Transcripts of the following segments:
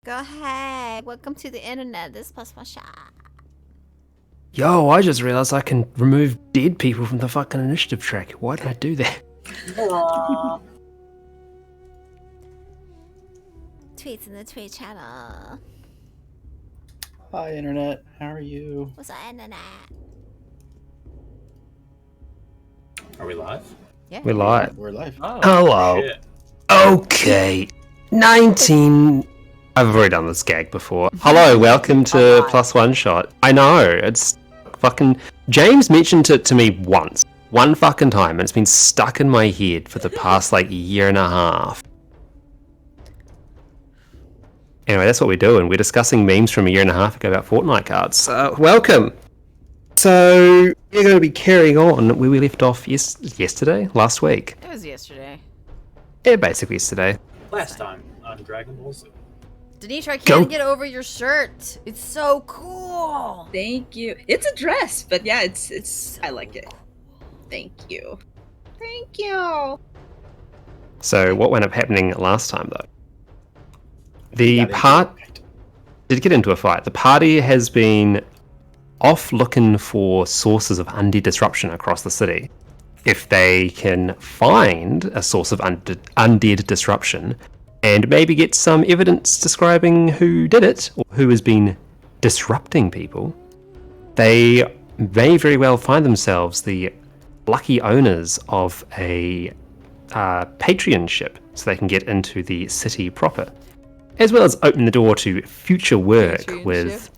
Go ahead. Welcome to the internet. This plus one shot. Yo, I just realized I can remove dead people from the fucking initiative track. Why did I do that? Tweets in the tweet channel. Hi, internet. How are you? What's up, internet? Are we live? Yeah. We're live. We're live. Oh, Hello. shit. Okay. 19. I've already done this gag before. Hello, welcome to Plus One Shot. I know, it's fucking... James mentioned it to me once. One fucking time, and it's been stuck in my head for the past, year and a half. Anyway, that's what we're doing. We're discussing memes from a year and a half ago about Fortnite cards. Welcome! So, we're going to be carrying on where we left off yesterday? Last week? It was yesterday. Yeah, basically yesterday. Last time on Dragon Ball Z. Denise, I can't get over your shirt. It's so cool. Thank you. It's a dress, but yeah, it's I like it. Thank you. Thank you. So, what went up happening last time, though? Did get into a fight. The party has been off looking for sources of undead disruption across the city. If they can find a source of undead disruption and maybe get some evidence describing who did it or who has been disrupting people, they may very well find themselves the lucky owners of a Patreon ship so they can get into the city proper, as well as open the door to future work Patreon with... ship?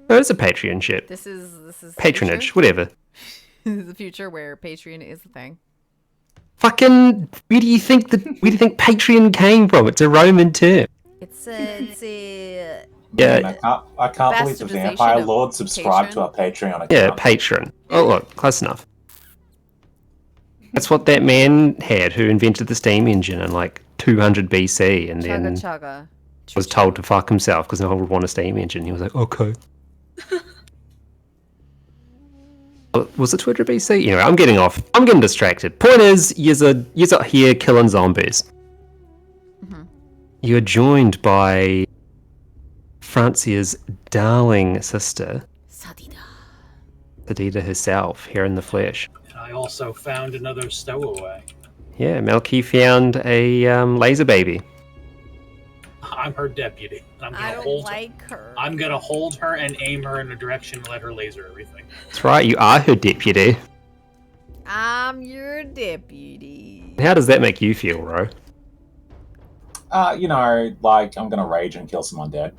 No, it's a Patreon ship. This is Patronage, future? whatever. This is the future where Patreon is the thing. Fucking, where do you think Patreon came from? It's a Roman term. It's a Yeah, I can't believe the Bastardization Vampire of Lord subscribed to patron. our Patreon account. yeah, patron. Oh, look, close enough. That's what that man had who invented the steam engine in 200 BC and then chugga. was told to fuck himself because no one would want a steam engine. He was like, okay. Was it 200 BC? Anyway, I'm getting off. I'm getting distracted. Point is, you're here killing zombies. Mm-hmm. You're joined by Francia's darling sister, Sadida herself, here in the flesh. And I also found another stowaway. Yeah, Melky found a laser baby. I'm her deputy. I'm I gonna don't hold like her. I'm gonna hold her and aim her in a direction and let her laser everything. That's right, you are her deputy. I'm your deputy. How does that make you feel, Ro? I'm gonna rage and kill some undead.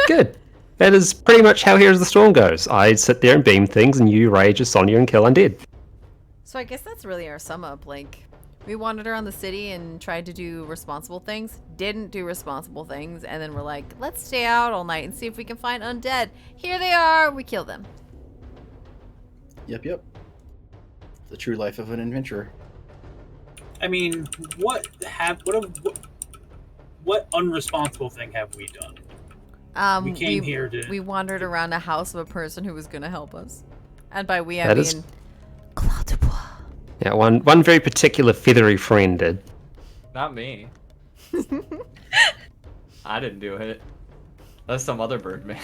Good. That is pretty much how Heroes of the Storm goes. I sit there and beam things, and you rage as Sonya and kill undead. So I guess that's really our sum up. We wandered around the city and tried to do responsible things, didn't do responsible things, and then we're like, let's stay out all night and see if we can find undead. Here they are. We kill them. Yep. The true life of an adventurer. I mean, what unresponsible thing have we done? We came here to... We wandered around a house of a person who was going to help us. And by we, I That mean... is- Claude Dubois. Yeah, one very particular feathery friend did. Not me. I didn't do it. That's some other bird man.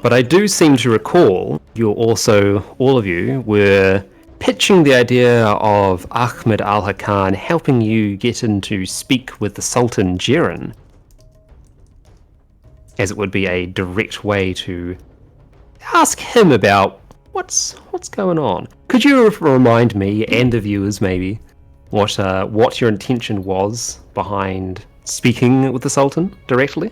But I do seem to recall all of you were pitching the idea of Ahmed al-Hakan helping you get in to speak with the Sultan Jiren, as it would be a direct way to ask him about what's going on. Could you remind me and the viewers maybe what your intention was behind speaking with the Sultan directly?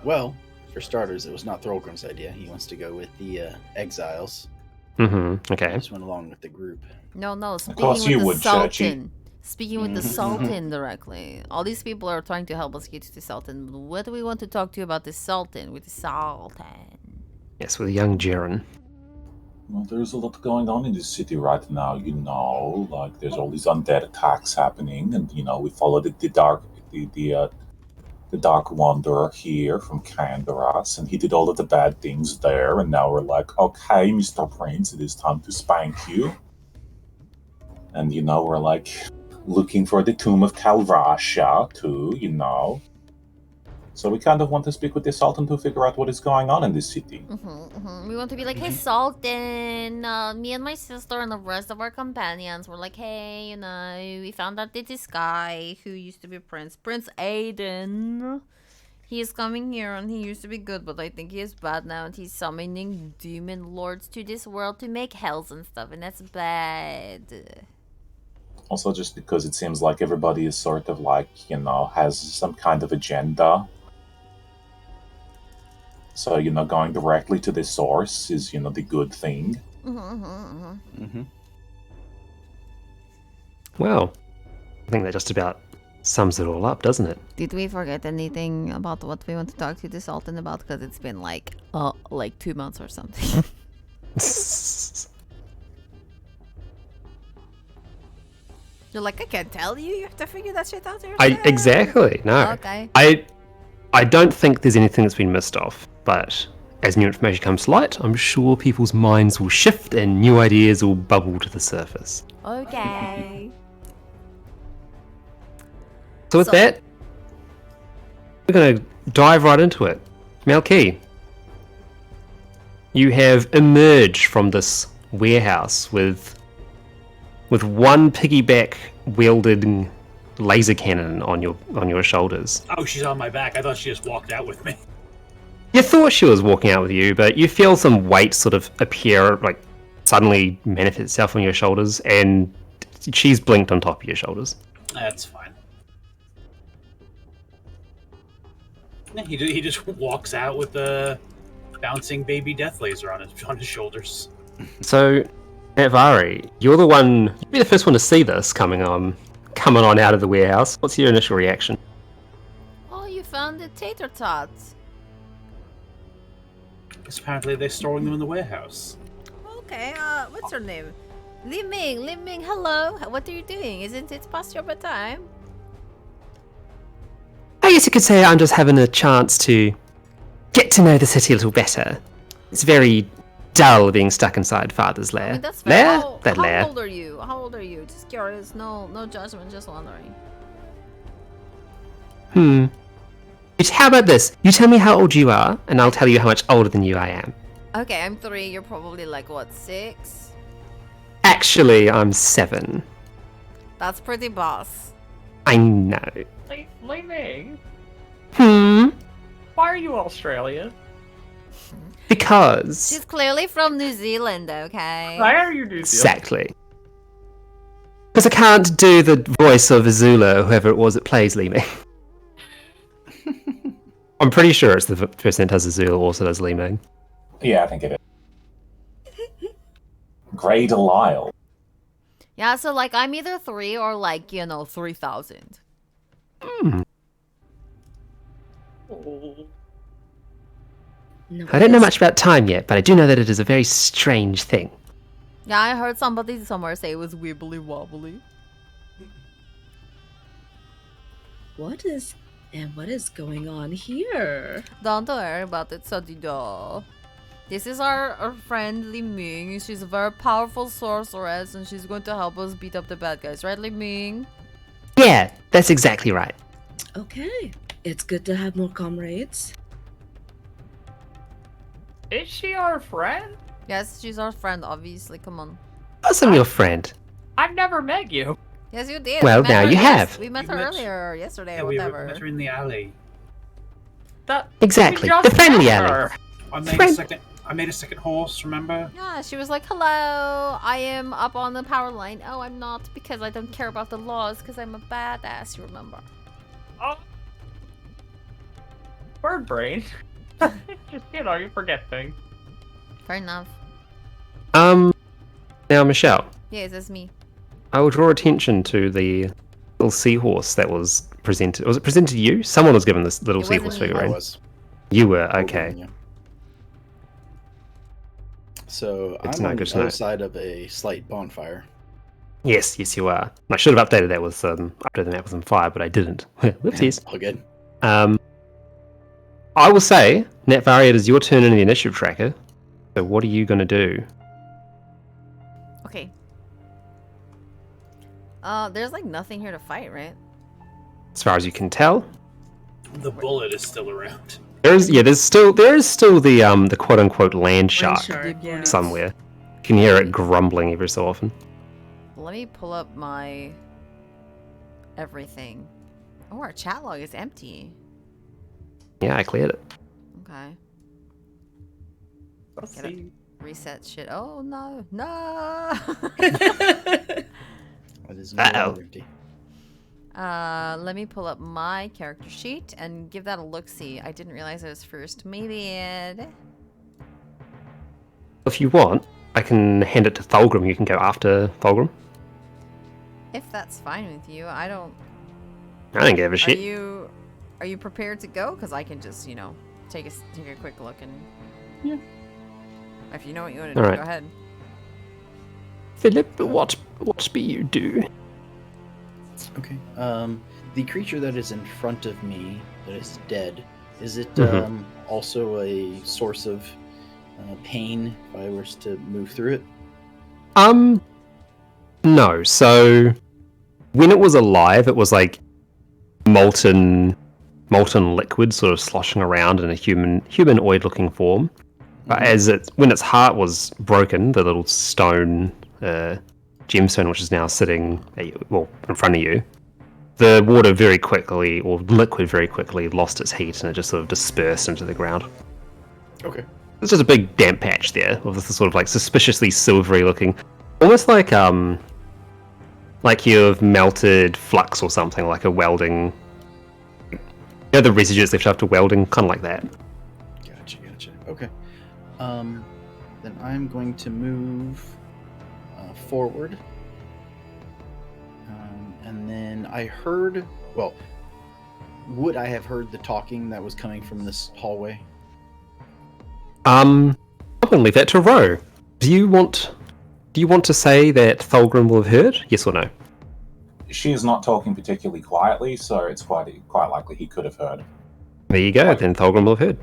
Well, for starters, it was not Thorgrim's idea. He wants to go with the exiles. Mm-hmm. I Okay. just went along with the group. No, course speaking you with the would, Churchy. Sultan. Speaking with the Sultan directly. All these people are trying to help us get to the Sultan. What do we want to talk to you about the Sultan? With the Sultan. Yes, with young Jiren. Well, there's a lot going on in this city right now, there's all these undead attacks happening, and we followed the Dark Wanderer here from Canberras, and he did all of the bad things there, and now we're like, okay, Mr. Prince, it is time to spank you. And, we're like looking for the tomb of Calvasha, too, So we kind of want to speak with the Sultan to figure out what is going on in this city. We want to be like, hey, Sultan, me and my sister and the rest of our companions were like, hey, we found out that this guy who used to be Prince Aiden, he is coming here and he used to be good, but I think he is bad now and he's summoning demon lords to this world to make hells and stuff, and that's bad. Also, just because it seems like everybody is sort of like, has some kind of agenda. So, going directly to the source is, the good thing. Well, I think that just about sums it all up, doesn't it? Did we forget anything about what we want to talk to the Sultan about? Because it's been like 2 months or something. You're like, I can't tell you. You have to figure that shit out yourself. Exactly. No. Okay. I don't think there's anything that's been missed off, but as new information comes to light, I'm sure people's minds will shift and new ideas will bubble to the surface. Okay. So with that, we're going to dive right into it. Malky, you have emerged from this warehouse with one piggyback wielding laser cannon on your shoulders. Oh, she's on my back. I thought she just walked out with me. You thought she was walking out with you, but you feel some weight sort of appear, like suddenly manifest itself on your shoulders, and she's blinked on top of your shoulders. That's fine. Yeah, he just walks out with a bouncing baby death laser on his shoulders. So, Atvari, you're the one. You'll be the first one to see this coming on out of the warehouse. What's your initial reaction? Oh, you found the tater tots. Because apparently they're storing them in the warehouse. Okay, what's her name? Li Ming, hello. What are you doing? Isn't it past your bedtime? I guess you could say I'm just having a chance to get to know the city a little better. It's very dull being stuck inside Father's lair. I mean, that's fair. Lair? How Lair. old are you? How old are you? Just curious. No judgment. Just wondering. How about this? You tell me how old you are, and I'll tell you how much older than you I am. Okay, I'm 3. You're probably like what, 6? Actually, I'm 7. That's pretty boss. I know. Li Ming, Hmm. why are you Australian? Because. She's clearly from New Zealand, okay? Why are you New Zealand? Exactly. Because I can't do the voice of Azula or whoever it was that plays Li Ming. I'm pretty sure it's the person that does Azula also does Li Ming. Yeah, I think it is. Grey Delisle. Yeah, so like I'm either 3 or like, 3,000. No, I don't know much about time yet, but I do know that it is a very strange thing. Yeah, I heard somebody somewhere say it was wibbly wobbly. What is going on here? Don't worry about it, Sadido. This is our friend Li Ming. She's a very powerful sorceress and she's going to help us beat up the bad guys, right, Li Ming? Yeah, that's exactly right. Okay, it's good to have more comrades. Is she our friend? Yes, she's our friend, obviously. Come on. I'm your friend. I've never met you. Yes, you did. Well, We met now her you have. We met We her met- earlier, yesterday, Yeah, or we whatever. met her in the alley. Exactly. We just The friendly met alley. her. I made a second horse, remember? Yeah, she was like, hello, I am up on the power line. Oh, I'm not because I don't care about the laws because I'm a badass, you remember? Oh. Bird brain. Just, you forget things. Fair enough. Now, Michelle, Yes, that's me. I will draw attention to the little seahorse that was presented. Was it presented to you? Someone was given this little It wasn't seahorse me. I figurine. was. You were, okay. Yeah. So Good to I'm know, on good the to know. other side of a slight bonfire. Yes, you are. I should have updated that with updated the map with some fire, but I didn't. Whoopsies. All good. I will say, Netvari, it is your turn in the initiative tracker. So what are you going to do? Okay. There's like nothing here to fight, right? As far as you can tell. The bullet is still around. There is still the quote unquote land shark yeah. somewhere. You can hear it grumbling every so often. Let me pull up my everything. Oh, our chat log is empty. Yeah, I cleared it. Okay. Let's Get it. see. Reset shit. Oh no, no. That is no Uh-oh. longer empty. Let me pull up my character sheet and give that a look-see. I didn't realize I was first. Maybe. If you want, I can hand it to Thulgrim. You can go after Thulgrim. If that's fine with you, I don't. I don't give a Are shit. you prepared to go? Because I can just, take a quick look and. Yeah. If you know what you want to do, Alright. go ahead. Philip, what be you do? Okay. The creature that is in front of me, that is dead, is it Mhm. also a source of pain if I was to move through it? No. So when it was alive, it was like molten liquid, sort of sloshing around in a humanoid looking form. But when its heart was broken, the little stone gemstone, which is now sitting in front of you, the water very quickly, or liquid very quickly, lost its heat and it just sort of dispersed into the ground. Okay. There's just a big damp patch there of this sort of like suspiciously silvery looking, almost like you've melted flux or something, like a welding. The residues left after welding, kind of like that. Gotcha. Okay. Then I'm going to move forward. And then I heard, would I have heard the talking that was coming from this hallway? I'm gonna leave that to Ro. Do you want to say that Thulgrim will have heard? Yes or no? She is not talking particularly quietly, so it's quite likely he could have heard. There you go. Then Thulgrim will have heard.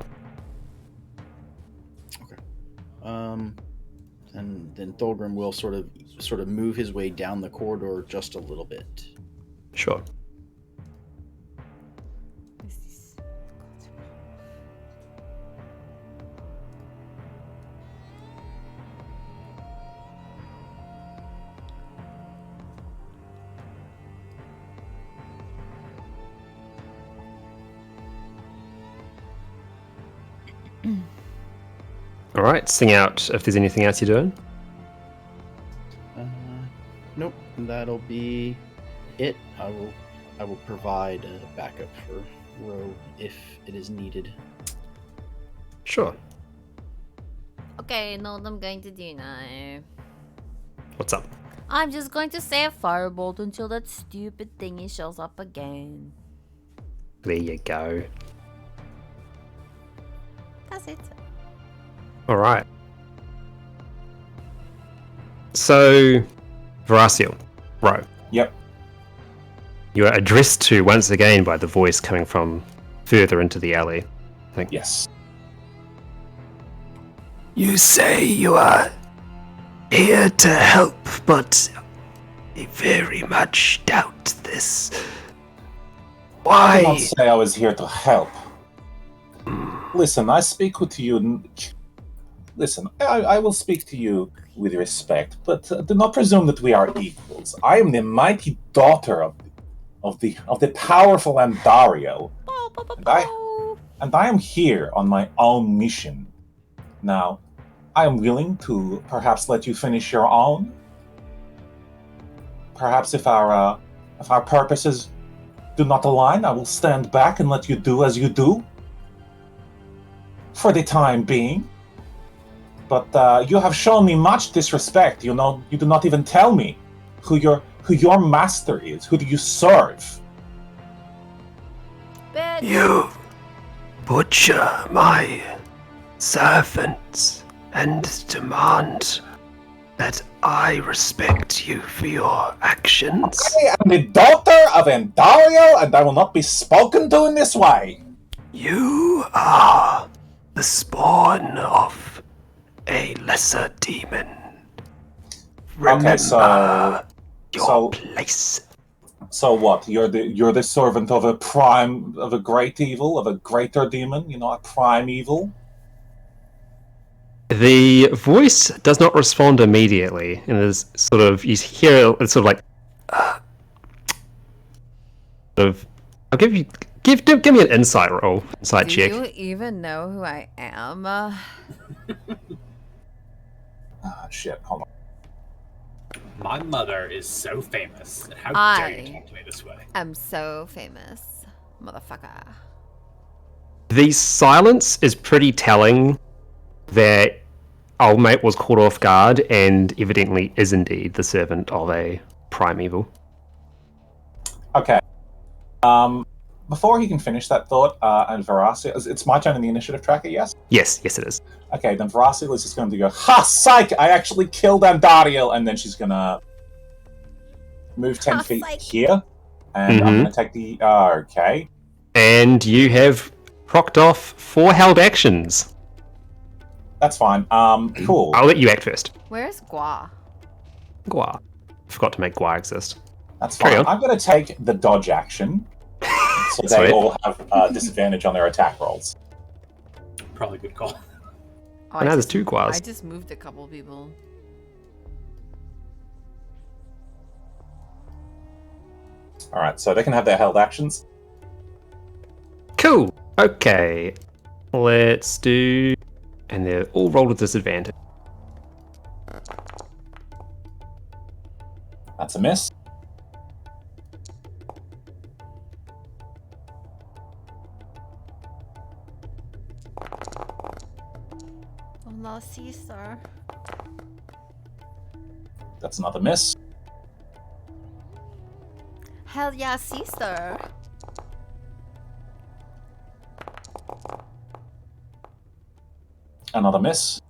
And then Thulgrim will sort of move his way down the corridor just a little bit. Sure. All right. Sing out if there's anything else you're doing. Nope, that'll be it. I will provide a backup for Ro if it is needed. Sure. Okay, know what I'm going to do now. What's up? I'm just going to say a firebolt until that stupid thingy shows up again. There you go. That's it. All right. So, Veraciel, Ro. Yep. You are addressed to once again by the voice coming from further into the alley. Yes. You say you are here to help, but I very much doubt this. I did Why? not say I was here to help. Listen, I speak with you. Listen, I will speak to you with respect, but do not presume that we are equals. I am the mighty daughter of the powerful Andariel, and I am here on my own mission. Now, I am willing to perhaps let you finish your own. Perhaps if our purposes do not align, I will stand back and let you do as you do. For the time being. But you have shown me much disrespect. You do not even tell me who your master is. Who do you serve? Bitch. You butcher my servants and demand that I respect you for your actions. I am the daughter of Andariel, and I will not be spoken to in this way. You are the spawn of a lesser demon. Okay, so Your place. So what? You're the servant of a great evil, of a greater demon. You know, a prime evil. The voice does not respond immediately, and there's sort of you hear it's sort of like, sort of. I'll give me an insight roll, insight Do check. you even know who I am? Shit. Hold on. My mother is so famous. And how dare you talk to me this way? I'm so famous, motherfucker. The silence is pretty telling that old mate was caught off guard and evidently is indeed the servant of a primeval. Okay. Before he can finish that thought, and Veraciel, it's my turn in the initiative tracker, yes? Yes, it is. Okay, then Veraciel is just going to go, ha, psych! I actually killed Andariel! And then she's going to move 10 feet psych. here. And I'm going to take the... okay. And you have procced off 4 held actions. That's fine. Cool. I'll let you act first. Where's Gua? Gua. Forgot to make Gua exist. That's Carry fine. on. I'm going to take the dodge action. So they Sweet. all have disadvantage on their attack rolls. Probably a good call. Oh, now there's 2 Guas. I just moved a couple people. Alright, so they can have their held actions. Cool. Okay. Let's do... And they're all rolled with disadvantage. That's a miss. Oh no, Caesar. That's another miss. Hell yeah, Caesar. Another miss.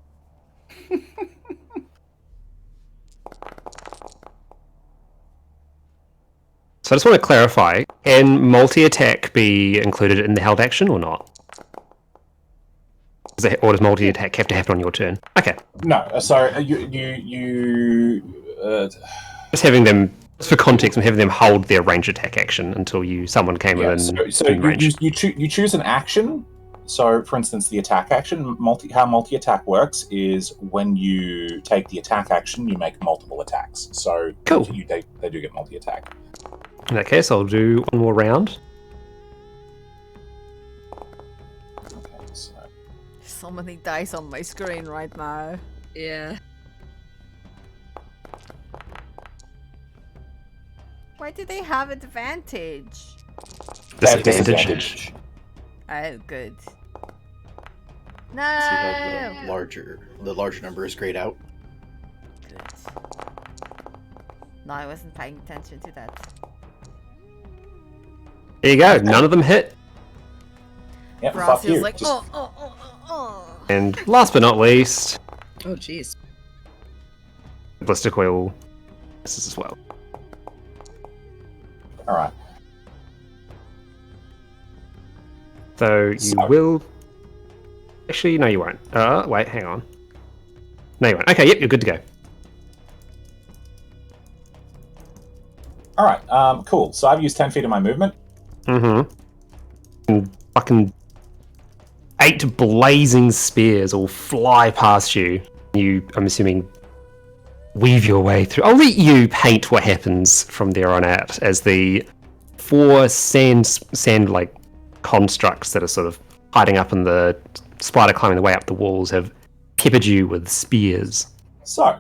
So I just want to clarify, can multi-attack be included in the held action or not? Or does multi-attack have to happen on your turn? Okay. No, sorry, Just having them, just for context, I'm having them hold their range attack action until someone came within so range. you choose an action. So, for instance, the attack action, how multi-attack works is when you take the attack action, you make multiple attacks. So, Cool. They do get multi-attack. In that case, I'll do one more round. Okay, so So many dice on my screen right now. Yeah. Why do they have advantage? Disadvantage. Oh, good. No. See how the larger number is grayed out. Good. No, I wasn't paying attention to that. There you go. None of them hit. yeah, fuck you. Brassia's like, Just- oh. And last but not least, Oh, jeez. ballistic oil misses as well. all right. So you So- will. Actually, no, you won't. Wait, hang on. No, you won't. Okay, yep, you're good to go. All right. Cool. So I've used 10 feet of my movement. Mm-hmm. And fucking 8 blazing spears all fly past you. You, I'm assuming, weave your way through. I'll let you paint what happens from there on out as the 4 sand like constructs that are sort of hiding up in the spider climbing the way up the walls have peppered you with spears. So,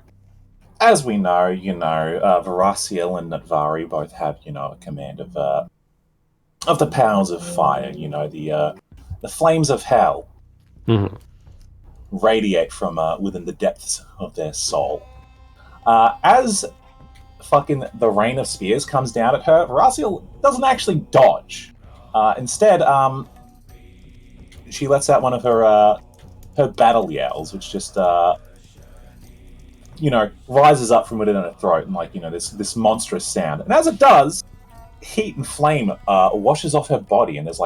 as we know, Veraciel and Natvari both have, a command of the powers of fire. The flames of hell Mhm. radiate from within the depths of their soul. As fucking the rain of spears comes down at her, Veraciel doesn't actually dodge. Instead, she lets out one of her battle yells, which just rises up from within her throat and this monstrous sound. And as it does, heat and flame washes off her body, and there's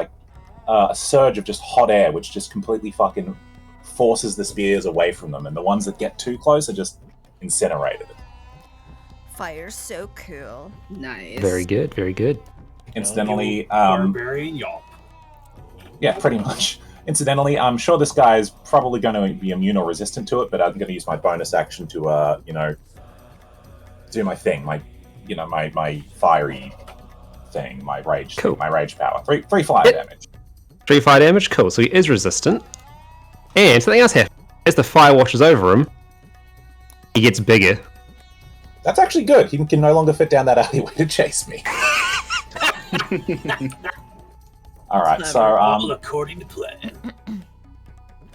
a surge of just hot air, which just completely fucking forces the spears away from them, and the ones that get too close are just incinerated. Fire's so cool. Nice. Very good, very good. Incidentally, Barbarian Yawp. yeah, pretty much. Incidentally, I'm sure this guy is probably going to be immune or resistant to it, but I'm going to use my bonus action to, do my thing, my fiery thing, my rage, Cool. my rage power. Three fire damage. 3 fire damage, cool. So he is resistant. And something else happens. As the fire washes over him, he gets bigger. That's actually good. He can no longer fit down that alleyway to chase me. All right, so all according to plan.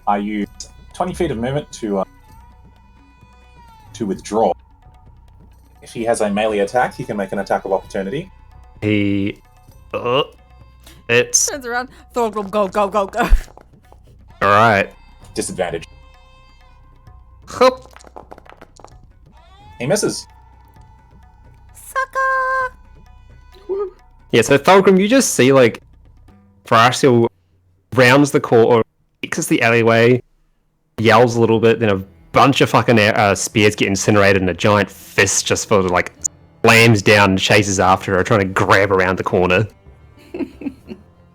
I use 20 feet of movement to withdraw. If he has a melee attack, he can make an attack of opportunity. He... it's... Turns around. Thorgrim, go, go, go, go. Alright. Disadvantage. Hup. He misses. Sucker! Yeah, so Thulgrim, you just see, like, Thrasiel rounds the corner, exits the alleyway, yells a little bit, then a bunch of fucking spears get incinerated, and a giant fist just sort of, like, slams down and chases after her, trying to grab around the corner.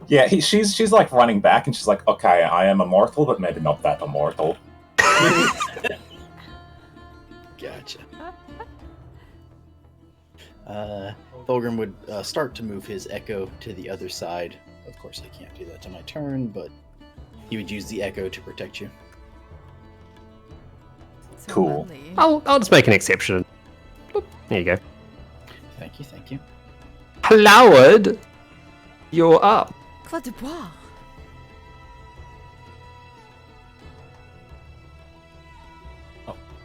Yeah, she's like running back, and she's like, okay, I am immortal, but maybe not that immortal. Gotcha. Thulgrim would start to move his echo to the other side. Of course, I can't do that to my turn, but he would use the echo to protect you. So Cool. lovely. I'll just make an exception. Bloop. There you go. Thank you, thank you. Howard, you're up. Claude de Bois.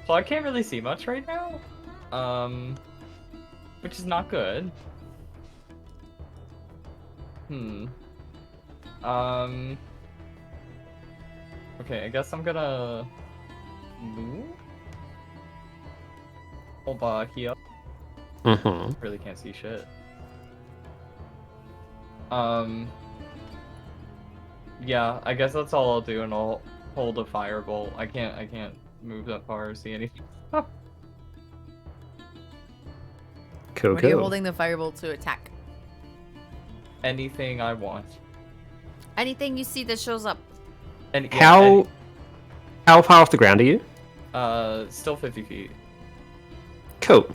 So I can't really see much right now. Which is not good. Okay, I guess I'm gonna move. Hold here. Mm-hmm. Really can't see shit. Yeah, I guess that's all I'll do, and I'll hold a firebolt. I can't move that far or see anything. Cool, What are you cool. holding the firebolt to attack? Anything I want. Anything you see that shows up. And yeah, How far off the ground are you? still 50 feet. Cool.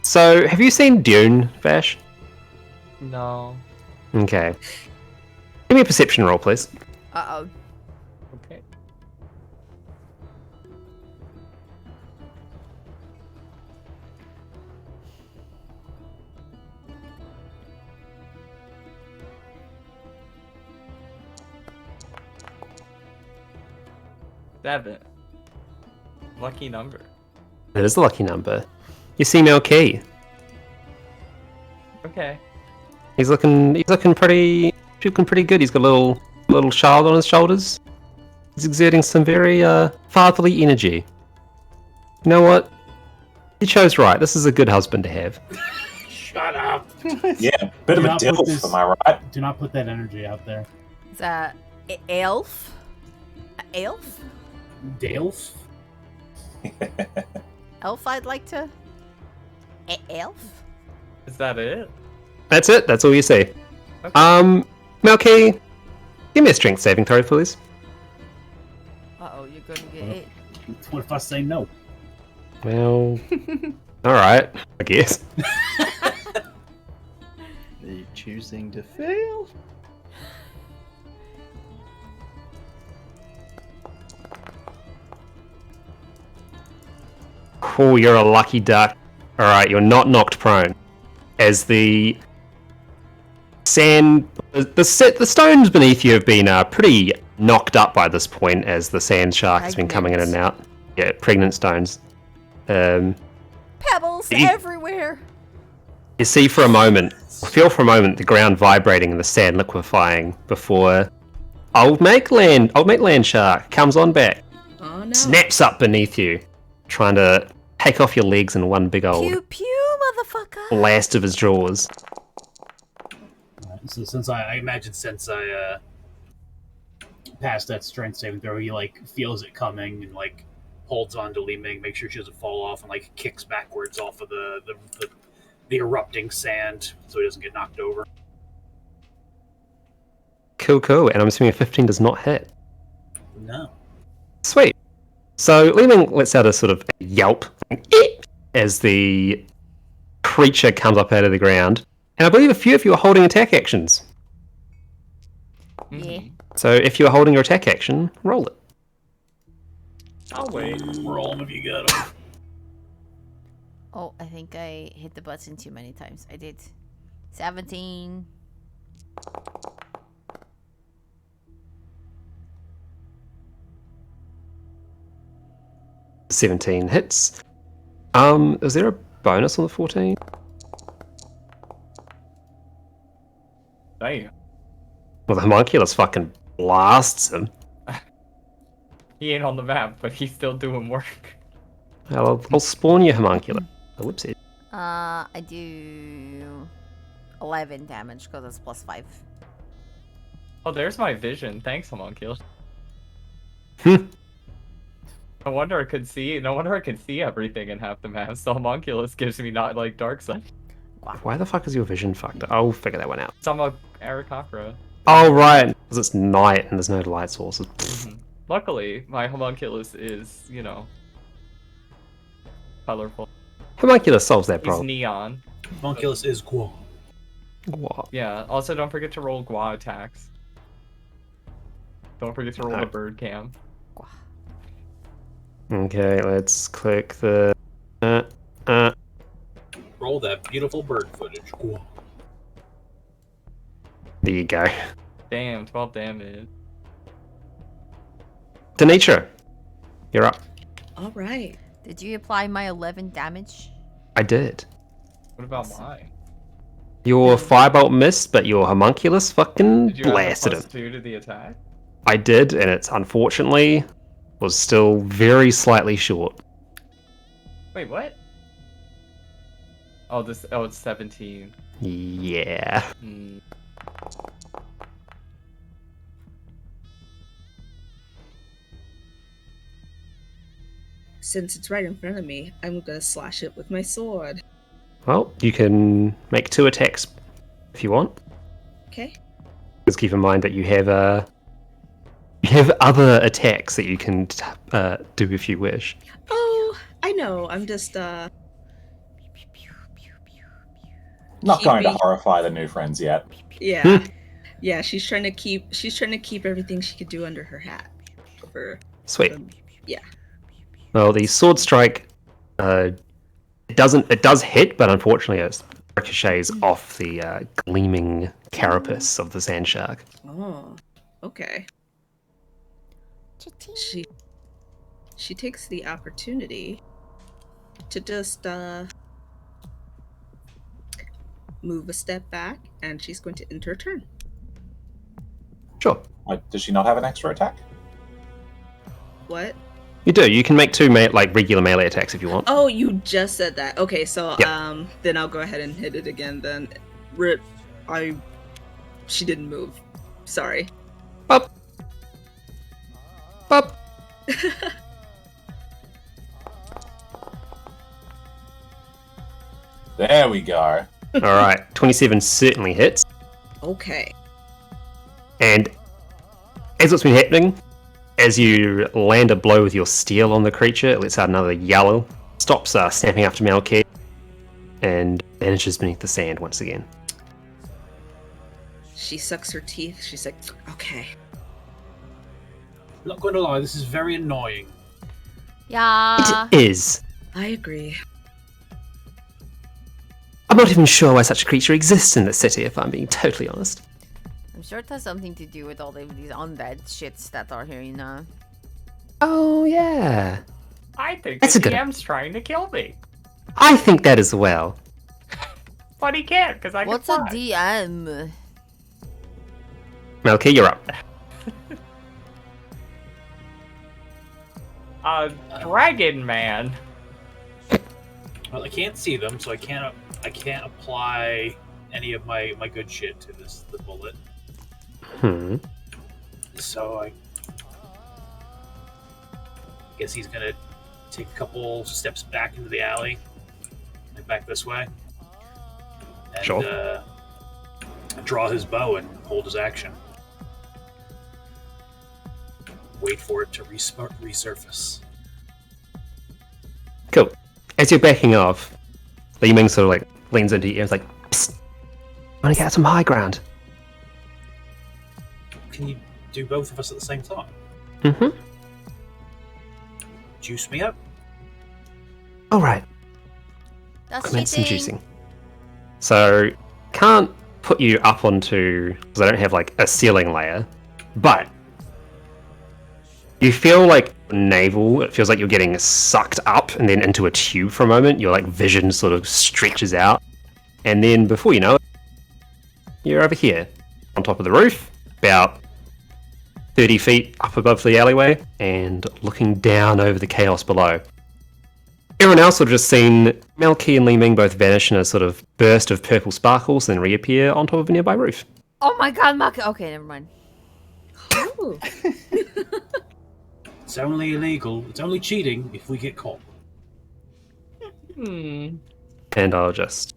So, have you seen Dune, Vash? No. Okay. Give me a perception roll, please. Uh-oh. Okay. Seven. Lucky number. That is the lucky number. You see Melkey. Okay. He's looking pretty good. He's got a little child on his shoulders. He's exerting some very fatherly energy. You know what? He chose right. This is a good husband to have. Shut up. Yeah, bit of a dilf, am I right? Do not put that energy out there. Is that elf? A elf? Dales? Elf I'd like to... elf? Is that it? That's it. That's all you see. Okay. Melkey, give me a strength saving throw, please. Uh-oh, you're gonna get it. What if I say no? Well, all right, I guess. Are you choosing to fail? Oh, you're a lucky duck. All right, you're not knocked prone. As the sand, the stones beneath you have been pretty knocked up by this point, as the sand shark has been coming in and out. Yeah, pregnant stones. Pebbles everywhere! You see for a moment, feel for a moment the ground vibrating and the sand liquefying before Old Mate Land Shark comes on back, Oh no. snaps up beneath you, trying to take off your legs in one big old Pew pew, motherfucker! blast of his jaws. So since I imagine since I passed that strength saving throw, he like feels it coming and like holds on to Li Ming, makes sure she doesn't fall off, and like kicks backwards off of the erupting sand so he doesn't get knocked over. Cool. And I'm assuming a 15 does not hit. No. Sweet. So Li Ming lets out a sort of yelp as the creature comes up out of the ground. And I believe a few of you are holding attack actions. Yeah. So if you're holding your attack action, roll it. I'll wait. Roll him if you got him. Oh, I think I hit the button too many times. I did. 17. $17 hits. Is there a bonus on the 14? Damn. Well, the homunculus fucking blasts him. He ain't on the map, but he's still doing work. I'll spawn your homunculus. Oh, whoopsie. I do 11 damage because it's +5. Oh, there's my vision. Thanks, homunculus. Hmm. No wonder I could see everything in half the map. So homunculus gives me not like dark sight. Why the fuck is your vision fucked? I'll figure that one out. Some of Arakakra. Oh, right. Because it's night and there's no light sources. Luckily, my homunculus is, you know, colorful. Homunculus solves that He's problem. neon. Homunculus is cool. What? Yeah. Also, don't forget to roll Gua attacks. Don't forget to roll the bird cam. Okay, let's click the... Roll that beautiful bird footage. Cool. There you go. Damn, 12 damage. Denitra, you're up. All right. Did you apply my 11 damage? I did. What about mine? Your firebolt missed, but your homunculus fucking Did you add a blasted him. +2 to the attack? I did, and it's unfortunately was still very slightly short. Wait, what? Oh, it's 17. Yeah. Hmm. Since it's right in front of me, I'm gonna slash it with my sword. Well, you can make 2 attacks if you want. Okay. Just keep in mind that you have other attacks that you can do if you wish. Oh, I know. I'm just Not Keep going to me- horrify the new friends yet. yeah. Yeah, she's trying to keep everything she could do under her hat. For Sweet. yeah. Well, the sword strike, it does hit, but unfortunately it ricochets off the gleaming carapace of the sand shark. Oh. Okay. She takes the opportunity to just move a step back, and she's going to end her turn. Sure. Does she not have an extra attack? What? You do. You can make 2 regular melee attacks if you want. Oh, you just said that. Okay, so Yep. then I'll go ahead and hit it again. Then, she didn't move. Sorry. Up. Up. There we go. All right. 27 certainly hits. Okay. And as what's been happening, as you land a blow with your steel on the creature, it lets out another yell, stops snapping after Malkir, and vanishes beneath the sand once again. She sucks her teeth. She's like, okay. I'm not going to lie, this is very annoying. Yeah. It is. I agree. I'm not even sure why such a creature exists in the city, if I'm being totally honest. I'm sure it has something to do with all these undead shits that are here, you know. Oh, yeah. I think That's the a good- DM's trying to kill me. I think that as well. But he can't, because I What's can a fly. DM? Malkir, you're up. Dragon Man. Well, I can't see them, so I can't apply any of my good shit to the bullet. Hmm. So I guess he's gonna take a couple steps back into the alley, like back this way, and Sure. Draw his bow and hold his action. Wait for it to resurface. Cool. As you're backing off, Li Ming sort of like leans into your ear. It's like, psst, want to get some high ground? Can you do both of us at the same time? Mm-hmm. Juice me up. All right. That's Commence some cheating. juicing. So, can't put you up onto, because I don't have like a ceiling layer, but you feel like navel, it feels like you're getting sucked up and then into a tube for a moment. Your like vision sort of stretches out. And then before you know it, you're over here on top of the roof, about 30 feet up above the alleyway and looking down over the chaos below. Everyone else would have just seen Melky and Li Ming both vanish in a sort of burst of purple sparkles and then reappear on top of a nearby roof. Oh my god, Maka. Okay, never mind. Ooh. It's only illegal. It's only cheating if we get caught. And I'll just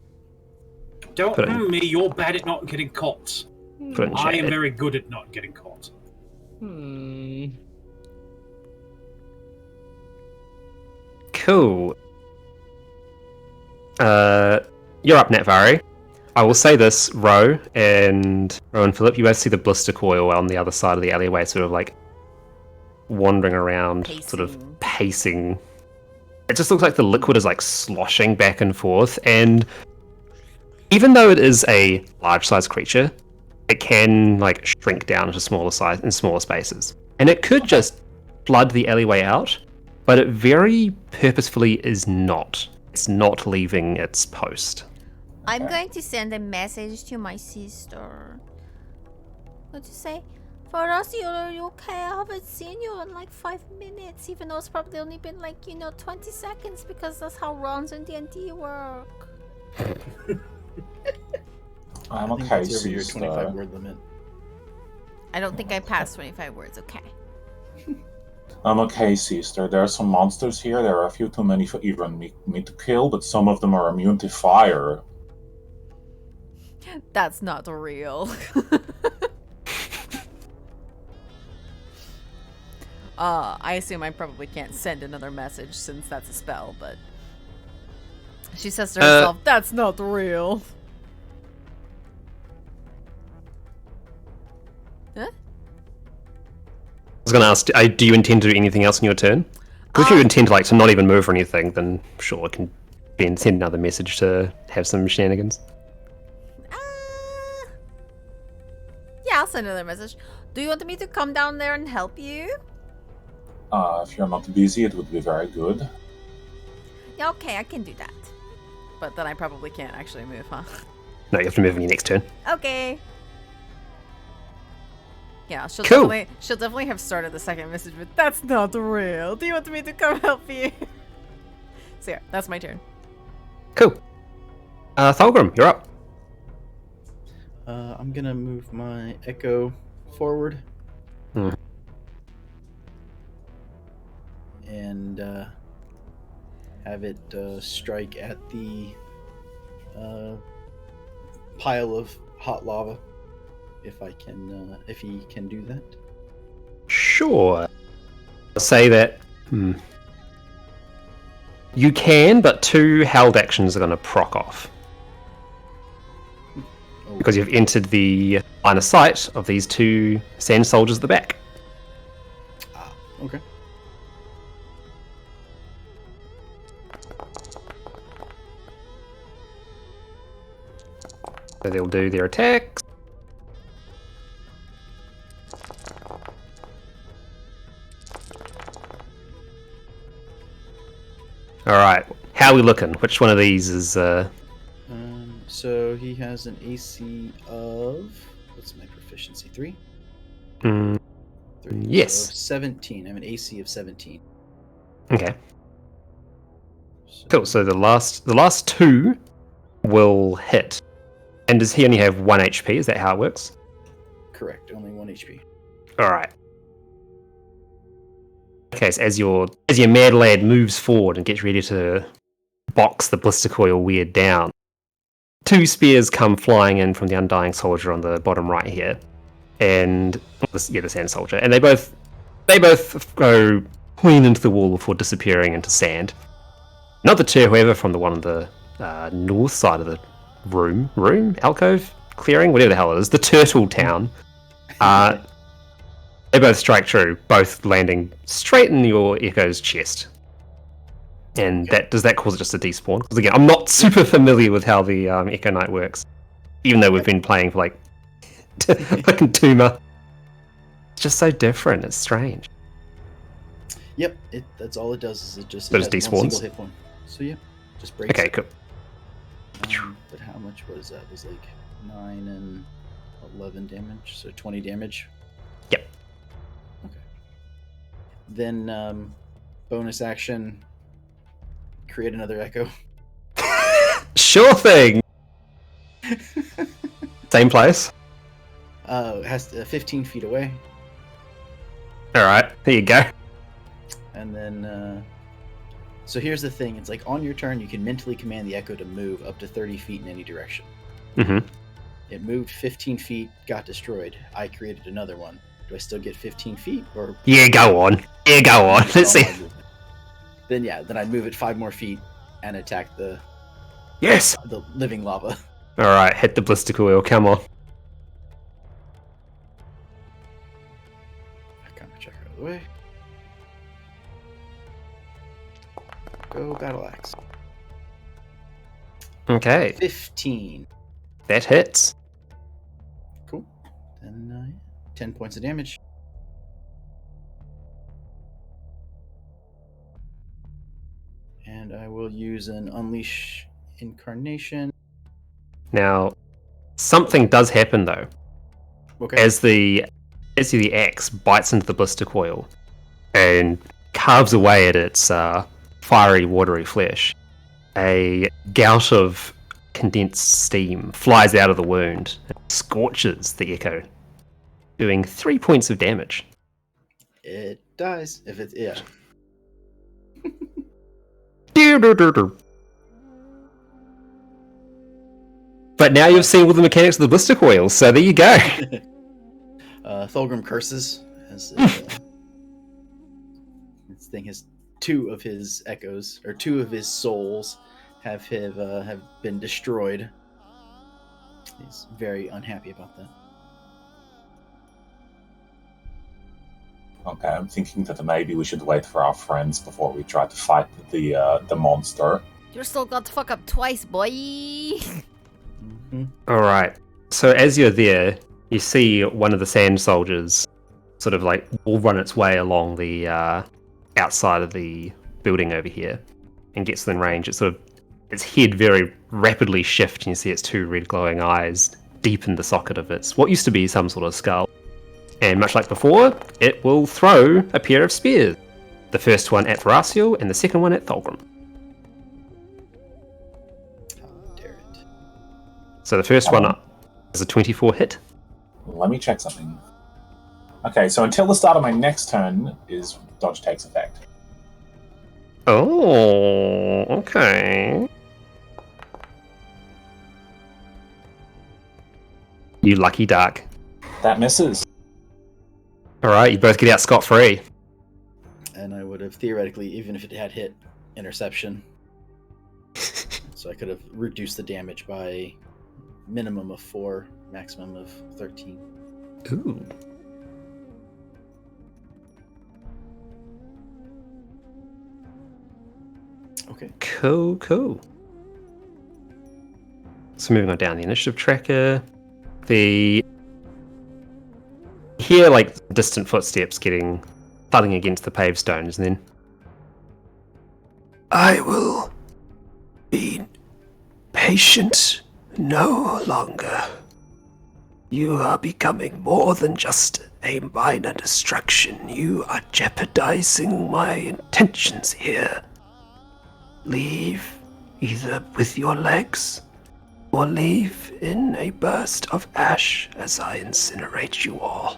Don't Put it in. me. You're bad at not getting caught. put it in I chat. am very good at not getting caught. Cool. You're up, Netvari. I will say this, Ro and Philip, you both see the blister coil on the other side of the alleyway, sort of like wandering around, sort of pacing. It just looks like the liquid is like sloshing back and forth, and even though it is a large-sized creature, it can like shrink down into smaller size in smaller spaces, and it could just flood the alleyway out, but it very purposefully is not. It's not leaving its post. I'm going to send a message to my sister. What to say? For us, are you okay? I haven't seen you in like 5 minutes, even though it's probably only been like, 20 seconds, because that's how runs in D&D work. I'm I think okay, that's over your sister. 25 word limit. I don't think I passed 25 words, okay. I'm okay, sister. There are some monsters here. There are a few too many for even me to kill, but some of them are immune to fire. That's not real. I assume I probably can't send another message since that's a spell, but she says to herself, that's not real. Huh? I was going to ask, do you intend to do anything else in your turn? 'Cause if you intend to not even move or anything, then sure, I can send another message to have some shenanigans. Yeah, I'll send another message. Do you want me to come down there and help you? If you're not busy, it would be very good. Yeah, okay, I can do that. But then I probably can't actually move, huh? No, you have to move in your next turn. Okay. Yeah, she'll Cool. definitely have started the second message with, that's not real. Do you want me to come help you? So yeah, that's my turn. Cool. Thulgrim, you're up. I'm gonna move my echo forward. Hmm. And have it strike at the pile of hot lava. If he can do that. Sure. I'll say that. You can, but 2 held actions are going to proc off. Oh. Because you've entered the line of sight of these 2 sand soldiers at the back. Okay. So they'll do their attacks. Alright, how are we looking? Which one of these is, So he has an AC of, what's my proficiency? 3? mm, 3. Yes. So 17. I have an AC of 17. okay. Cool, so the last 2 will hit. And does he only have 1 HP? Is that how it works? Correct. Only 1 HP. Alright. case, as your mad lad moves forward and gets ready to box the blister coil weird down, 2 spears come flying in from the undying soldier on the bottom right here, and the sand soldier, and they both go clean into the wall before disappearing into sand. Not the two, however, from the one on the north side of the room, alcove, clearing, whatever the hell it is, the turtle town. They both strike true, both landing straight in your Echo's chest. And does that cause it just a despawn? Because again, I'm not super familiar with how the Echo Knight works, even though we've been playing for like fucking 2 months. It's just so different. It's strange. Yep, that's all it does. Is it just But it it's has one despawns? single hit point. So yeah, just breaks. Okay, it. cool. But how much was that? It was like 9 and 11 damage, so 20 damage. Yep. Okay. Then bonus action, create another echo. Sure thing. Same place. It has 15 feet away, All right, there you go. and then so here's the thing: it's like on your turn, you can mentally command the echo to move up to 30 feet in any direction. Mm-hmm. It moved 15 feet, got destroyed. I created another one. Do I still get 15 feet, or Yeah, go on. Let's see. Then I'd move it 5 more feet and attack the Yes. living lava. All right, hit the blister coil. Come on. I kind of check out of the way. Go battle axe. Okay, 15. that hits. Cool. Then 10 points of damage. And I will use an unleash incarnation. Now, something does happen though. Okay. As the axe bites into the blister coil and carves away at its fiery, watery flesh, a gout of condensed steam flies out of the wound and scorches the echo, doing 3 points of damage. It dies if it's But now you've seen all the mechanics of the blister coil, so there you go. Thulgrim curses as this thing has 2 of his echoes, or 2 of his souls have been destroyed. He's very unhappy about that. Okay, I'm thinking that maybe we should wait for our friends before we try to fight the monster. You're still got to fuck up twice, boy. Mm-hmm. Alright, so as you're there, you see one of the sand soldiers sort of like will run its way along the outside of the building over here and gets within range. Its head very rapidly shifts, and you see its 2 red glowing eyes deep in the socket of its what used to be some sort of skull. And much like before, it will throw a pair of spears. The first one at Thrasiel and the second one at Thulgrim. How dare it. So the first one is a 24 hit. Let me check something. Okay, so until the start of my next turn is dodge takes effect. Oh, okay. You lucky duck. That misses. Alright, you both get out scot-free. And I would have theoretically, even if it had hit, interception. So I could have reduced the damage by minimum of 4, maximum of 13. Ooh. Okay. Cool. So moving on down the initiative tracker. Hear like distant footsteps thudding against the paved stones, and then I will be patient no longer. You are becoming more than just a minor distraction. You are jeopardizing my intentions here. Leave either with your legs or leave in a burst of ash as I incinerate you all.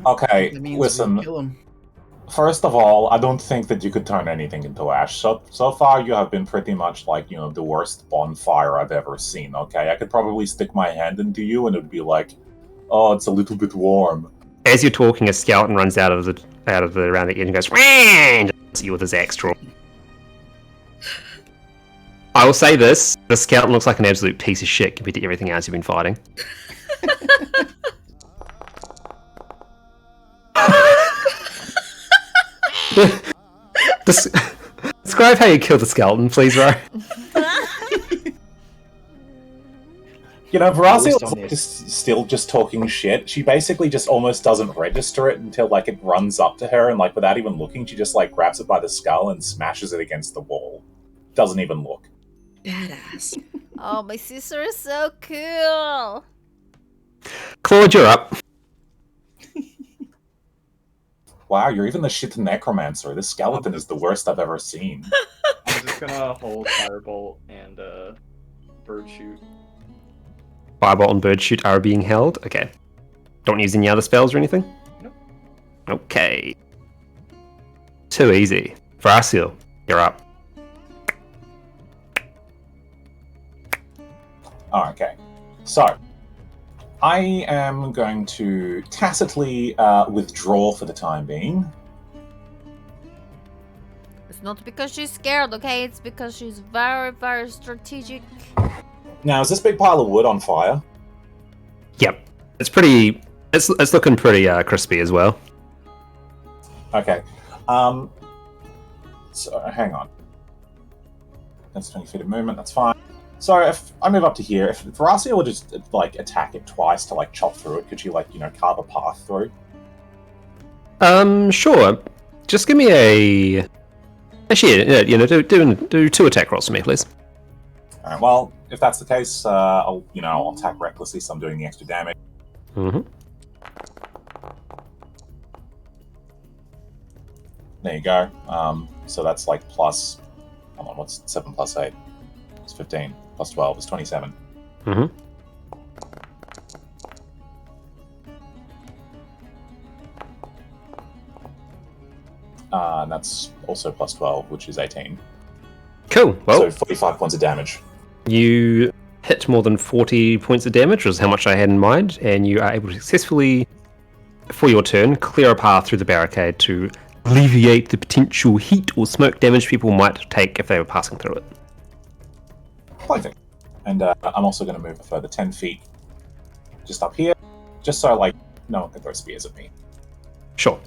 Okay, That means listen. we kill him. First of all, I don't think that you could turn anything into ash. So far, you have been pretty much like, the worst bonfire I've ever seen, okay? I could probably stick my hand into you and it would be like, oh, it's a little bit warm. As you're talking, a skeleton runs out of the around the edge and goes, "Wah!" and hits you with his axe draw. I will say this: the skeleton looks like an absolute piece of shit compared to everything else you've been fighting. Describe how you killed the skeleton, please, Ro. Verazia Always done is still just talking shit. She basically just almost doesn't register it until, like, it runs up to her, and, like, without even looking, she just, like, grabs it by the skull and smashes it against the wall. Doesn't even look. Badass. Oh, my sister is so cool. Claude, you're up. Wow, you're even the shit necromancer. This skeleton is the worst I've ever seen. I'm just gonna hold Firebolt and Bird Shoot. Firebolt and Bird Shoot are being held. Okay. Don't use any other spells or anything? Nope. Okay. Too easy. Vrasil, you're up. Oh, okay. So, I am going to tacitly withdraw for the time being. It's not because she's scared, okay? It's because she's very, very strategic. Now, is this big pile of wood on fire? Yep. It's pretty... It's looking pretty crispy as well. Okay. So, hang on. That's 20 feet of movement, that's fine. So, if I move up to here, if Vrasia would just, like, attack it twice to, like, chop through it, could she, like, carve a path through? Sure. Just give me a... Actually, do 2 attack rolls for me, please. Alright, well, if that's the case, I'll attack recklessly, so I'm doing the extra damage. Mm-hmm. There you go. So that's, like, plus... Hold on, what's 7 plus 8? It's 15. Plus 12 is 27. Mm-hmm. And that's also plus 12, which is 18. Cool. Well, So 45 points of damage. you hit more than 40 points of damage, which is how much I had in mind, and you are able to successfully, for your turn, clear a path through the barricade to alleviate the potential heat or smoke damage people might take if they were passing through it. Perfect. And I'm also going to move a further 10 feet just up here, just so, like, no one can throw spears at me. Sure.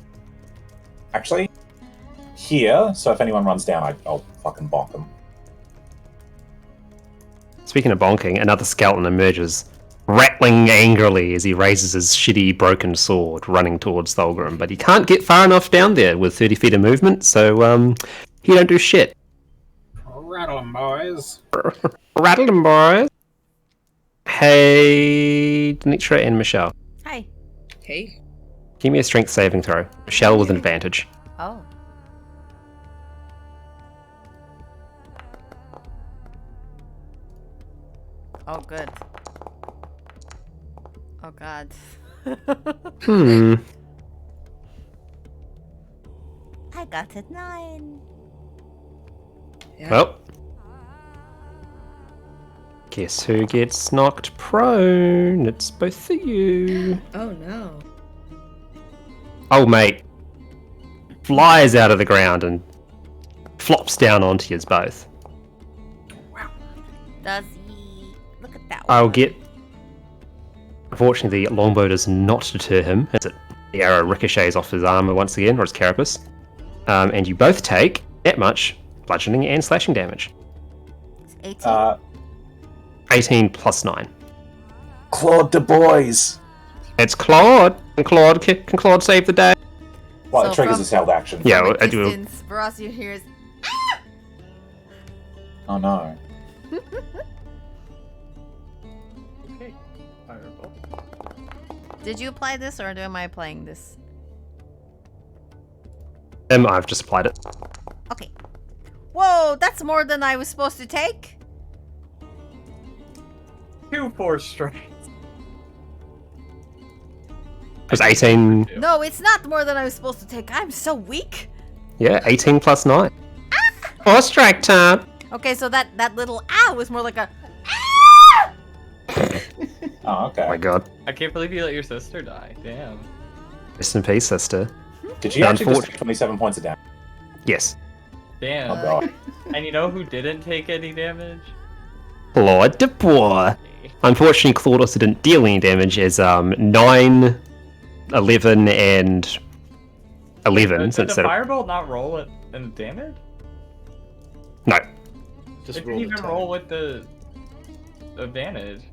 Actually, here, so if anyone runs down, I'll fucking bonk them. Speaking of bonking, another skeleton emerges, rattling angrily as he raises his shitty broken sword, running towards Thulgrim. But he can't get far enough down there with 30 feet of movement, so he don't do shit. Rattle 'em, boys. Rattle 'em, boys. Hey, Denitra and Michelle. Hi. Hey. Give me a strength saving throw. Michelle with an advantage. Oh. Oh, good. Oh, God. I got it 9. Yeah. Well. Guess who gets knocked prone? It's both of you. Oh no. Oh, mate. Flies out of the ground and flops down onto you both. Does he... Look at that one. I'll get... Unfortunately, the longbow does not deter him, as the arrow ricochets off his armor once again, or his carapace. And you both take that much bludgeoning and slashing damage. 18. 18 plus 9. Claude the boys! It's Claude! Can Claude save the day? Well, So it triggers from- his held action. Yeah, From a I do. distance, Verosio hears... Oh no. Okay. Firebolt. Did you apply this, or am I applying this? I've just applied it. Okay. Whoa, that's more than I was supposed to take. 2 force strikes. It was 18. No, it's not more than I was supposed to take. I'm so weak. Yeah, 18 plus 9. Or strike time. Okay, so that little was more like a. Oh, okay. Oh my god. I can't believe you let your sister die. Damn. Rest in peace, sister. Did she actually just take 27 points of damage? Yes. Damn. Oh god. And you know who didn't take any damage? Claude de Bois. Unfortunately, Claude also didn't deal any damage as 9, 11, and 11. Did Since the they're... fireball not roll it in damage? No. Just It roll didn't the even time. roll with the advantage.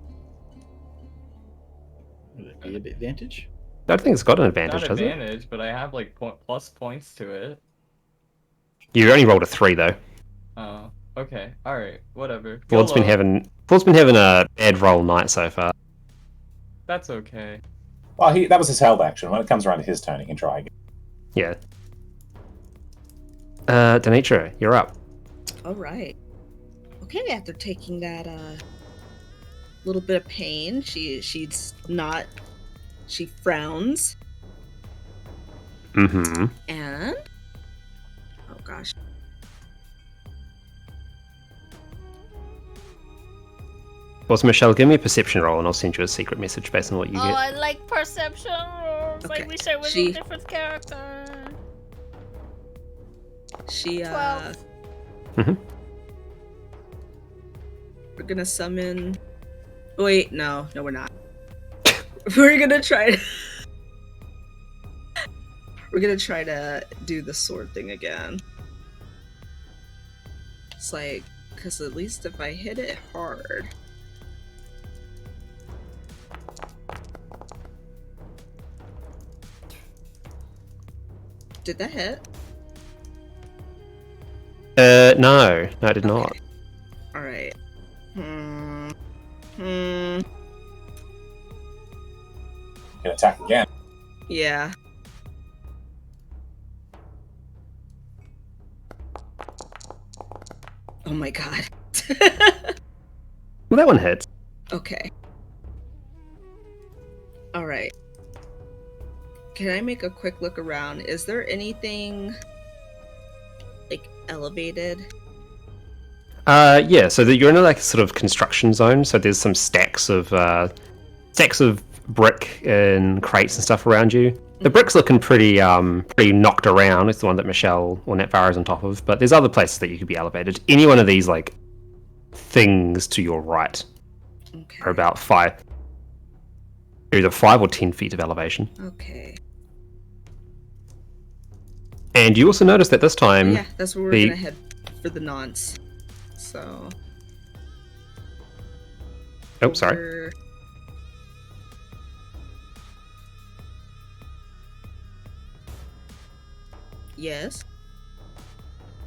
Would it be a bit advantage? I don't think it's got an advantage, Not does it? advantage, but I have like plus points to it. You only rolled a 3 though. Oh, okay, all right, whatever. Claude's been YOLO. having a bad roll night so far. That's okay. Well, that was his held action. When it comes around to his turn, he can try again. Yeah. Denitra, you're up. All right. Okay, after taking that little bit of pain, she frowns Mm-hmm. and oh gosh. Also, Michelle, give me a perception roll and I'll send you a secret message based on what you Oh, get. I like perception rolls. Okay, I wish I was she- a different character. She 12. Mhm. We're gonna summon. Wait, no, we're not. We're gonna try to. We're gonna try to do the sword thing again. It's like, because at least if I hit it hard. Did that hit? No, I did not. Okay. All right. Hmm. He can attack again. Yeah. Oh my god. Well, that one hits. Okay. All right. Can I make a quick look around? Is there anything like elevated? Yeah. So you're in a like sort of construction zone. So there's some stacks of brick and crates and stuff around you. The brick's looking pretty knocked around. It's the one that Michelle or Netvar is on top of. But there's other places that you could be elevated. Any one of these like things to your right Okay. are about either 5 or 10 feet of elevation. Okay. And you also notice that this time, Yeah, that's where we're the- gonna head for the nonce. So. oh, sorry. we're- Yes.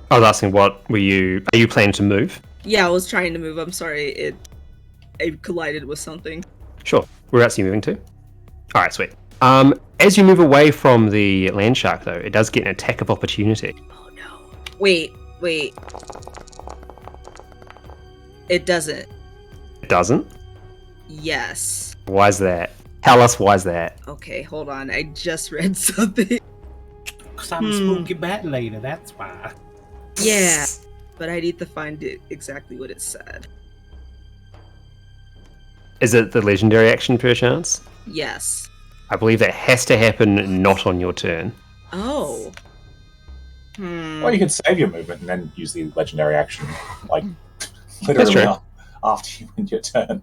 I was asking, are you planning to move? Yeah, I was trying to move. I'm sorry. It collided with something. Sure. Whereabouts are you moving to? All right, sweet. As you move away from the land shark, though, it does get an attack of opportunity. Oh no. Wait. It doesn't. It doesn't? Yes. Why is that? Tell us why is that? Okay, hold on. I just read something. Because I'm a spooky bat lady, that's why. Yeah, but I need to find it exactly what it said. Is it the legendary action per chance? Yes. I believe that has to happen not on your turn. Oh. Or you could save your movement and then use the legendary action, like That's literally true. after you win your turn.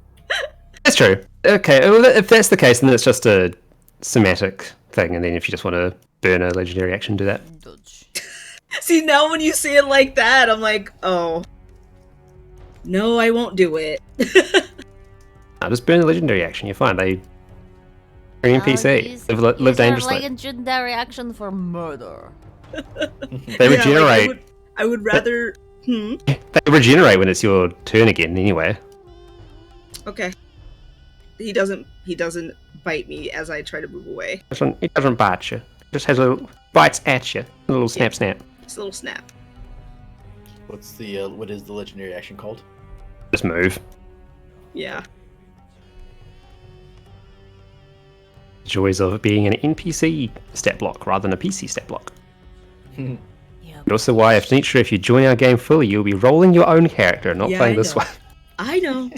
That's true. Okay, well, if that's the case, then it's just a somatic thing, and then if you just want to burn a legendary action, do that. See, now when you say it like that, I'm like, oh. No, I won't do it. No, just burn a legendary action, you're fine. They are in PC. Live dangerously. Legendary action for murder. They Yeah, regenerate. like, I would rather. They regenerate when it's your turn again, anyway. Okay. He doesn't bite me as I try to move away. It doesn't bite you. It just has a little bites at you. A little snap, snap. Just a little snap. What is the legendary action called? Just move. Yeah. joys of being an NPC stat block rather than a PC stat block. Yep. And also why, if Nietzsche, if you join our game fully, you'll be rolling your own character, not Yeah, playing I this know. one. I know.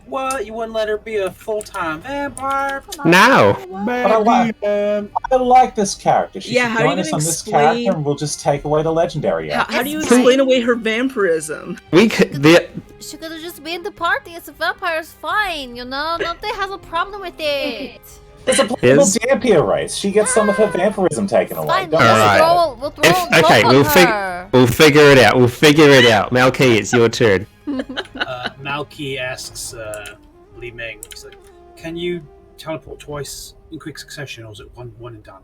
What? You wouldn't let her be a full-time vampire? Now! But I like this character. She Yeah, should how are you join us gonna on this explain- character, and we'll just take away the legendary. How do you It's explain fine. away her vampirism? We could, the, She could have just been the party as a vampire is fine, you know? Nobody has a problem with it. It's a playable Is- Dampier race. She gets some of her vampirism taken away. Fine, Don't we'll worry. Alright. roll, we'll roll if, okay, on her. we'll figure it out. We'll figure it out. Malky, it's your turn. Malky asks Li Ming, he's like, can you teleport twice in quick succession, or is it one and done?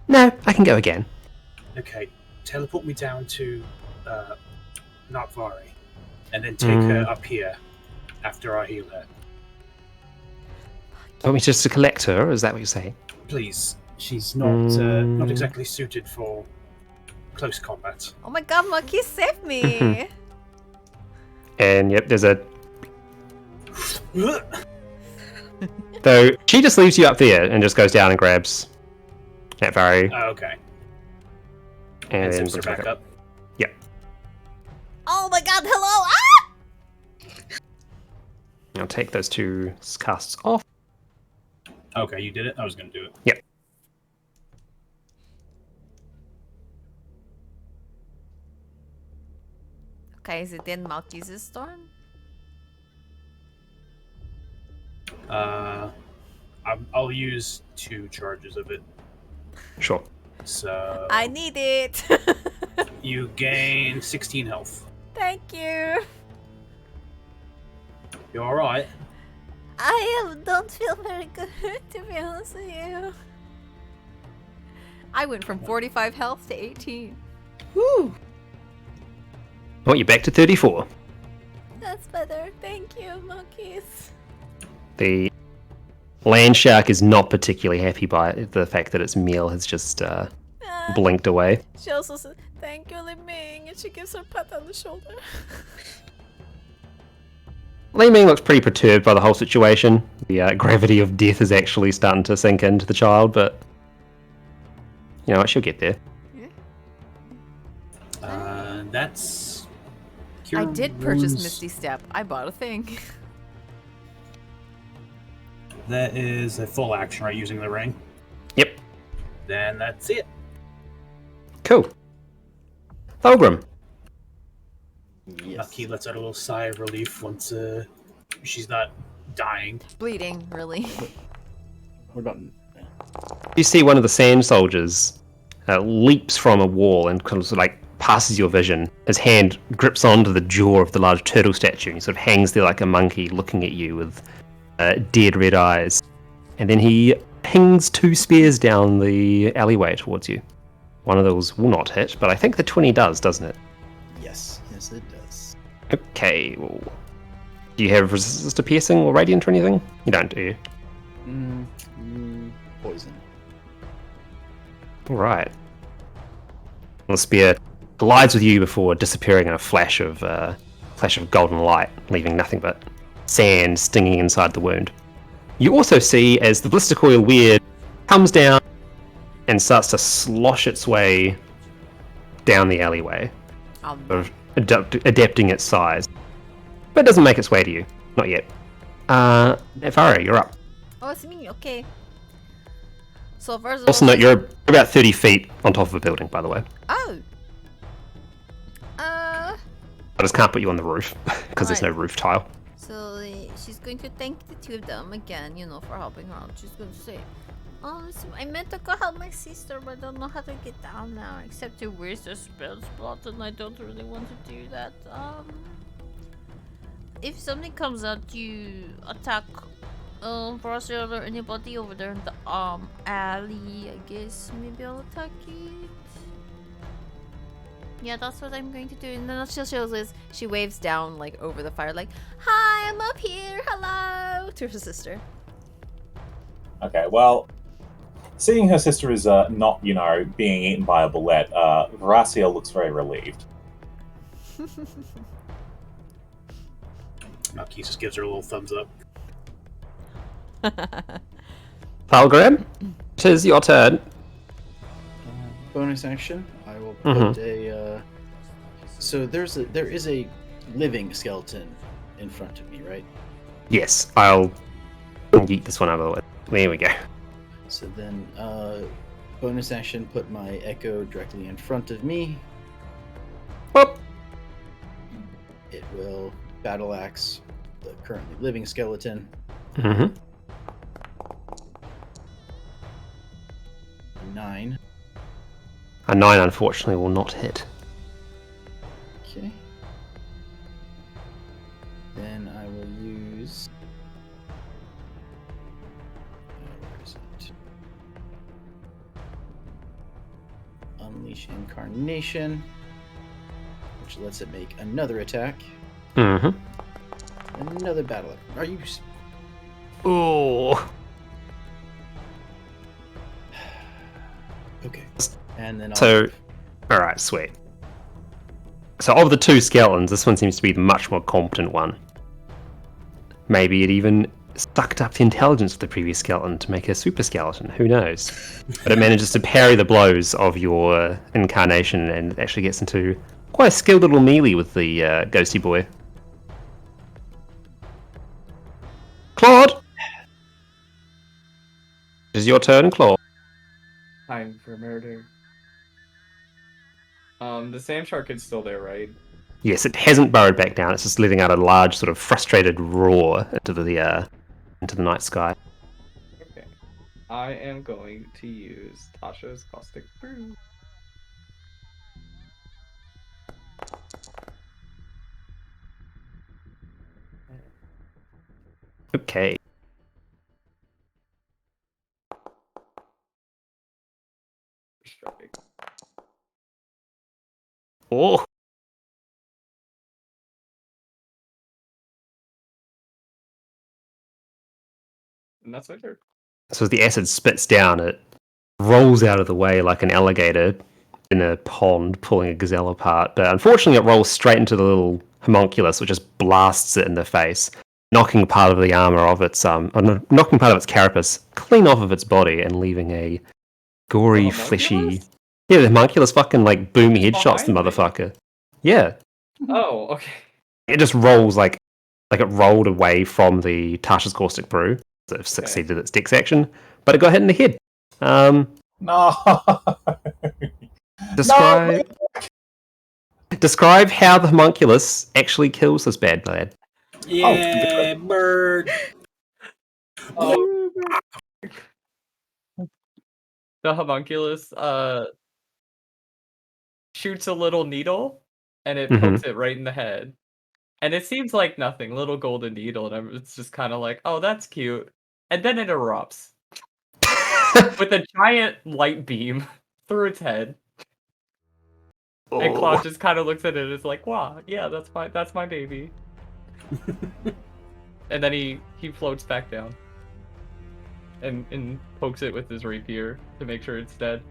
No, I can go again. Okay, teleport me down to Nakvari, and then take her up here after I heal her. Want me just to collect her? Is that what you're saying? Please. She's not not exactly suited for close combat. Oh my god, Monkey saved me. Mhm. And yep, there's a. Though she just leaves you up there and just goes down and grabs Nakvari Okay. and And then zips her brings back her up. Oh my god, hello! Ah! I'll take those two casts off. Okay, you did it? I was going to do it. Yep. Okay, is it then Malky's turn? I'll use 2 charges of it. Sure. So I need it. you gain 16 health. Thank you. You alright? Don't feel very good, to be honest with you. I went from 45 health to 18. Whew. I want you back to 34. That's better. Thank you, monkeys. The land shark is not particularly happy by the fact that its meal has just blinked away. She also says, thank you, Li Ming, and she gives her a pat on the shoulder. Li Ming looks pretty perturbed by the whole situation. The gravity of death is actually starting to sink into the child, but you know what, she'll get there. That's... I Cure did purchase wounds. Misty Step. I bought a thing. That is a full action, right? Using the ring? Yep. Then that's it. Cool. Thulgrim. Yes. Lucky lets out a little sigh of relief once she's not dying. Bleeding, really. What about? You see one of the sand soldiers leaps from a wall and kind of like passes your vision. His hand grips onto the jaw of the large turtle statue and he sort of hangs there like a monkey looking at you with dead red eyes. And then he pings 2 spears down the alleyway towards you. One of those will not hit, but I think the 20 does, doesn't it? Yes, it does. Okay, well, do you have resistance to piercing or radiant or anything? You don't, do you? Poison. Alright. The spear glides with you before disappearing in a flash of golden light, leaving nothing but sand stinging inside the wound. You also see as the blister coil weird comes down and starts to slosh its way down the alleyway, sort of adapting its size. But it doesn't make its way to you. Not yet. Farah, you're up. Oh, it's me. Okay. So first of Also all, note, you're about 30 feet on top of a building, by the way. oh. I just can't put you on the roof, because there's no Right. roof tile. So she's going to thank the 2 of them again, you know, for helping her out. She's going to say, so I meant to go help my sister, but I don't know how to get down now, except to waste the spell slot, and I don't really want to do that. If something comes out, you attack Brasser or anybody over there in the alley, I guess maybe I'll attack it. Yeah, that's what I'm going to do. And then what she'll show is she waves down like over the fire, like, "Hi, I'm up here. Hello," to her sister. Okay, well, seeing her sister is not, being eaten by a bullet, Veracia looks very relieved. Malky just gives her a little thumbs up. Palgrim, it is your turn. Bonus action. I will put a. So there is a living skeleton in front of me, right? Yes, I'll yeet this one out of the way. There we go. So then, bonus action, put my echo directly in front of me. Whoop. It will battle axe the currently living skeleton. Mm-hmm. 9. A 9, unfortunately, will not hit. Okay. Then I will use. Where is it? Unleash Incarnation, which lets it make another attack. Mm-hmm. Another battle. Are you? Ooh. Okay. And then Alright, sweet. So of the two skeletons, this one seems to be the much more competent one. Maybe it even sucked up the intelligence of the previous skeleton to make a super skeleton, who knows? But it manages to parry the blows of your incarnation and actually gets into quite a skilled little melee with the ghosty boy. Claude! It is your turn, Claude. Time for murder. The sand shark is still there, right? Yes, it hasn't burrowed back down. It's just letting out a large, sort of frustrated roar into the night sky. Okay. I am going to use Tasha's caustic brew. Okay. Striking. Oh. And that's my turn. So as the acid spits down, it rolls out of the way like an alligator in a pond pulling a gazelle apart. But unfortunately, it rolls straight into the little homunculus, which just blasts it in the face, knocking part of the armor of its knocking part of its carapace clean off of its body and leaving a gory, fleshy. Yeah, the homunculus fucking like boom headshots the motherfucker. Yeah. Oh, okay. It just rolls like it rolled away from the Tasha's caustic brew. So it succeeded its dex action, but it got hit in the head. No. Describe how the homunculus actually kills this bad lad. Yeah, bird. Oh. The homunculus shoots a little needle and it pokes it right in the head. And it seems like nothing, little golden needle, and it's just kind of like, oh, that's cute. And then it erupts with a giant light beam through its head. And Claude just kind of looks at it and is like, wow, yeah, that's my baby. And then he floats back down and pokes it with his rapier to make sure it's dead.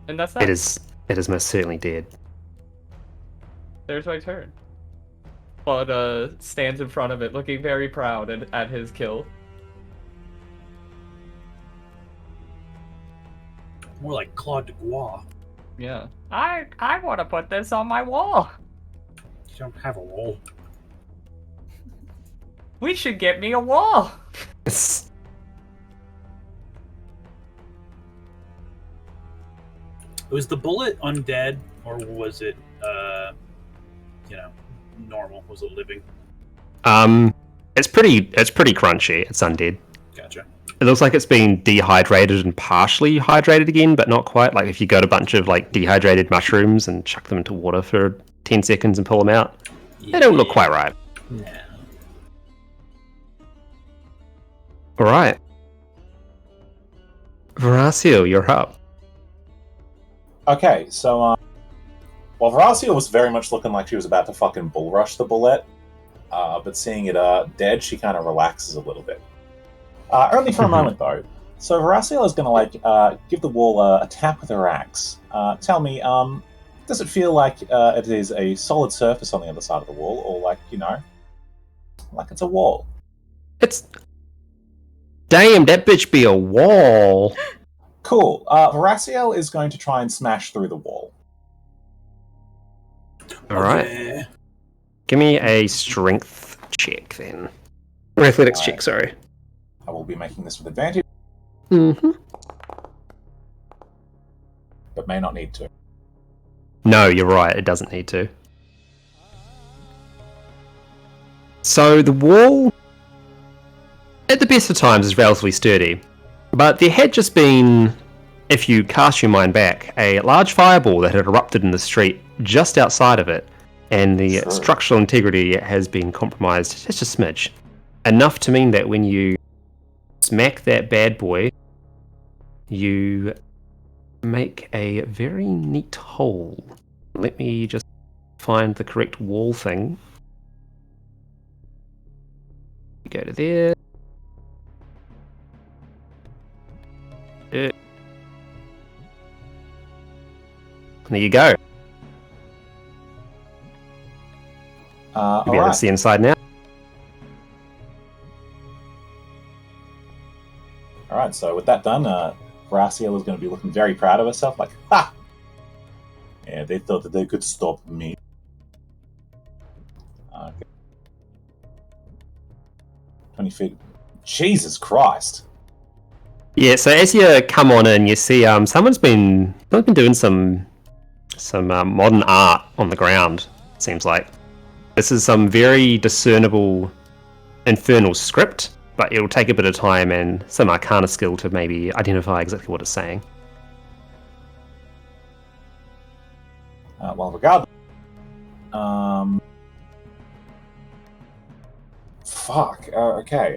And that's that. It is most certainly dead. There's my turn. Claude stands in front of it, looking very proud at his kill. More like Claude de Bois. Yeah. I want to put this on my wall. You don't have a wall. We should get me a wall. Was the bullet undead, or was it, normal? Was it living? It's pretty crunchy. It's undead. Gotcha. It looks like it's been dehydrated and partially hydrated again, but not quite. Like if you got a bunch of like dehydrated mushrooms and chuck them into water for 10 seconds and pull them out, they don't look quite right. No. All right. Veracio, you're up. Okay, so well, Veracio was very much looking like she was about to fucking bull rush the bullet, but seeing it dead, she kind of relaxes a little bit. Only for a moment, though. So Veracio is going to give the wall a tap with her axe. Tell me, does it feel like it is a solid surface on the other side of the wall, or like it's a wall? It's... Damn, that bitch be a wall. Cool. Horaciel is going to try and smash through the wall. Alright. Yeah. Give me a strength check then. Or athletics check, Alright. sorry. I will be making this with advantage, Mm-hmm. but may not need to. No, you're right, it doesn't need to. So the wall, at the best of times, is relatively sturdy. But there had just been, if you cast your mind back, a large fireball that had erupted in the street just outside of it, and the Sure. structural integrity has been compromised just a smidge. Enough to mean that when you smack that bad boy, you make a very neat hole. Let me just find the correct wall thing. You go to there. There you go. You'll be able to Alright. see inside now. Alright, so with that done, Horaciel is going to be looking very proud of herself, like, ha! Yeah, they thought that they could stop me. Okay. 20 feet. Jesus Christ. Yeah, so as you come on in, you see someone's been doing some modern art on the ground. It seems like this is some very discernible infernal script, but it'll take a bit of time and some arcana skill to maybe identify exactly what it's saying. Well, regardless. Fuck. Okay.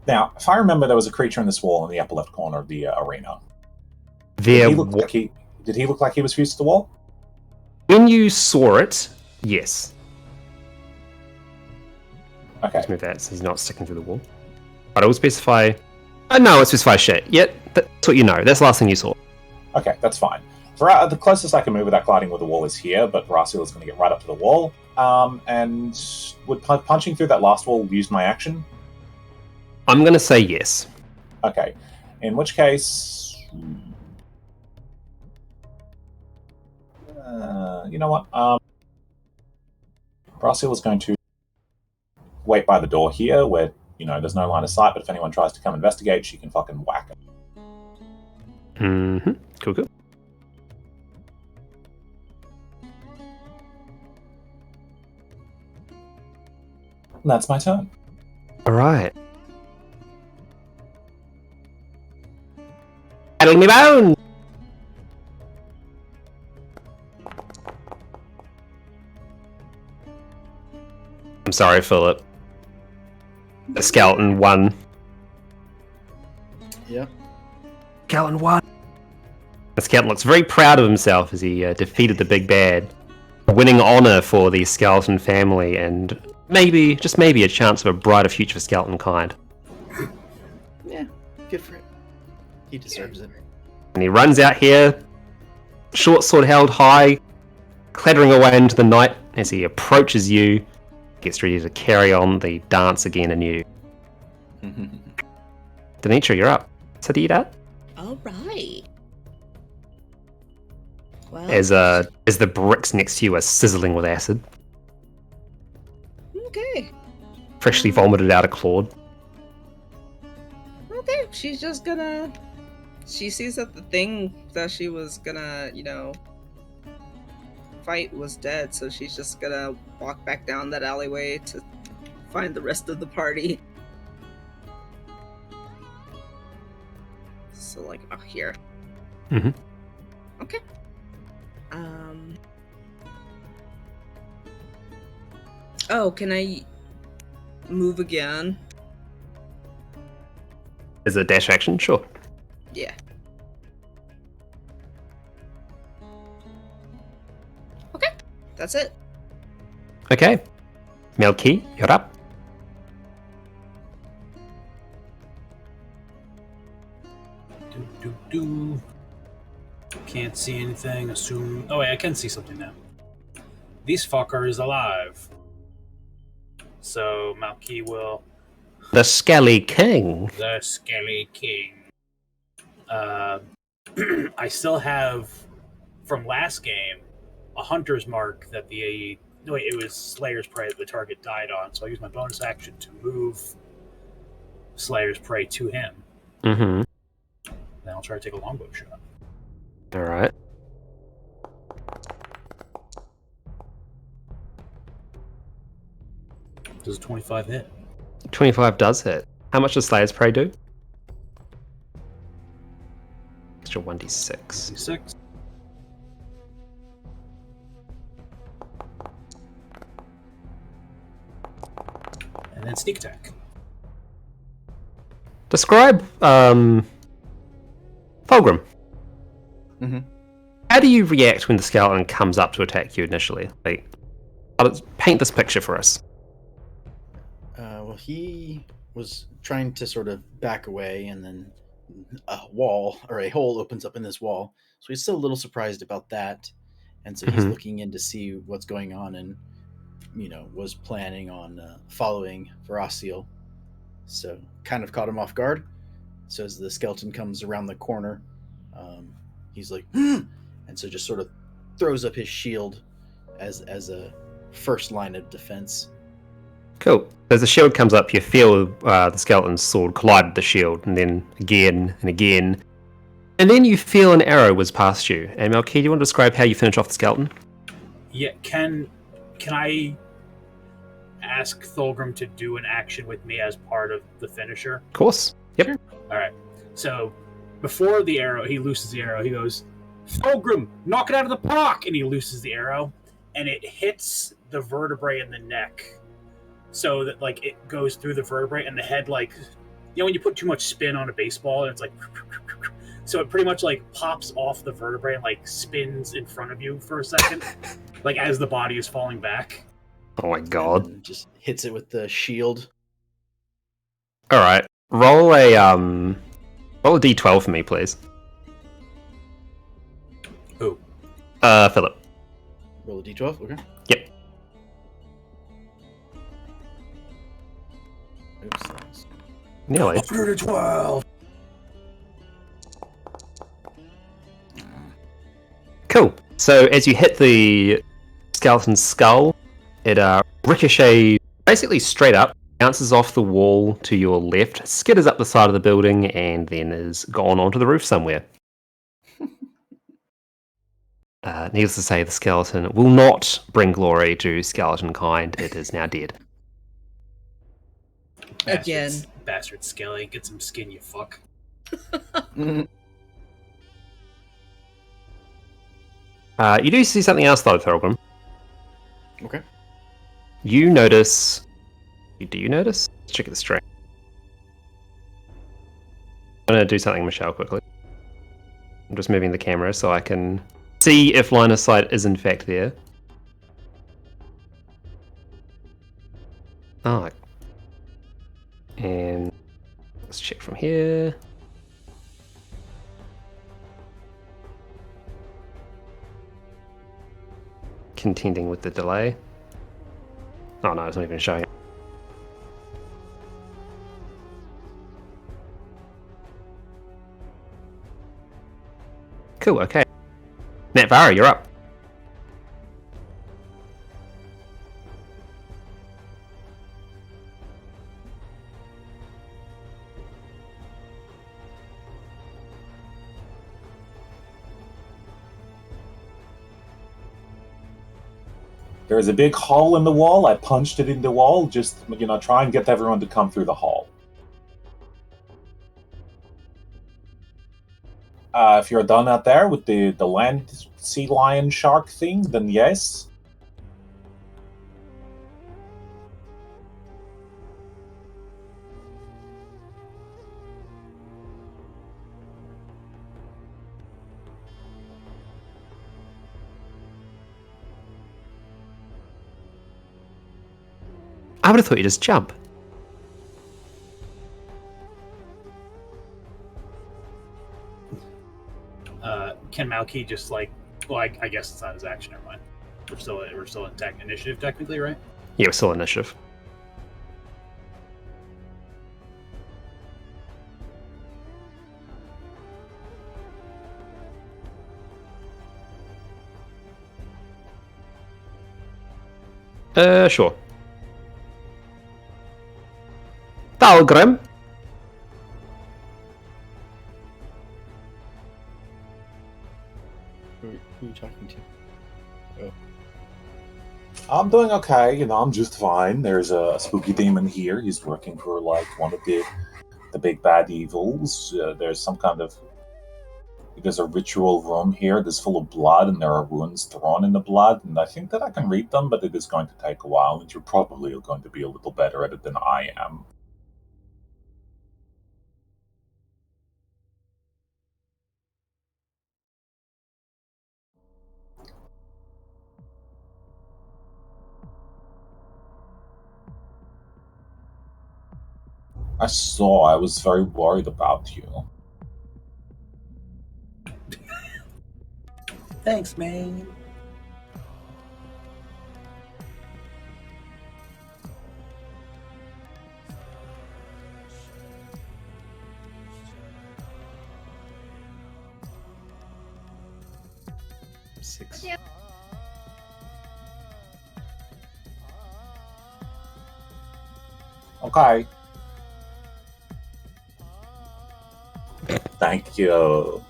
Now, if I remember, there was a creature in this wall in the upper left corner of the arena. Did he look like he was fused to the wall? When you saw it, yes. Okay. Let's move that so he's not sticking through the wall. But it will specify... no, it will specify shit. Yep, that's what you know. That's the last thing you saw. Okay, that's fine. The closest I can move without colliding with the wall is here, but Horaciel is going to get right up to the wall. And would punching through that last wall use my action? I'm going to say yes. Okay. In which case... you know what? Horaciel is going to wait by the door here, where, there's no line of sight, but if anyone tries to come investigate, she can fucking whack it. Mm-hmm. Cool. And that's my turn. Alright. Battle me bound! I'm sorry, Philip. The skeleton won. Yep. Skeleton won. The skeleton looks very proud of himself as he defeated the big bad, winning honor for the skeleton family and maybe, just maybe, a chance of a brighter future for skeleton kind. Yeah, good for it. He deserves it. And he runs out here, short sword held high, clattering away into the night as he approaches you, gets ready to carry on the dance again anew. Denitra, you're up. So do you that? All right. Well, As the bricks next to you are sizzling with acid, okay. freshly vomited out of Claude. Okay, she's just gonna... She sees that the thing that she was gonna, fight was dead, so she's just gonna walk back down that alleyway to find the rest of the party. So, up here. Mhm. Okay. Oh, can I move again? Is it a dash action? Sure. Yeah. Okay, that's it. Okay. Melky, you're up. Can't see anything. Assume. Oh wait, I can see something now. This fucker is alive. So Malky will. The Skelly King. The Skelly King. I still have from last game a hunter's mark that it was Slayer's Prey that the target died on. So I use my bonus action to move Slayer's Prey to him. Mm-hmm. Then I'll try to take a longbow shot. All right. Does a 25 hit? 25 does hit. How much does Slayer's Prey do? Extra 1d6. 6. And then sneak attack. Describe Fulgrim. Mm-hmm. How do you react when the skeleton comes up to attack you initially? Like, paint this picture for us. Well, he was trying to sort of back away, and then a wall or a hole opens up in this wall. So he's still a little surprised about that, and so he's looking in to see what's going on, and was planning on following Veraciel. So kind of caught him off guard. So as the skeleton comes around the corner, he's like, and so just sort of throws up his shield as a first line of defense. Cool. As the shield comes up, you feel the skeleton's sword collide with the shield, and then again and again. And then you feel an arrow whiz past you. And Malky, do you want to describe how you finish off the skeleton? Yeah, can I ask Thulgrim to do an action with me as part of the finisher? Of course. Yep. Sure. Alright. So, before the arrow, he looses the arrow. He goes, Thulgrim, knock it out of the park! And he looses the arrow, and it hits the vertebrae in the neck. So that, like, it goes through the vertebrae, and the head, like, when you put too much spin on a baseball, and it's like, so it pretty much, like, pops off the vertebrae and, like, spins in front of you for a second, like, as the body is falling back. Oh my god. And just hits it with the shield. Alright. Roll a d12 for me, please. Who? Philip. Roll a d12, okay. Yep. Oops. Thanks. Nearly. 12. Cool. So as you hit the skeleton's skull, it ricochets basically straight up, bounces off the wall to your left, skitters up the side of the building, and then is gone onto the roof somewhere. Needless to say, the skeleton will not bring glory to skeleton kind. It is now dead. Again. Bastard Skelly. Get some skin, you fuck. You do see something else, though, Thulgrim. Okay. You notice... Do you notice? Let's check the string. I'm going to do something, Michelle, quickly. I'm just moving the camera so I can see if line of sight is in fact there. Oh. And let's check from here. Contending with the delay. Oh no, it's not even showing. Cool, okay. Natvara, you're up. There's a big hole in the wall. I punched it in the wall. Just, try and get everyone to come through the hall. If you're done out there with the land sea lion shark thing, then yes. I would have thought you just jump. Can Malky just I guess it's not his action. Never mind. We're still in initiative technically, right? Yeah, we're still initiative. Sure. Thalgrim. Who are you talking to? Oh. I'm doing okay, you know, I'm just fine. There's a spooky demon here. He's working for, like, one of the big bad evils. There's some kind of... There's a ritual room here that's full of blood, and there are runes drawn in the blood, and I think that I can read them, but it is going to take a while, and you're probably going to be a little better at it than I am. I was very worried about you. Thanks, man. Six. Okay. Thank you.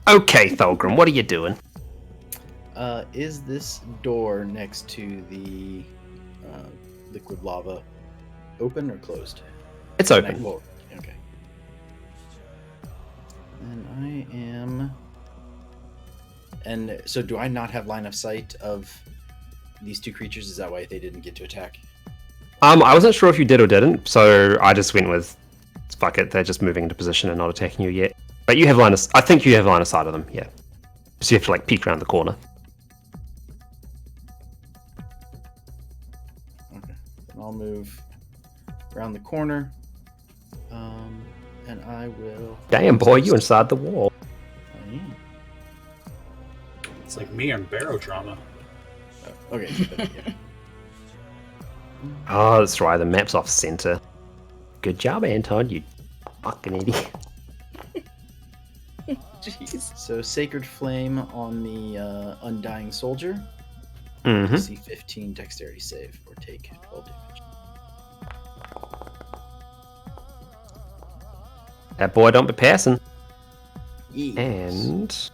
Okay, Thalgrim, what are you doing? Is this door next to the liquid lava open or closed? It's open. Well, okay. And I am. And so, do I not have line of sight of these two creatures? Is that why they didn't get to attack? I wasn't sure if you did or didn't, so I just went with fuck it. They're just moving into position and not attacking you yet. But you have I think you have line of sight of them. Yeah. So you have to like peek around the corner. Okay. Then I'll move around the corner. And I will. Damn, boy, you inside the wall. I am. It's like me on barrow trauma. Oh, okay. Yeah. Oh, that's right. The map's off center. Good job, Anton. You fucking idiot. Jeez. So Sacred Flame on the Undying Soldier. Mm-hmm. DC 15 Dexterity save or take 12 damage. That boy don't be passing. Yes. And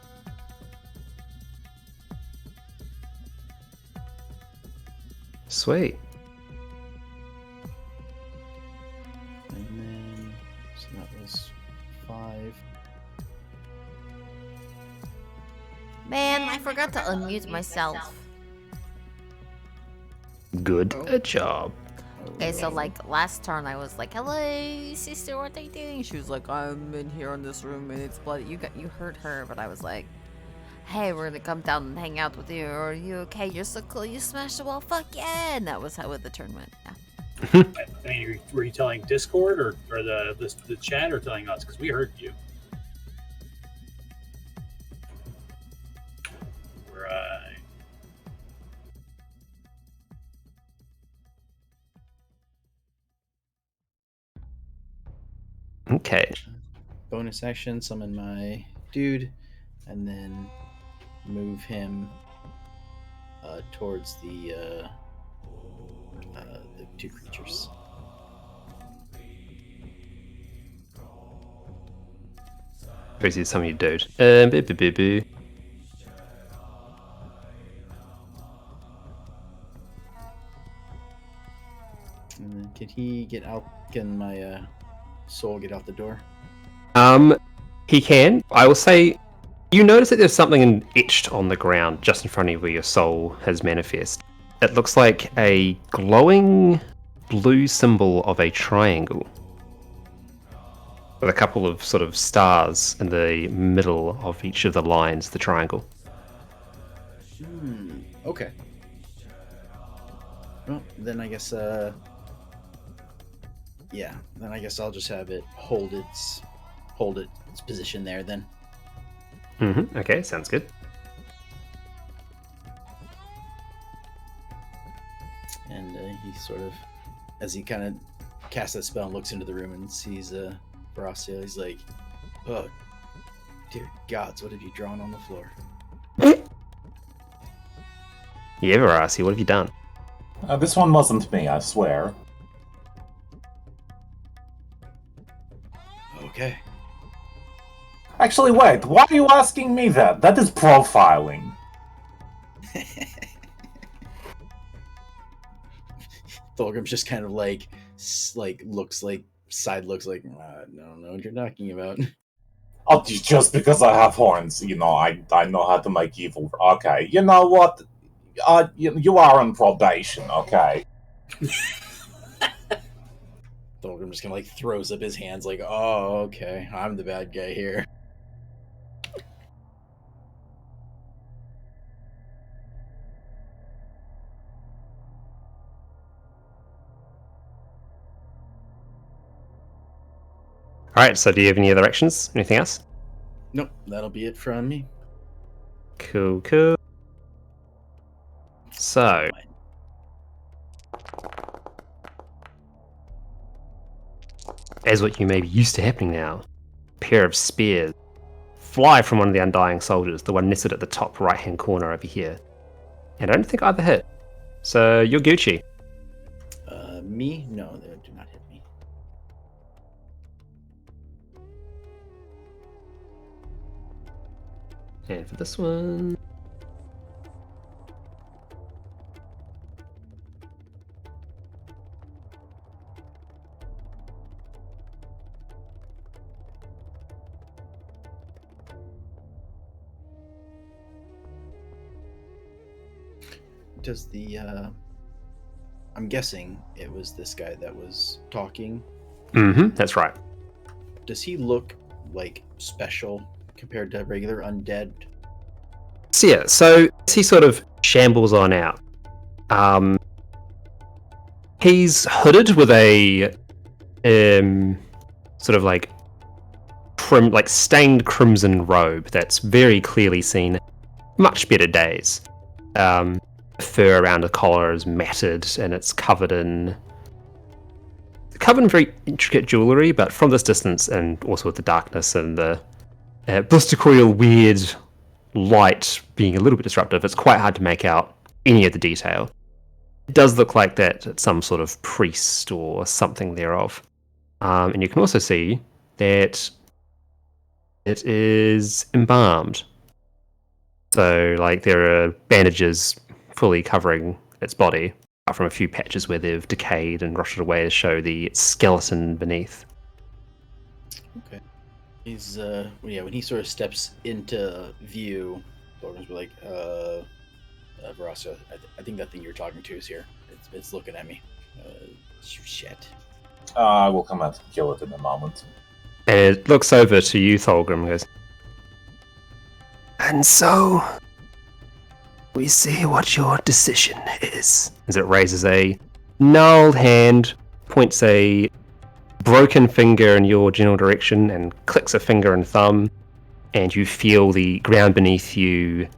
sweet. And then so that was 5. Man, I forgot to unmute myself. Good job. Okay, so like last turn I was like, "Hello, sister, what are you doing?" She was like, "I'm in here in this room and it's bloody." You heard her, but I was like, "Hey, we're gonna come down and hang out with you. Are you okay? You're so cool. You smashed the wall. Fuck yeah!" And that was how the turn went. Yeah. I mean, were you telling Discord or the chat or telling us? Because we heard you. Right. Okay. Bonus action, summon my dude, and then move him towards the two creatures. Basically, some of you dude. Boo. And then can he get out? Can my soul get out the door? He can. I will say, you notice that there's something etched on the ground just in front of you where your soul has manifest. It looks like a glowing blue symbol of a triangle with a couple of sort of stars in the middle of each of the lines of the triangle. Okay. Well, then I guess yeah, then I guess I'll just have it hold its position there then. Mm-hmm. Okay, sounds good. And he sort of, as he kind of casts that spell and looks into the room and sees Barastiel, he's like, "Oh, dear gods, what have you drawn on the floor?" Yeah, Verasi, what have you done? This one wasn't me, I swear. Okay. Actually, wait, why are you asking me that? That is profiling. Thulgrim's just kind of like looks like side looks like I don't know what you're talking about. Oh, just because I have horns, I know how to make evil. Okay, you know what? You are on probation, okay? Thulgrim just kind of like throws up his hands like, oh, okay, I'm the bad guy here. Alright, so do you have any other actions? Anything else? Nope, that'll be it from me. Cool, cool. So, as what you may be used to happening now, a pair of spears fly from one of the undying soldiers, the one nested at the top right-hand corner over here. And I don't think either hit. So, you're Gucci. Me? No, they do not hit me. And for this one... Does the I'm guessing it was this guy that was talking. Mm-hmm, that's right. Does he look like special compared to regular undead? So yeah, so as he sort of shambles on out, he's hooded with a sort of like stained crimson robe that's very clearly seen much better days. Fur around the collar is matted and it's covered in very intricate jewellery, but from this distance and also with the darkness and the blistercoil weird light being a little bit disruptive, it's quite hard to make out any of the detail. It does look like that it's some sort of priest or something thereof. And you can also see that it is embalmed. So, like, there are bandages fully covering its body, apart from a few patches where they've decayed and rotted away to show the skeleton beneath. Okay. He's when he sort of steps into view, Thorgrim's like, Verasa, I think that thing you're talking to is here. It's looking at me. Shit. I will come out and kill it in a moment. And it looks over to you, Thulgrim, and goes, and so, we see what your decision is. As it raises a gnarled hand, points a broken finger in your general direction, and clicks a finger and thumb, and you feel the ground beneath you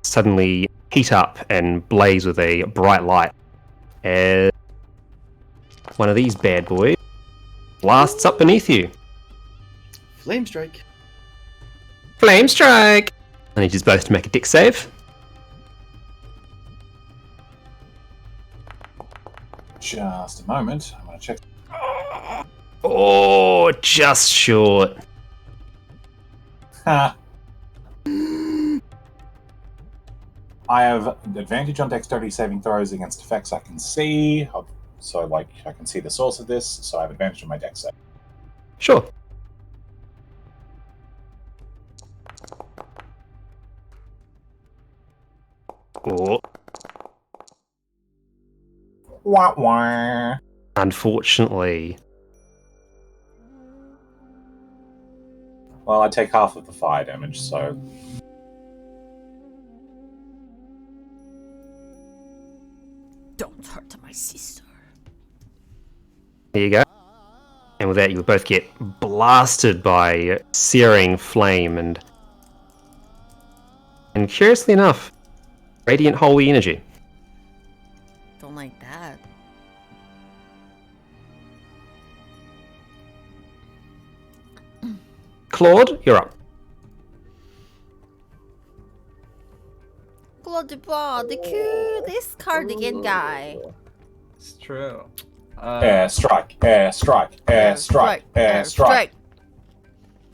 suddenly heat up and blaze with a bright light as one of these bad boys blasts up beneath you. Flame strike. Flame strike! I need you both to make a dex save. Just a moment. I'm going to check. Oh, just short. Ha. I have advantage on dexterity saving throws against effects I can see. So, like, I can see the source of this, so I have advantage on my dex save. Sure. Oh. Wah wah. Unfortunately. Well, I take half of the fire damage, so. Don't hurt my sister. There you go. And with that, you both get blasted by searing flame and curiously enough, radiant holy energy. Don't like that. Claude, you're up. Claude Dubois, this cardigan guy. It's true. Strike.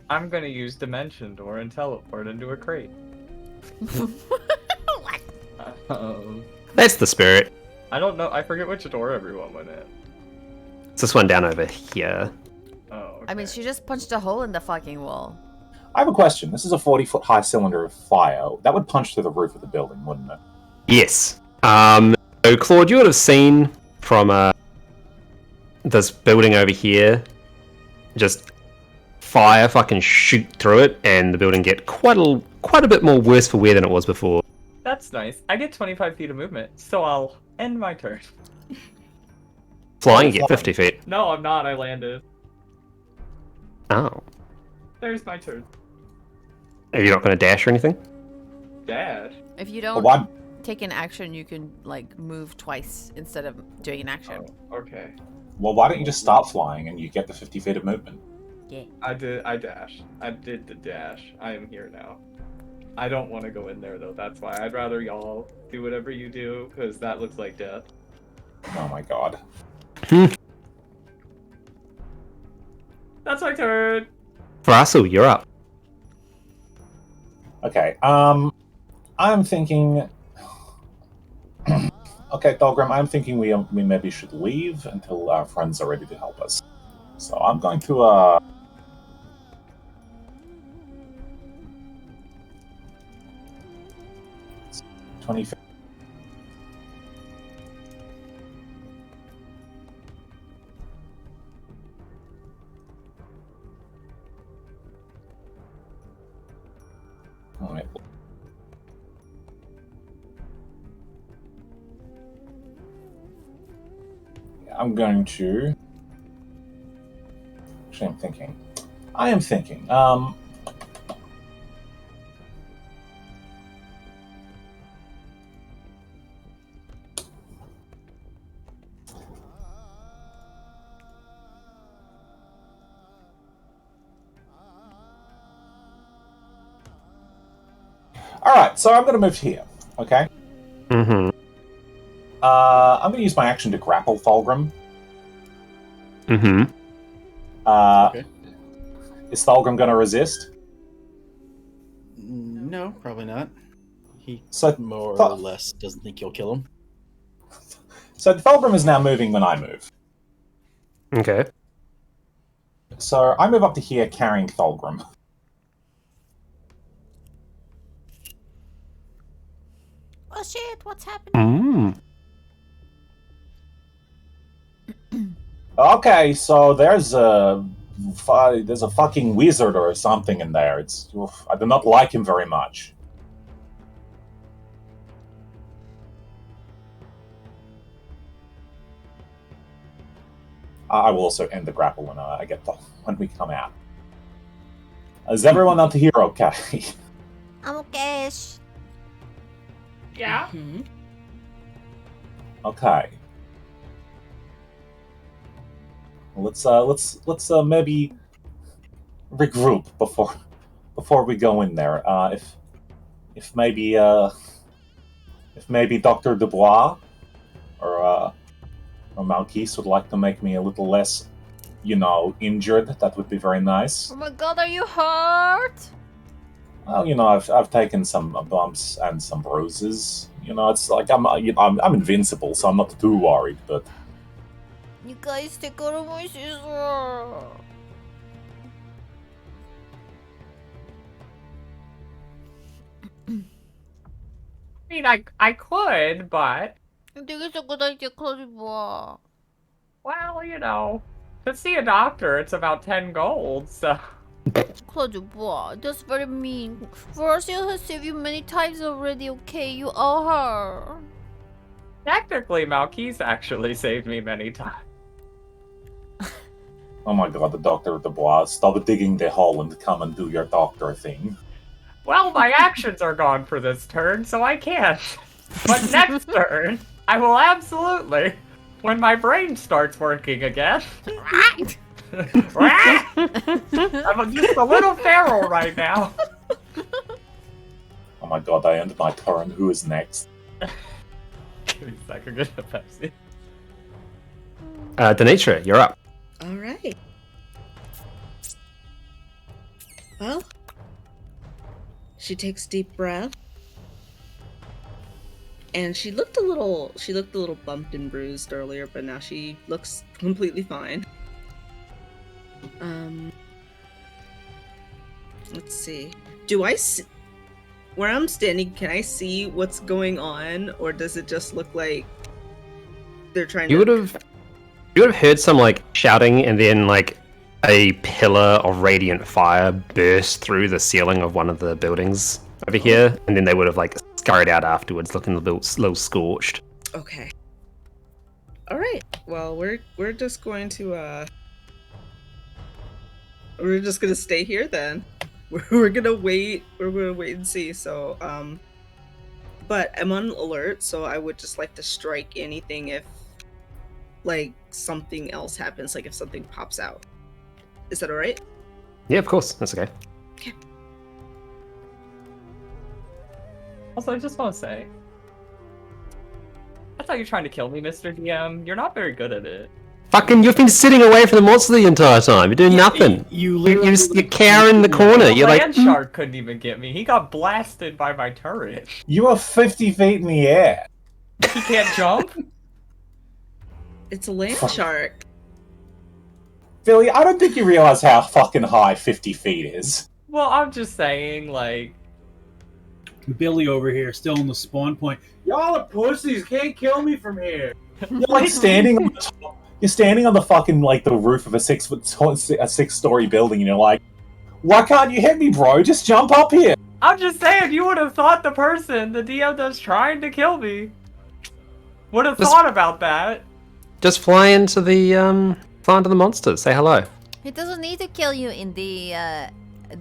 I'm gonna use Dimension Door and teleport into a crate. What? That's the spirit. I don't know. I forget which door everyone went in. It's this one down over here. Oh. Okay. I mean, she just punched a hole in the fucking wall. I have a question. This is a 40-foot high cylinder of fire. That would punch through the roof of the building, wouldn't it? Yes. So Claude, you would have seen from this building over here, just fire fucking shoot through it, and the building get quite a bit more worse for wear than it was before. That's nice. I get 25 feet of movement, so I'll end my turn. Flying, you get 50 feet. No, I'm not. I landed. Oh. There's my turn. Are you not going to dash or anything? Dad. If you But don't why? take an action, you can like move twice instead of doing an action. Oh, okay. Well, why don't you just start flying and you get the 50 feet of movement? Yeah. I dashed. I did the dash. I am here now. I don't want to go in there though. That's why I'd rather y'all do whatever you do, because that looks like death. Oh my god. That's my turn. Russell, you're up. Okay, I'm thinking... Okay, Thulgrim, I'm thinking we maybe should leave until our friends are ready to help us. So I'm going to, 20 feet. All right. I'm going to... Actually, I am thinking, Alright, so I'm going to move here, okay? Mm-hmm. I'm going to use my action to grapple Thulgrim. Mm-hmm. Okay. Is Thulgrim going to resist? No, probably not. He So, more or less doesn't think you'll kill him. So Thulgrim is now moving when I move. Okay. So I move up to here carrying Thulgrim. Oh shit! What's happening? Okay, so there's a fucking wizard or something in there. I do not like him very much. I will also end the grapple when we come out. Is everyone up here okay? I'm okay. Yeah. Mhm. Okay. Let's maybe regroup before we go in there. If maybe Dr. Dubois or Malquise would like to make me a little less, injured, that would be very nice. Oh my god, are you hurt? Well, I've taken some bumps and some bruises. It's like I'm invincible, so I'm not too worried. But You guys take out of my sister. I mean, I could, but I think it's a good idea, Claudia. well, to see a doctor, it's about 10 gold. So Claudia, that's very mean. Versia has saved you many times already, okay? You owe her. technically, Malquise actually saved me many times. oh my god, the Dr. Dubois, stop digging the hole and come and do your doctor thing. Well, my actions are gone for this turn, so I can't. But next turn, I will absolutely, when my brain starts working again. I'm just a little feral right now. Oh my god, I ended my turn. Who is next? Zach, I'm good at Pepsi. Denitra, you're up. All right. Well, she takes a deep breath, and she looked a little bumped and bruised earlier, but now she looks completely fine. Let's see. Do I see where I'm standing? Can I see what's going on, or does it just look like they're trying You would have heard some like shouting, and then like a pillar of radiant fire burst through the ceiling of one of the buildings over here, and then they would have like scurried out afterwards, looking a little scorched. Okay. All right. Well, we're just going to we're just gonna stay here then. We're gonna wait. We're gonna wait and see. So but I'm on alert, so I would just like to strike anything if like something else happens, like if something pops out. Is that all right? Yeah, of course, that's okay. Okay. Also, I just want to say, I thought you were trying to kill me, Mr. DM. You're not very good at it. Fucking, you've been sitting away from the monster the entire time. You're doing nothing. You're cowering in the corner. The You're like, land shark couldn't even get me. He got blasted by my turret. You are 50 feet in the air. He can't jump? It's a land shark. Billy, I don't think you realize how fucking high 50 feet is. Well, I'm just saying, like... Billy over here, still on the spawn point. Y'all are pussies, can't kill me from here. You're like standing on the top. You're standing on the fucking, like, the roof of a six-story building, and you're like, why can't you hit me, bro? Just jump up here. I'm just saying, you would have thought the person, the DM that's trying to kill me, would have thought about that. just fly into the monsters. Say hello. He doesn't need to kill you in the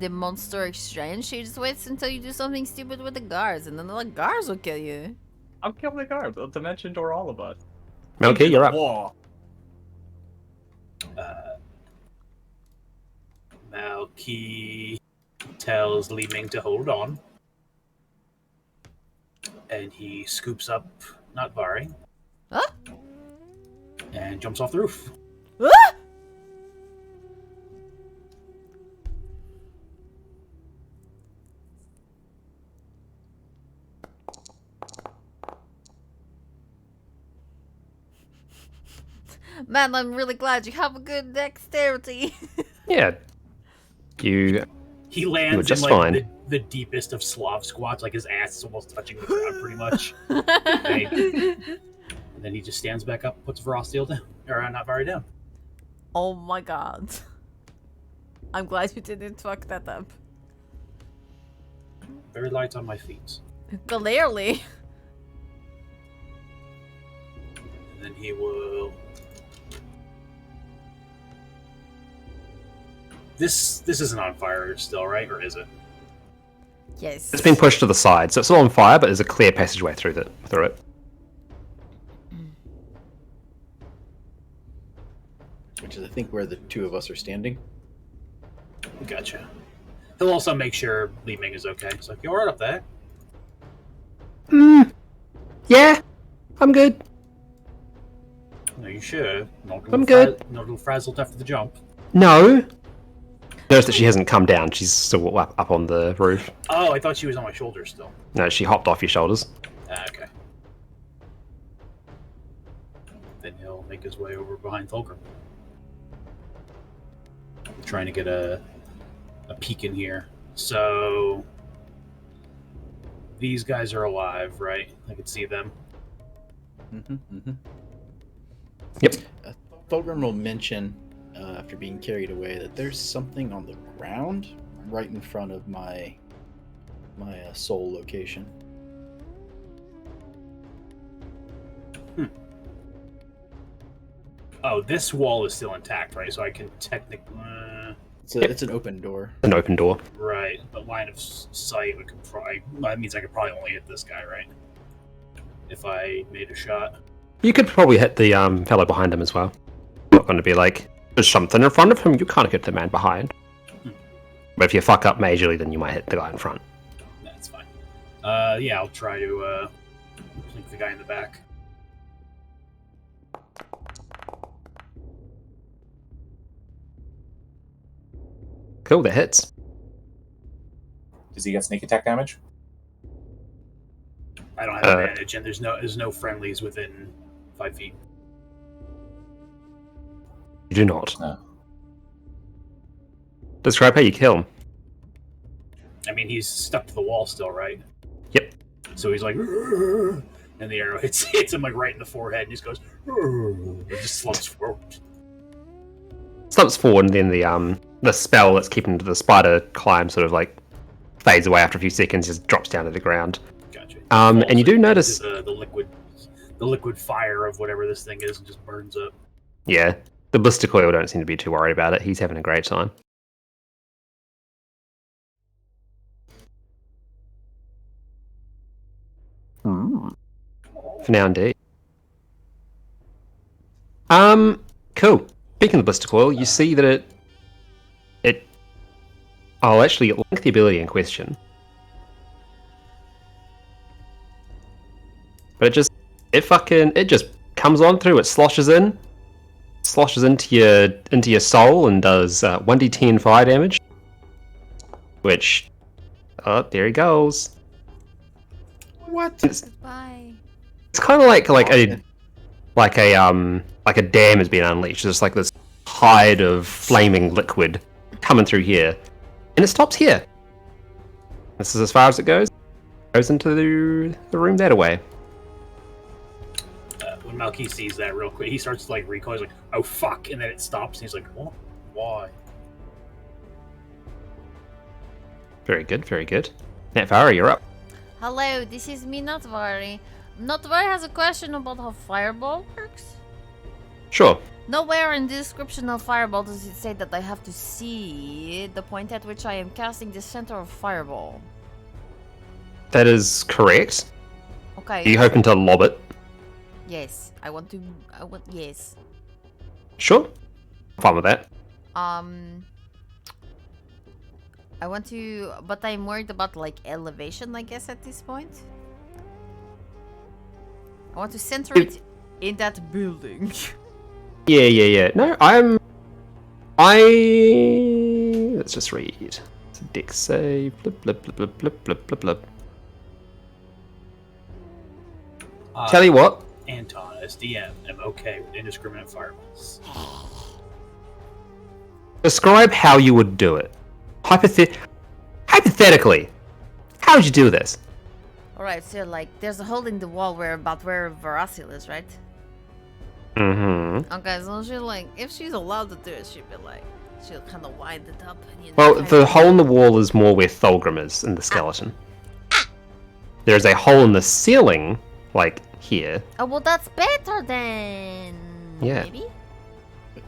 monster exchange. He just waits until you do something stupid with the guards, and then the guards will kill you. I'll kill the guard. They'll dimension door all of us. Okay, you're up. Wall. Malky tells Li Ming to hold on. And he scoops up Natvari. Huh? And jumps off the roof. Ah! Man, I'm really glad you have a good dexterity. Yeah. You He were lands just in like fine. the deepest of Slav squats, like his ass is almost touching the ground pretty much. And then he just stands back up, puts Verosteel down. Or not Vari down. Oh my god. I'm glad you didn't fuck that up. Very light on my feet. Clearly. And then he will... This isn't on fire still, right? Or is it? Yes. It's been pushed to the side, so it's all on fire, but there's a clear passageway through it. Which is, I think, where the two of us are standing. Gotcha. He'll also make sure Li Ming is okay. He's like, you alright up there? Yeah, I'm good. No, you should. I'm good. Not a little frazzled after the jump. No. Notice that she hasn't come down. She's still up on the roof. Oh, I thought she was on my shoulders still. No, she hopped off your shoulders. Okay. Then he'll make his way over behind Thulgrim. I'm trying to get a peek in here. So these guys are alive, right? I can see them. Yep. Thulgrim will mention, after being carried away, that there's something on the ground right in front of my soul location. Oh, this wall is still intact, right? So I can technically... It's an open door. An open door. Right, but line of sight would probably... That means I could probably only hit this guy, right? If I made a shot. You could probably hit the fellow behind him as well. Not going to be like, there's something in front of him, you can't hit the man behind. But if you fuck up majorly, then you might hit the guy in front. That's fine. Yeah, I'll try to link the guy in the back. Cool, that hits. Does he get sneak attack damage? I don't have advantage, and there's no friendlies within 5 feet. You do not. No. Describe how you kill him. I mean, he's stuck to the wall still, right? Yep. So he's like, and the arrow hits him like right in the forehead, and he just goes, it just slumps forward. Slumps forward, and then the spell that's keeping the spider climb sort of like fades away after a few seconds, just drops down to the ground. Gotcha. And you do notice the liquid fire of whatever this thing is, and just burns up. Yeah, the blister coil don't seem to be too worried about it. He's having a great time. For now, indeed. Cool. Speaking of the blister coil, you see that it. I'll actually link the ability in question. But it just comes on through. It sloshes into your soul and does 1d10 fire damage. Which, there he goes. What? Bye. It's kind of like a dam has been unleashed. There's like this tide of flaming liquid coming through here, and it stops here. This is as far as it goes. Goes into the room that way. When Malky sees that real quick, he starts to like recoil. He's like, "Oh fuck!" And then it stops, and he's like, "What? Why?" Very good, very good. Natvari, you're up. Hello, this is me, Natvari. Natvari has a question about how Fireball works. Sure. Nowhere in the description of Fireball does it say that I have to see the point at which I am casting the center of Fireball. That is correct. Okay. Are you hoping to lob it? Yes, yes. Sure. Fine with that. I want to, but I'm worried about like elevation, I guess, at this point. I want to center it in that building. Yeah. No, let's just read. It's a dex save. Blip, blip, blip, blip, blip, blip, blip, blip. Tell you what. Anton, as DM, am okay with indiscriminate fireballs. Describe how you would do it. Hypothetically, how would you do this? Alright, so like, there's a hole in the wall where Verasil is, right? Mm-hmm. Okay, so she like, if she's allowed to do it, she'll kind of wind it up. And, Well, the hole in the wall is more where Thulgrim is in the skeleton. There's a hole in the ceiling, like here. Oh, well, that's better then. Yeah. Maybe?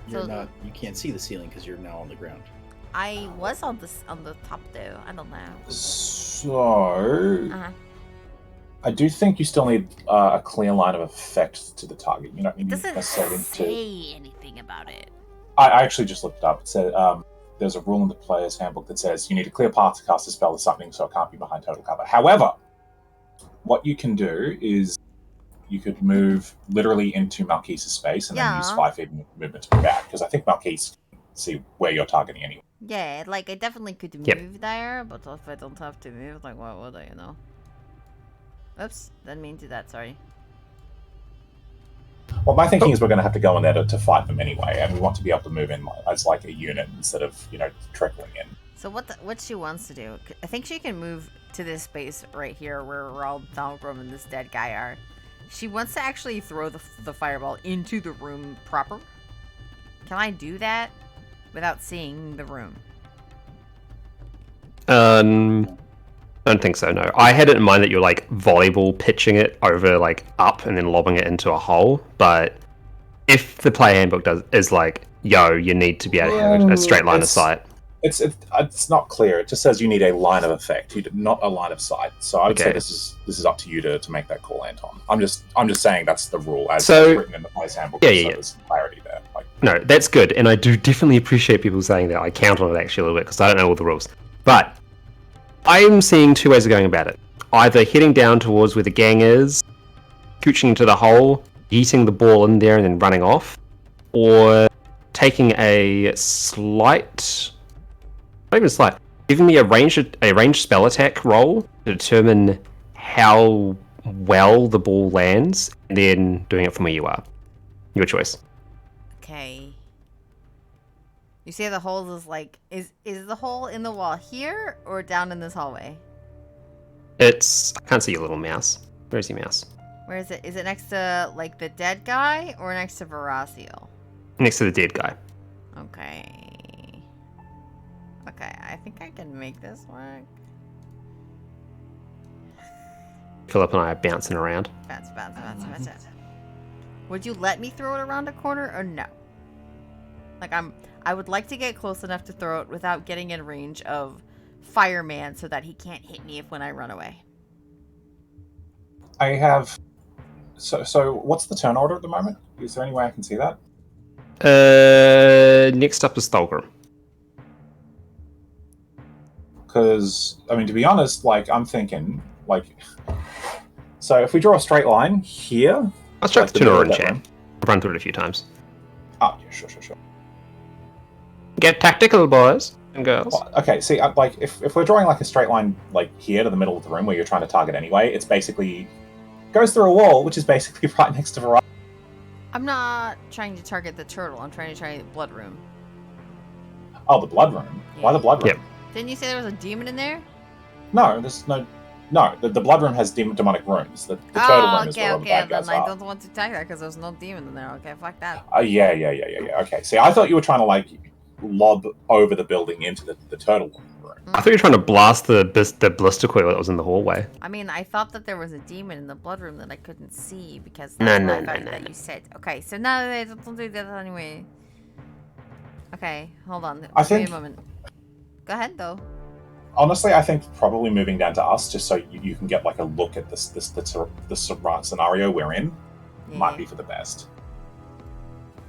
But you can't see the ceiling because you're now on the ground. I was on the top though. I don't know. So, I do think you still need a clear line of effect to the target. You don't need Doesn't necessarily say anything about it. I actually just looked it up. It said there's a rule in the player's handbook that says you need a clear path to cast a spell or something, so it can't be behind total cover. However, what you can do is you could move literally into Malkese's space and then use 5 feet movement to move back, because I think Malkese can see where you're targeting anyway. Yeah, like I definitely could move there, but if I don't have to move, like what would I, Oops, didn't mean to that, sorry. Well, my thinking is we're going to have to go in there to fight them anyway, and we want to be able to move in as like a unit instead of, trickling in. So what she wants to do, I think she can move to this space right here where Raul, Thulgrim, and this dead guy are. She wants to actually throw the fireball into the room proper. Can I do that without seeing the room? I don't think so, no. I had it in mind that you're like volleyball pitching it over like up and then lobbing it into a hole, but if the player handbook is like, yo, you need to be able to have a straight line of sight. It's not clear. It just says you need a line of effect, not a line of sight. So I would say this is up to you to make that call, Anton. I'm just saying that's the rule as it's written in the player's handbook. So there's clarity there. No, that's good, and I do definitely appreciate people saying that. I count on it actually a little bit because I don't know all the rules. But I'm seeing two ways of going about it. either heading down towards where the gang is, scooching into the hole, yeeting the ball in there and then running off, or taking a slight, not even slight, giving me a ranged spell attack roll to determine how well the ball lands, and then doing it from where you are. Your choice. Okay. You say the holes is like, is the hole in the wall here or down in this hallway? It's, I can't see your little mouse. Where's your mouse? Where is it? Is it next to like the dead guy or next to Veraciel? Next to the dead guy. Okay. Okay, I think I can make this work. Philip and I are bouncing around. Bounce. Would you let me throw it around a corner or no? Like I would like to get close enough to throw it without getting in range of Fireman so that he can't hit me when I run away. I have. So what's the turn order at the moment? Is there any way I can see that? Next up is Thulgrim. Because, I mean, to be honest, like, I'm thinking, like... So if we draw a straight line here... Let's try like the tuner in middle of that chat. room- I've run through it a few times. Oh, yeah, sure. Get tactical, boys and girls. Well, okay, see, like, if we're drawing, like, a straight line, like, here to the middle of the room where you're trying to target anyway, it's basically... goes through a wall, which is basically right next to Verizon. I'm not trying to target the turtle. I'm trying to target the blood room. Oh, the blood room? Why the blood room? Yep. Didn't you say there was a demon in there? No, there's no... No, the blood room has demonic rooms. The turtle room is where all the bad guys then I are. don't want to attack that because there's no demon in there. Okay, fuck that. Yeah. Okay, see, I thought you were trying to, like, lob over the building into the turtle room. I thought you were trying to blast the blister coil that was in the hallway. I mean, I thought that there was a demon in the blood room that I couldn't see because No, that's no, what I no, thought no, that no. you said. Okay, so now don't do that anyway. Okay, hold on. I Give me think- a moment. Go ahead, though. Honestly, I think probably moving down to us, just so you can get, like, a look at the scenario we're in, might be for the best.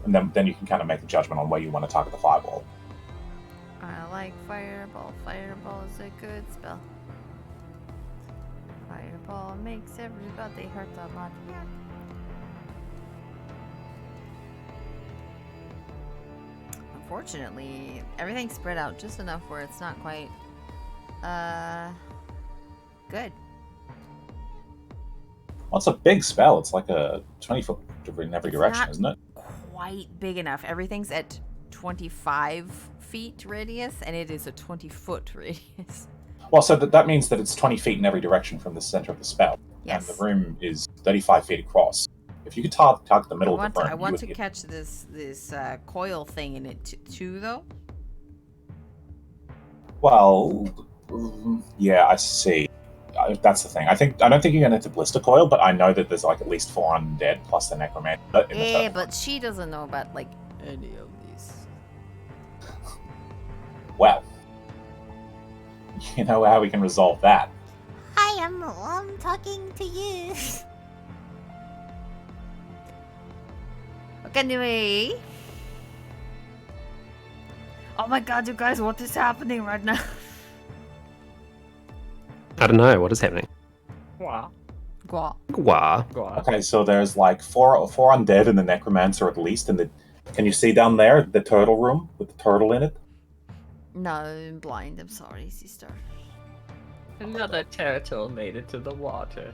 And then you can kind of make a judgment on where you want to target the fireball. I like fireball. Fireball is a good spell. Fireball makes everybody hurt a lot. Unfortunately, everything's spread out just enough where it's not quite good. Well, it's a big spell. It's like a 20-foot in every direction, not isn't it? Quite big enough. Everything's at 25 feet radius, and it is a 20-foot radius. Well, so that means that it's 20 feet in every direction from the center of the spell. Yes. And the room is 35 feet across. If you could target the middle of the room, I you want would to hit. catch this coil thing in it too, though. Well, yeah, I see. That's the thing. I don't think you're going to hit the blister coil, but I know that there's like at least 4 undead plus the necromancer. Yeah, but she doesn't know about like any of these. Well, you know how we can resolve that. Hi, I'm talking to you. Okay, anyway. Oh my god, you guys, what is happening right now? I don't know what is happening. Wow. Gwa. Wah. Okay, so there's like four undead and the necromancer at least, and can you see down there the turtle room with the turtle in it? No, I'm blind. I'm sorry, sister. Another turtle made it to the water.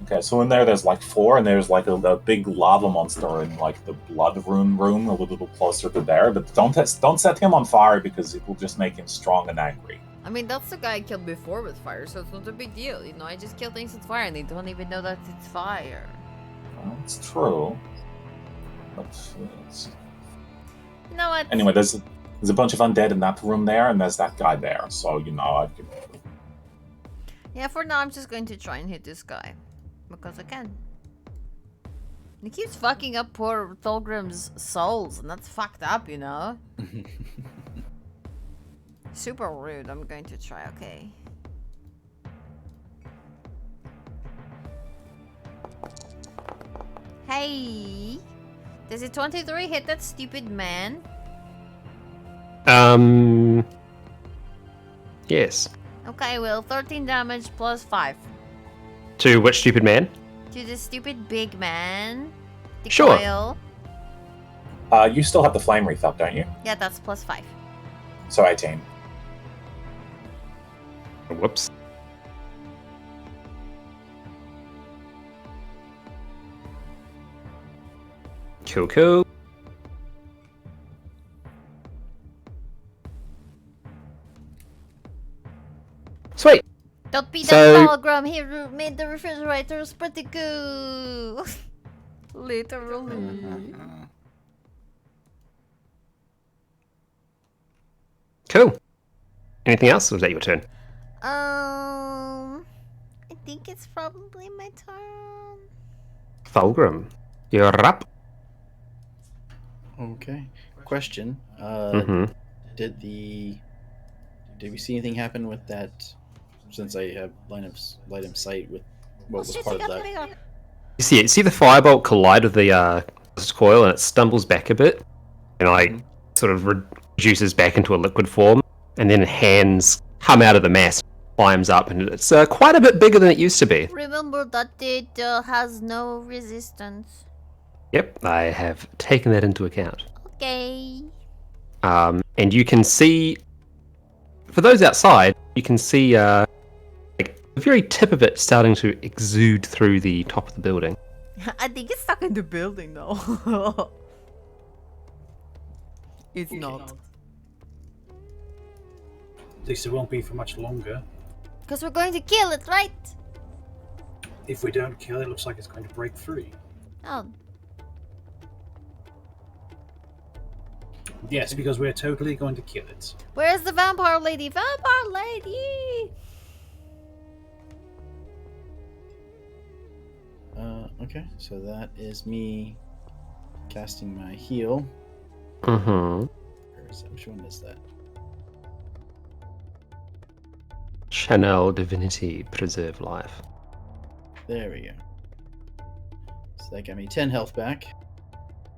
Okay, so in there's like 4, and there's like a big lava monster in like the blood room a little closer to there. But don't set him on fire because it will just make him strong and angry. I mean, that's the guy I killed before with fire, so it's not a big deal. You know, I just kill things with fire, and they don't even know that it's fire. Well, it's true. But You know what? anyway, there's a bunch of undead in that room there, and there's that guy there. So you know, I could. Yeah, for now, I'm just going to try and hit this guy. Because I can. He keeps fucking up poor Thulgrim's souls, and that's fucked up, you know? Super rude. I'm going to try, okay. Hey! Does a 23 hit that stupid man? Yes. Okay. Okay, well, 13 damage plus 5. To which stupid man? To the stupid big man. The Sure. coil. You still have the flame wreath up, don't you? Yeah, that's plus 5. So 18. Whoops. Cool. Sweet. Don't be So- that Fulgrim. He made the refrigerators pretty cool. Literally. Cool. Anything else, or is that your turn? I think it's probably my turn. Fulgrim, you're up. Okay. Question. Did we see anything happen with that? Since I have line of sight with what was part of that. You see the firebolt collide with the coil, and it stumbles back a bit, and sort of reduces back into a liquid form, and then hands come out of the mass, climbs up, and it's quite a bit bigger than it used to be. Remember that it has no resistance. Yep, I have taken that into account. Okay. And you can see, for those outside, you can see like the very tip of it starting to exude through the top of the building. I think it's stuck in the building though. It's not. At least it won't be for much longer. Because we're going to kill it, right? If we don't kill it, it looks like it's going to break free. Oh. Yes, because we're totally going to kill it. Where's the vampire lady? Vampire lady! Okay, so that is me casting my heal. Which one is that? Channel Divinity, Preserve Life. There we go. So that got me 10 health back.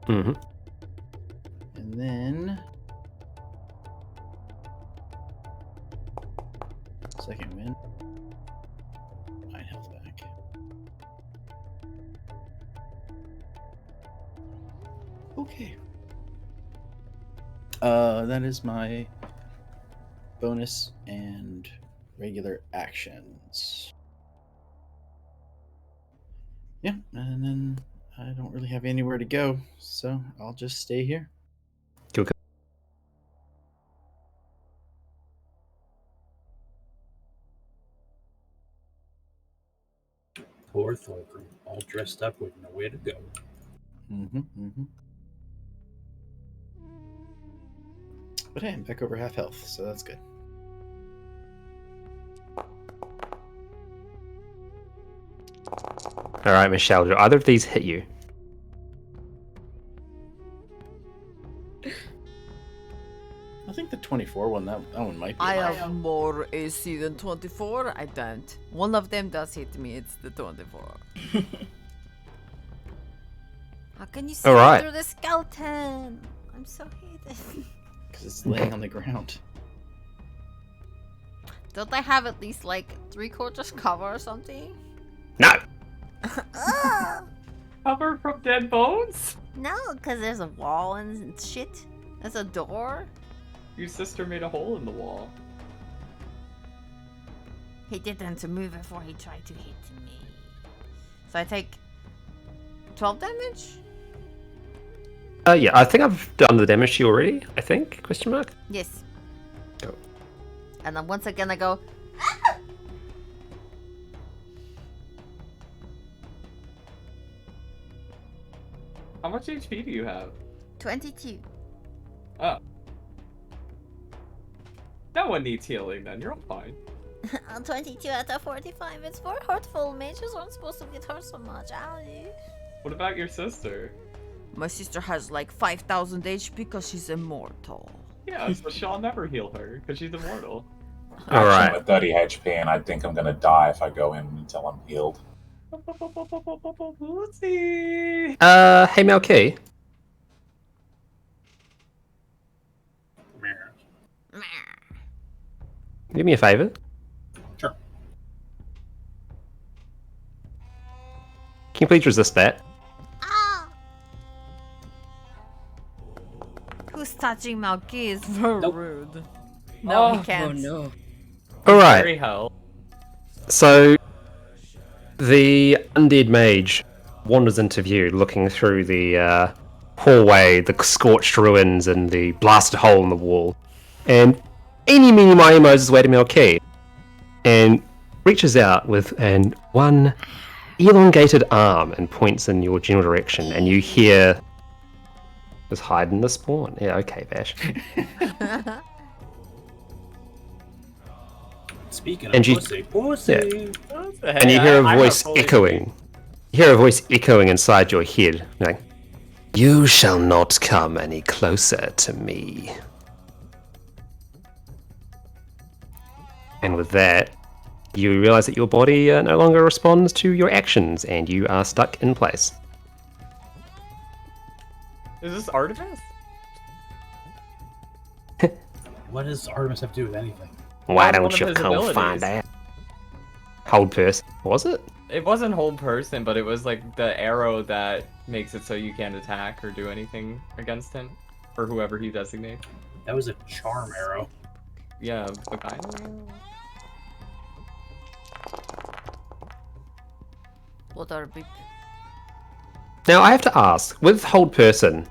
Mm-hmm. And then... second win. 9 health back. Okay. That is my bonus and regular actions. Yeah, and then I don't really have anywhere to go, so I'll just stay here. Cool. Poor Thorgrim, all dressed up with nowhere to go. But hey, I'm back over half health, so that's good. All right, Michelle, do either of these hit you? I think the 24 one, that one might be. I enough. have more AC than 24. I don't. One of them does hit me. It's the 24. How can you see Alright. through the skeleton? I'm so hidden. Because it's laying on the ground. Don't I have at least like 3/4 cover or something? No. Cover from dead bones? No, because there's a wall and shit. There's a door. Your sister made a hole in the wall. He didn't move before he tried to hit me. So I take 12 damage? Yeah, I think I've done the damage to you already, I think, question mark? Yes. Go. And then once again I go, How much HP do you have? 22. Oh. No one needs healing then, you're all fine. 22 out of 45. It's for hurtful. Mages aren't supposed to get hurt so much. Owie. What about your sister? My sister has like 5,000 HP because she's immortal. Yeah, so she'll never heal her, because she's immortal. All right. I'm at 30 HP, and I think I'm gonna die if I go in until I'm healed. Let's see. Hey, Malkey. Meh. Do me a favor. Can you please resist that? Who's touching Malky is very Nope. rude. No, he Oh, can't. Oh no. Alright, Very hell. so the undead mage wanders into view, looking through the hallway, the scorched ruins, and the blasted hole in the wall. And eeny, meeny, miny, mo's his way to Malky. And reaches out with one elongated arm and points in your general direction. And you hear... Just hide in the spawn. Yeah, okay, Vash. Speaking And of you- pussy. And you hear a voice echoing. You hear a voice echoing inside your head, like, "You shall not come any closer to me." And with that, you realize that your body no longer responds to your actions, and you are stuck in place. Is this Artemis? What does Artemis have to do with anything? Why That was one don't of you his come abilities. find out? Hold purse. Was it? It wasn't hold person, but it was like the arrow that makes it so you can't attack or do anything against him. Or whoever he designates. That was a charm arrow. Yeah, the guy. What are beep? Now, I have to ask, with hold person,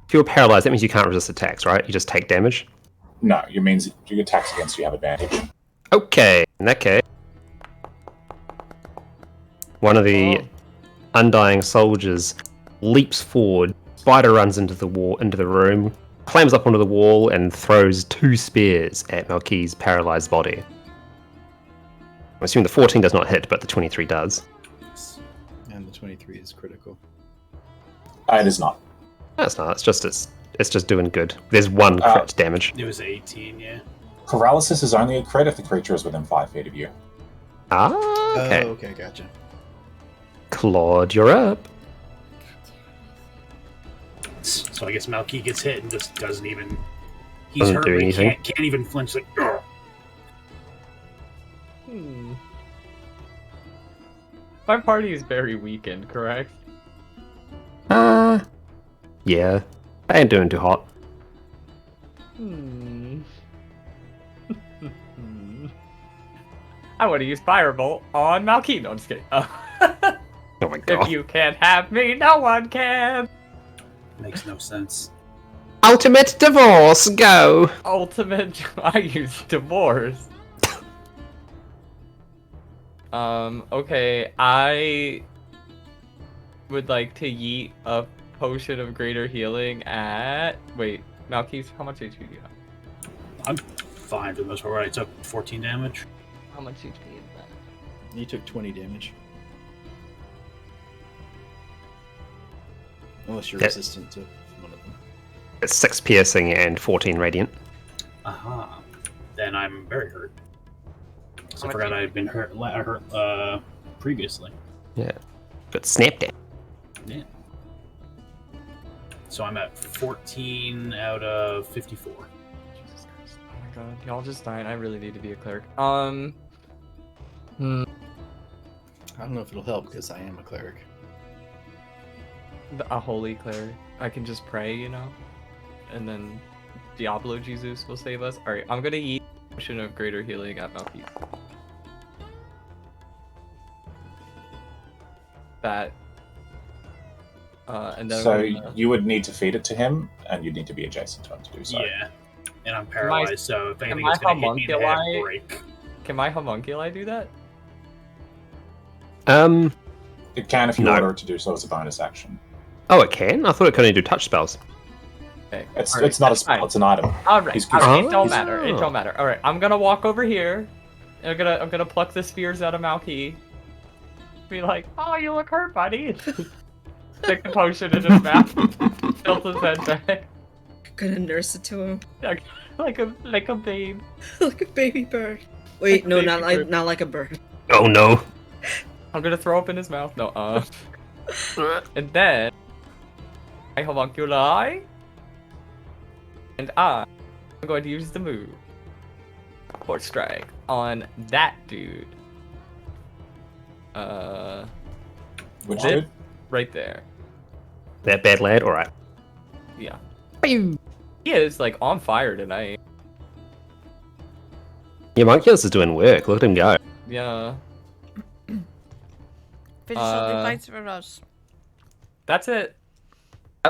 if you're paralyzed, that means you can't resist attacks, right? You just take damage? No, it means your attacks against you have advantage. Okay, in that case, one of the undying soldiers leaps forward, spider runs into the wall, into the room, climbs up onto the wall, and throws 2 spears at Malky's paralyzed body. I'm assuming the 14 does not hit, but the 23 does. And the 23 is critical. It is not. That's not. It's just doing good. There's 1 crit damage. It was 18, yeah. Paralysis is only a crit if the creature is within 5 feet of you. Ah, okay. Oh, okay, gotcha. Claude, you're up. So I guess Malky gets hit and just doesn't even. He's Doesn't hurt, do but he anything. can't even flinch. Like, "Ugh." My party is very weakened, correct? Yeah. I ain't doing too hot. I want to use Firebolt on Malky. No, I'm just kidding. Oh my god. If you can't have me, no one can. Makes no sense. Ultimate divorce, go! Ultimate. I use divorce. Okay, I would like to yeet a potion of greater healing at. Wait, Malky's, how much HP do you have? I'm fine for the most part. I took 14 damage. How much HP is that? You took 20 damage. Unless you're Yeah. resistant to one of them. It's 6 piercing and 14 radiant. Aha. Then I'm very hurt. So I much forgot HP? I had been hurt previously. Yeah. But snapped it. Yeah. So I'm at 14 out of 54. Jesus Christ. Oh my god, y'all just died. I really need to be a cleric. I don't know if it'll help because I am a cleric. A holy cleric. I can just pray, you know? And then Diablo Jesus will save us. Alright, I'm gonna eat a potion of greater healing at Malky. That. And then So I'm gonna- you would need to feed it to him, and you'd need to be adjacent to him to do so. Yeah. And I'm paralyzed, so if anything my is going to hit me in the head, homunculi- break. Can my homunculi do that? It can if you No. order it to do so as a bonus action. Oh, it can? I thought it could only do touch spells. Okay. It's alright, it's not a that's spell, fine. it's an item. Alright, He's- alright, it don't he's- matter. It don't matter. Alright, I'm gonna walk over here. And I'm gonna pluck the spears out of Malky. Be like, oh, you look hurt, buddy. Stick the potion in his mouth. Tilt his head back. Gonna nurse it to him Like a babe. like a baby bird. Wait, no, baby not bird. like a bird. Oh no. I'm gonna throw up in his mouth. No, and then I homunculi. And I'm going to use the move. Force strike on that dude. Which This- dude? Right there. That bad lad? Alright. Yeah. Pew! He is like on fire tonight. Yeah, Monkeys is doing work. Look at him go. Yeah. Finish all the Uh, fights for us. That's it.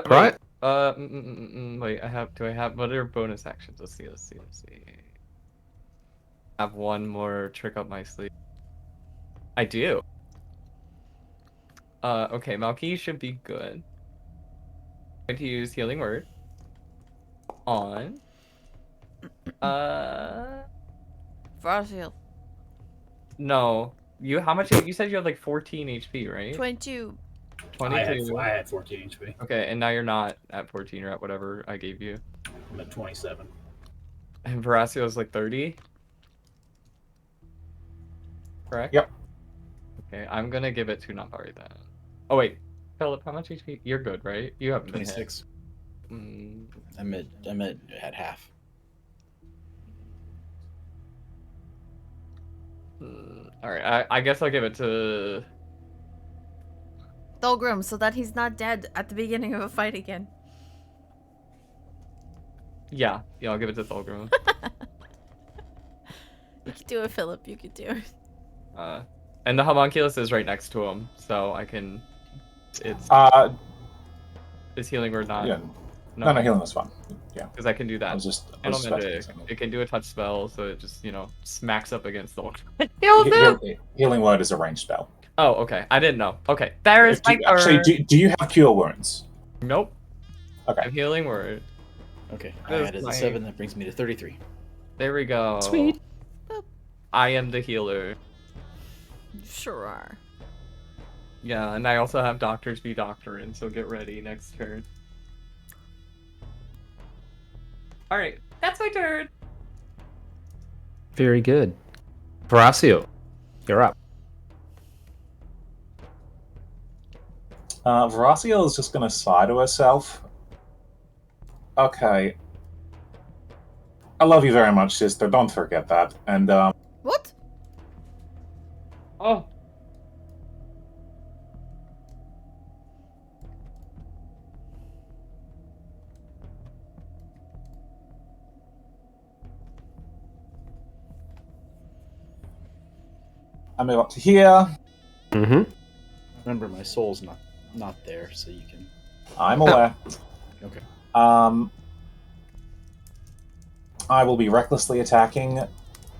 Right? Wait, do I have, what are bonus actions? Let's see. I have one more trick up my sleeve. I do. Okay, Malky should be good. I'm going to use Healing Word on, Frosfield. no. How much, you said you had like 14 HP, right? 22. 22. I had 14 HP. Okay, and now you're not at 14, you're at whatever I gave you. I'm at 27. And Veracio's like 30? Correct? Yep. Okay, I'm gonna give it to Nampari then. Oh wait, Philip, how much HP? You're good, right? You haven't been hit. 26. Mm, I'm at half. Alright, I guess I'll give it to... Thulgrim, so that he's not dead at the beginning of a fight again. Yeah, I'll give it to Thulgrim. You can do it, Philip. You can do it. And the homunculus is right next to him, so I can... It's Healing Word not... Yeah. No, healing was fine. Yeah. Because I can do that. I was just Handle expecting medic. something. It can do a touch spell, so it just, smacks up against the Healing Word is a ranged spell. Oh, okay. I didn't know. Okay, there is my Actually, turn. do you have Cure Wounds? Nope. Okay. I'm Healing Word. Okay, I That's added my- the 7. That brings me to 33. There we go. Sweet. I am the healer. You sure are. Yeah, and I also have Doctors be doctoring, so get ready next turn. Alright, that's my turn. Very good. Veracio, you're up. Veraciel is just going to sigh to herself. Okay. I love you very much, sister. Don't forget that. And, What? Oh. I move up to here. Mm-hmm. Remember, my soul's not there, so you can. I'm aware. Okay. I will be recklessly attacking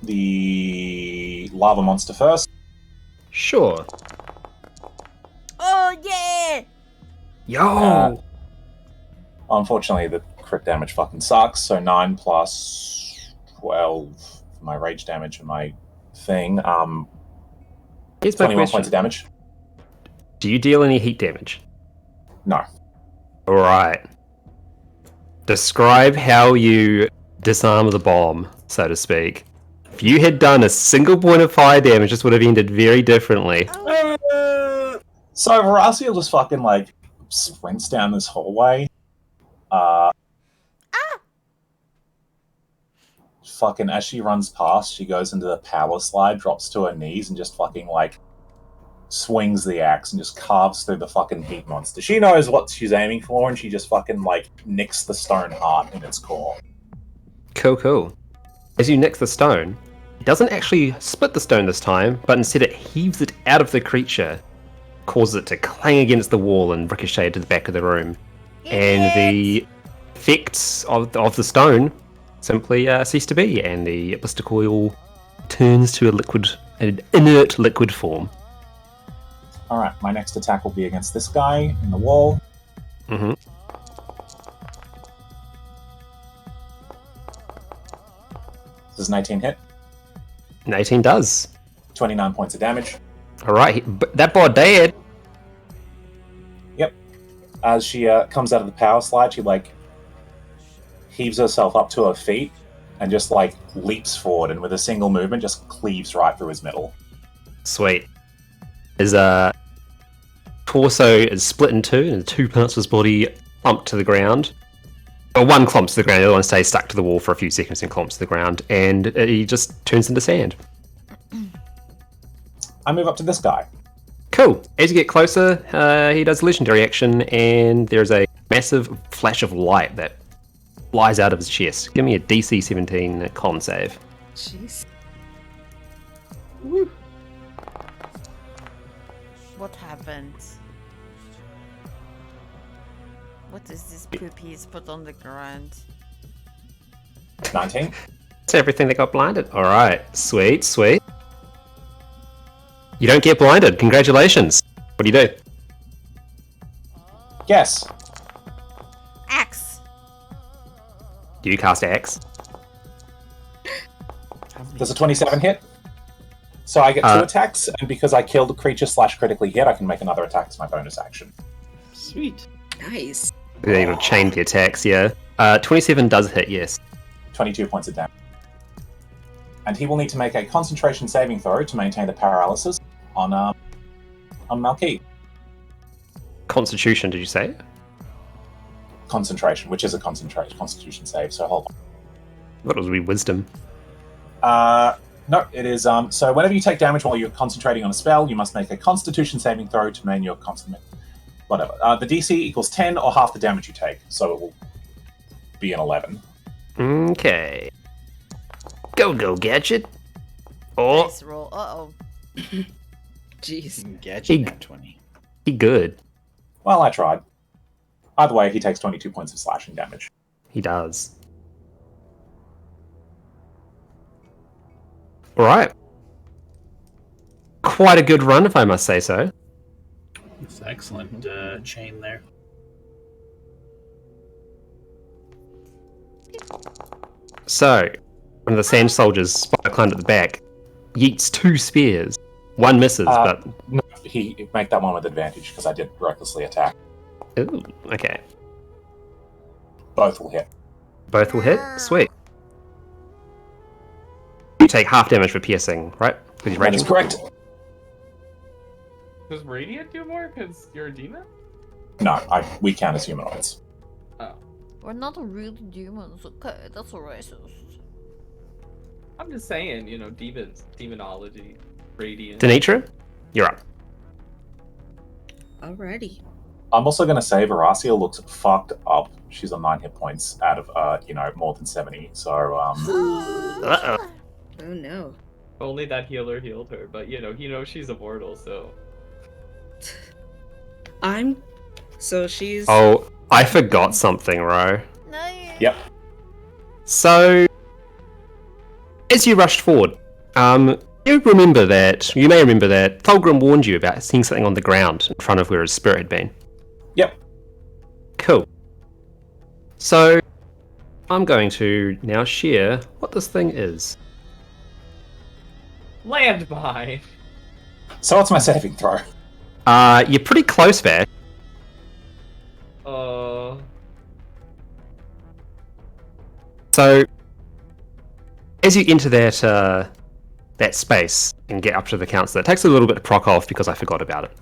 the lava monster first. Sure. Oh, yeah! Yo! Unfortunately, the crit damage fucking sucks, so 9 plus 12 for my rage damage and my thing. Here's my 21 question. points of damage. Do you deal any heat damage? No. Alright. Describe how you disarm the bomb, so to speak. If you had done a single point of fire damage, this would have ended very differently. So Veraciel just fucking, sprints down this hallway. Fucking, as she runs past, she goes into the power slide, drops to her knees, and just fucking, swings the axe and just carves through the fucking heat monster. She knows what she's aiming for, and she just fucking, nicks the stone heart in its core. Cool. As you nick the stone, it doesn't actually split the stone this time, but instead it heaves it out of the creature, causes it to clang against the wall and ricochet to the back of the room. And the effects of the stone simply cease to be, and the blister coil turns to an inert liquid form. Alright, my next attack will be against this guy in the wall. Mm-hmm. Does an 18 hit? An 18 does. 29 points of damage. Alright, that boy dead. Yep. As she comes out of the power slide, she, heaves herself up to her feet and just, leaps forward, and with a single movement, just cleaves right through his middle. Sweet. His torso is split in two, and 2 parts of his body clump to the ground. Or one clumps to the ground, the other one stays stuck to the wall for a few seconds and clumps to the ground, and he just turns into sand. I move up to this guy. Cool. As you get closer, he does legendary action, and there's a massive flash of light that flies out of his chest. Give me a DC 17 con save. Jeez. What happened? What is this poop he's put on the ground? 19. That's everything that got blinded. Alright, sweet, sweet. You don't get blinded. Congratulations. What do you do? Yes. Axe! Do you cast Axe? Does a 27 hit? So I get 2 attacks, and because I killed a creature / critically hit, I can make another attack as my bonus action. Sweet. Nice. You're able to chain the attacks, yeah. 27 does hit, yes. 22 points of damage. And he will need to make a concentration saving throw to maintain the paralysis on Malky. Constitution, did you say? Concentration, which is a constitution save, so hold on. What was wisdom? No, it is, so whenever you take damage while you're concentrating on a spell, you must make a constitution saving throw to maintain your whatever. The DC equals 10 or half the damage you take, so it will be an 11. Okay. Go, Gadget. Oh, Nice roll. Uh-oh. Jeez. Gadget nat 20. he good. Well, I tried. Either way, he takes 22 points of slashing damage. He does. Alright. Quite a good run, if I must say so. It's excellent chain there. So, one of the sand soldiers climbed at the back, yeets 2 spears. One misses, but... No, he make that one with advantage, because I did recklessly attack. Ooh, okay. Both will hit. Both will hit? Sweet. You take half damage for piercing, right? Because you're That is correct. Does Radiant do more because you're a demon? No, we count as humanoids. We're not really demons, okay? That's racist. I'm just saying, demons, demonology, Radiant. Denitra, you're up. Alrighty. I'm also going to say Veracia looks fucked up. She's on 9 hit points out of, more than 70. So, Uh-oh. Oh no. Only that healer healed her, but she's immortal, so. So she's. Oh, I forgot something, Ro. No. Yep. So, as you rushed forward, you may remember that Thulgrim warned you about seeing something on the ground in front of where his spirit had been. Yep. Cool. So, I'm going to now share what this thing is. Landmine! So what's my saving throw? You're pretty close there. So, as you enter that space and get up to the council, it takes a little bit to proc off because I forgot about it.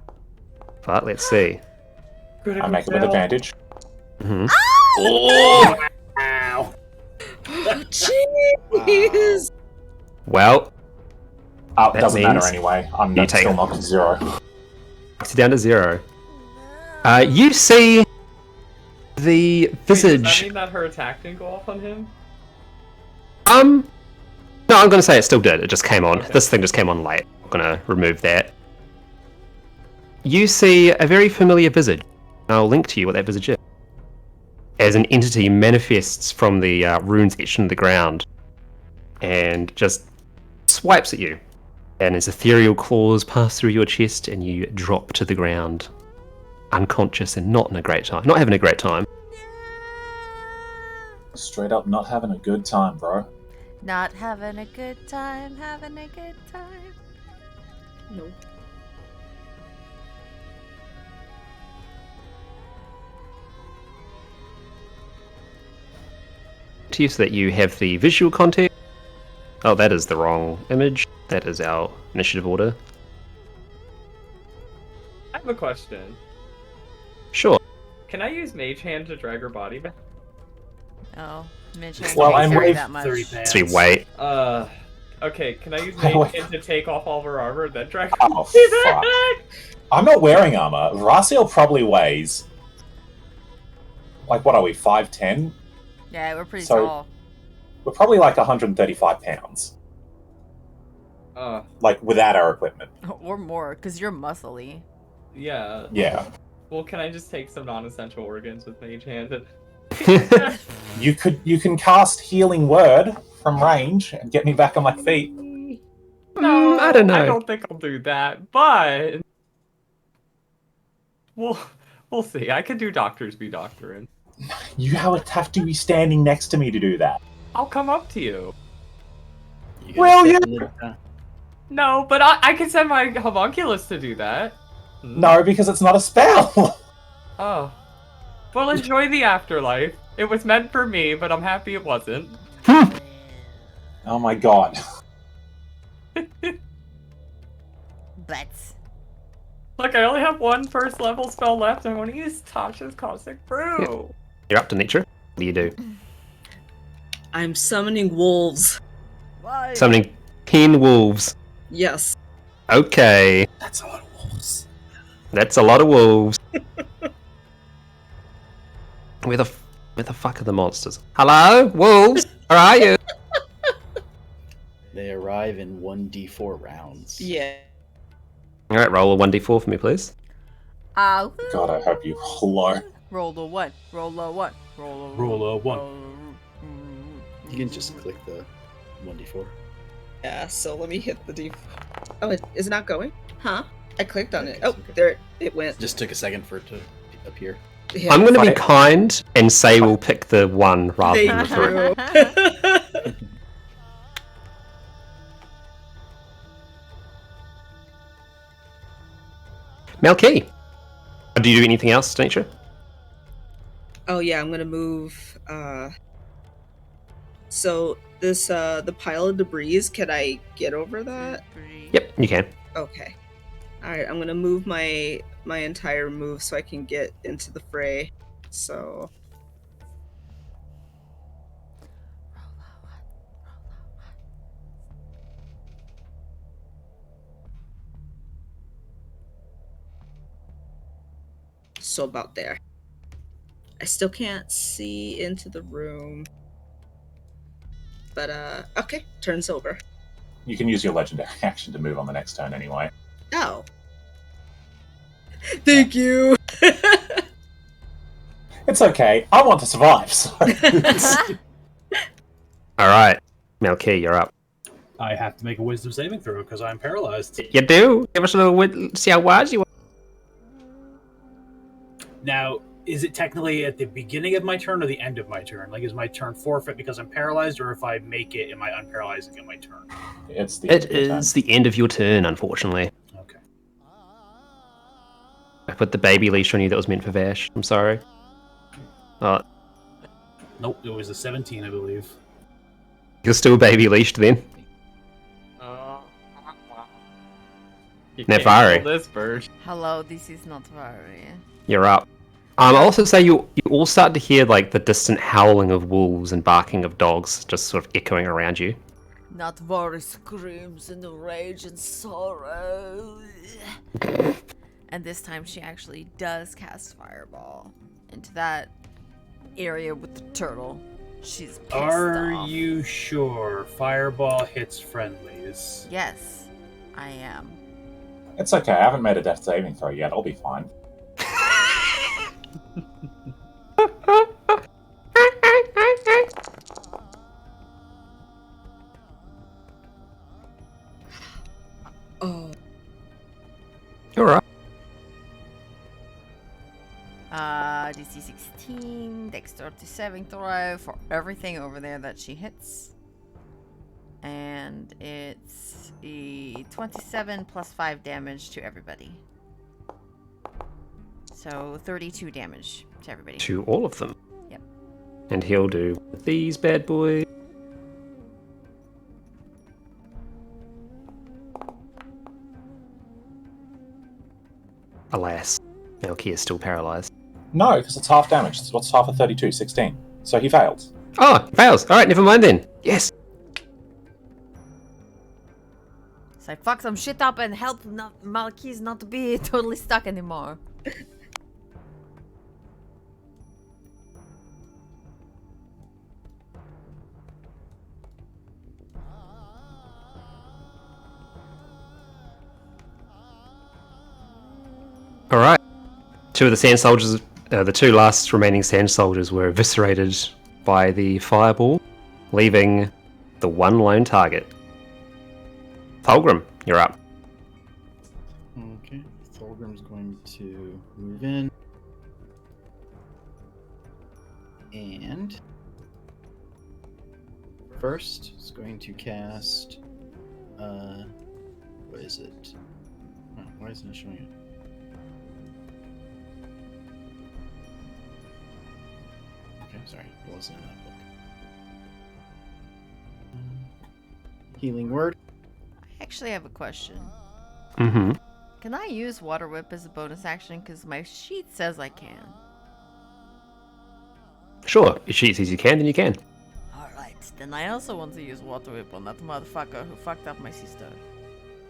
But let's see. I make it with advantage. Mm-hmm. Oh! Ow. Jeez. Well, It that doesn't matter means anyway. I'm you take still it. knocked to 0. it's down to 0. You see the Wait, does that visage. mean that her attack didn't go off on him? No, I'm going to say it still did. It just came on. Okay. This thing just came on late. I'm going to remove that. You see a very familiar visage. I'll link to you what that visage is. As an entity manifests from the runes etched into the ground and just swipes at you. And its ethereal claws pass through your chest and you drop to the ground. Unconscious and not having a great time. Straight up not having a good time, bro. Not having a good time, having a good time. No. To you so that you have the visual context. Oh, that is the wrong image. That is our initiative order. I have a question. Sure. Can I use Mage Hand to drag her body back? Oh, Mitch, Well, I I'm can't carry wave that much. 30 So pants. we wait. Okay, can I use Oh, Mage Hand to take off all of her armor, then drag her Oh, body fuck. back? I'm not wearing armor. Raziel probably weighs... Like, what are we, 5'10"? Yeah, we're pretty So- tall. We're probably like 135 pounds. Like, without our equipment. Or more, because you're muscly. Yeah. Yeah. Well, can I just take some non-essential organs with Mage Hand? You can cast Healing Word from range and get me back on my feet. No, I don't know. I don't think I'll do that, but we'll see. I could do doctors be doctoring. You would have to be standing next to me to do that. I'll come up to you. You gotta Well, step yeah. in the- No, but I can send my homunculus to do that. No, because it's not a spell. Oh. Well, enjoy the afterlife. It was meant for me, but I'm happy it wasn't. Oh my god. But Look, I only have one first level spell left. I want to use Tasha's Caustic Brew. You're up to nature. What do you do? I'm summoning wolves. why? Summoning 10 wolves. Yes. Okay. That's a lot of wolves. That's a lot of wolves. Where the fuck are the monsters? Hello? Wolves? Where are you? They arrive in 1d4 rounds. Yeah. Alright, roll a 1d4 for me, please. God, I hope you low. Roll a what? Roll a what? Roll a Roll a one. You can just click the 1d4. Yeah, so let me hit the D. Oh, is it not going? Huh? I clicked on it. Okay, Oh, okay. there it went. Just took a second for it to appear. Yeah. I'm going to be Fine. kind and say we'll pick the 1 rather than the 3. Thank you. Melky. Do you do anything else, nature? Oh yeah, I'm gonna move. So this the pile of debris. Can I get over that? Yep, you can. Okay. All right, I'm gonna move my entire move so I can get into the fray. So about there. I still can't see into the room. But okay, turn's over. You can use your legendary action to move on the next turn anyway. Oh. Thank you. It's okay. I want to survive. So. Alright. Melky, you're up. I have to make a wisdom saving throw because I'm paralyzed. You do? Give us a little see how wise you are. Now, is it technically at the beginning of my turn or the end of my turn? Like, is my turn forfeit because I'm paralyzed, or if I make it, am I unparalyzing at my turn? It's the end It of your turn. is the end of your turn, unfortunately. Okay. I put the baby leash on you that was meant for Vash. I'm sorry. Oh, Nope, it was a 17, I believe. you're still baby leashed then? You Nevari. can't kill this bird. Hello, this is not very. You're up. I'll also say you all start to hear like the distant howling of wolves and barking of dogs just sort of echoing around you. Not very screams in rage and sorrow. And this time she actually does cast Fireball into that area with the turtle. She's pissed Are off. you sure Fireball hits friendlies? Yes, I am. It's okay. I haven't made a death saving throw yet. I'll be fine. Oh. You're right. DC 16, Dexterity saving throw for everything over there that she hits. And it's a 27 plus 5 damage to everybody. So 32 damage to everybody. To all of them. Yep. And he'll do these bad boys. Alas, Melky is still paralyzed. No, because it's half damage. What's half of 32? 16. So he failed. Oh, he fails. Alright, never mind then. Yes. So I fuck some shit up and help Malakis not to be totally stuck anymore. All right. Two of the sand soldiers, the two last remaining sand soldiers, were eviscerated by the fireball, leaving the one lone target. Fulgrim, you're up. Okay, Thulgrim's going to move in. And first, it's going to cast. What is it? Oh, why isn't it showing it? Okay, sorry, it wasn't in that book. Healing word. I actually have a question. Mm-hmm. Can I use Water Whip as a bonus action? Because my sheet says I can. Sure, if she says you can, then you can. Alright, then I also want to use Water Whip on that motherfucker who fucked up my sister.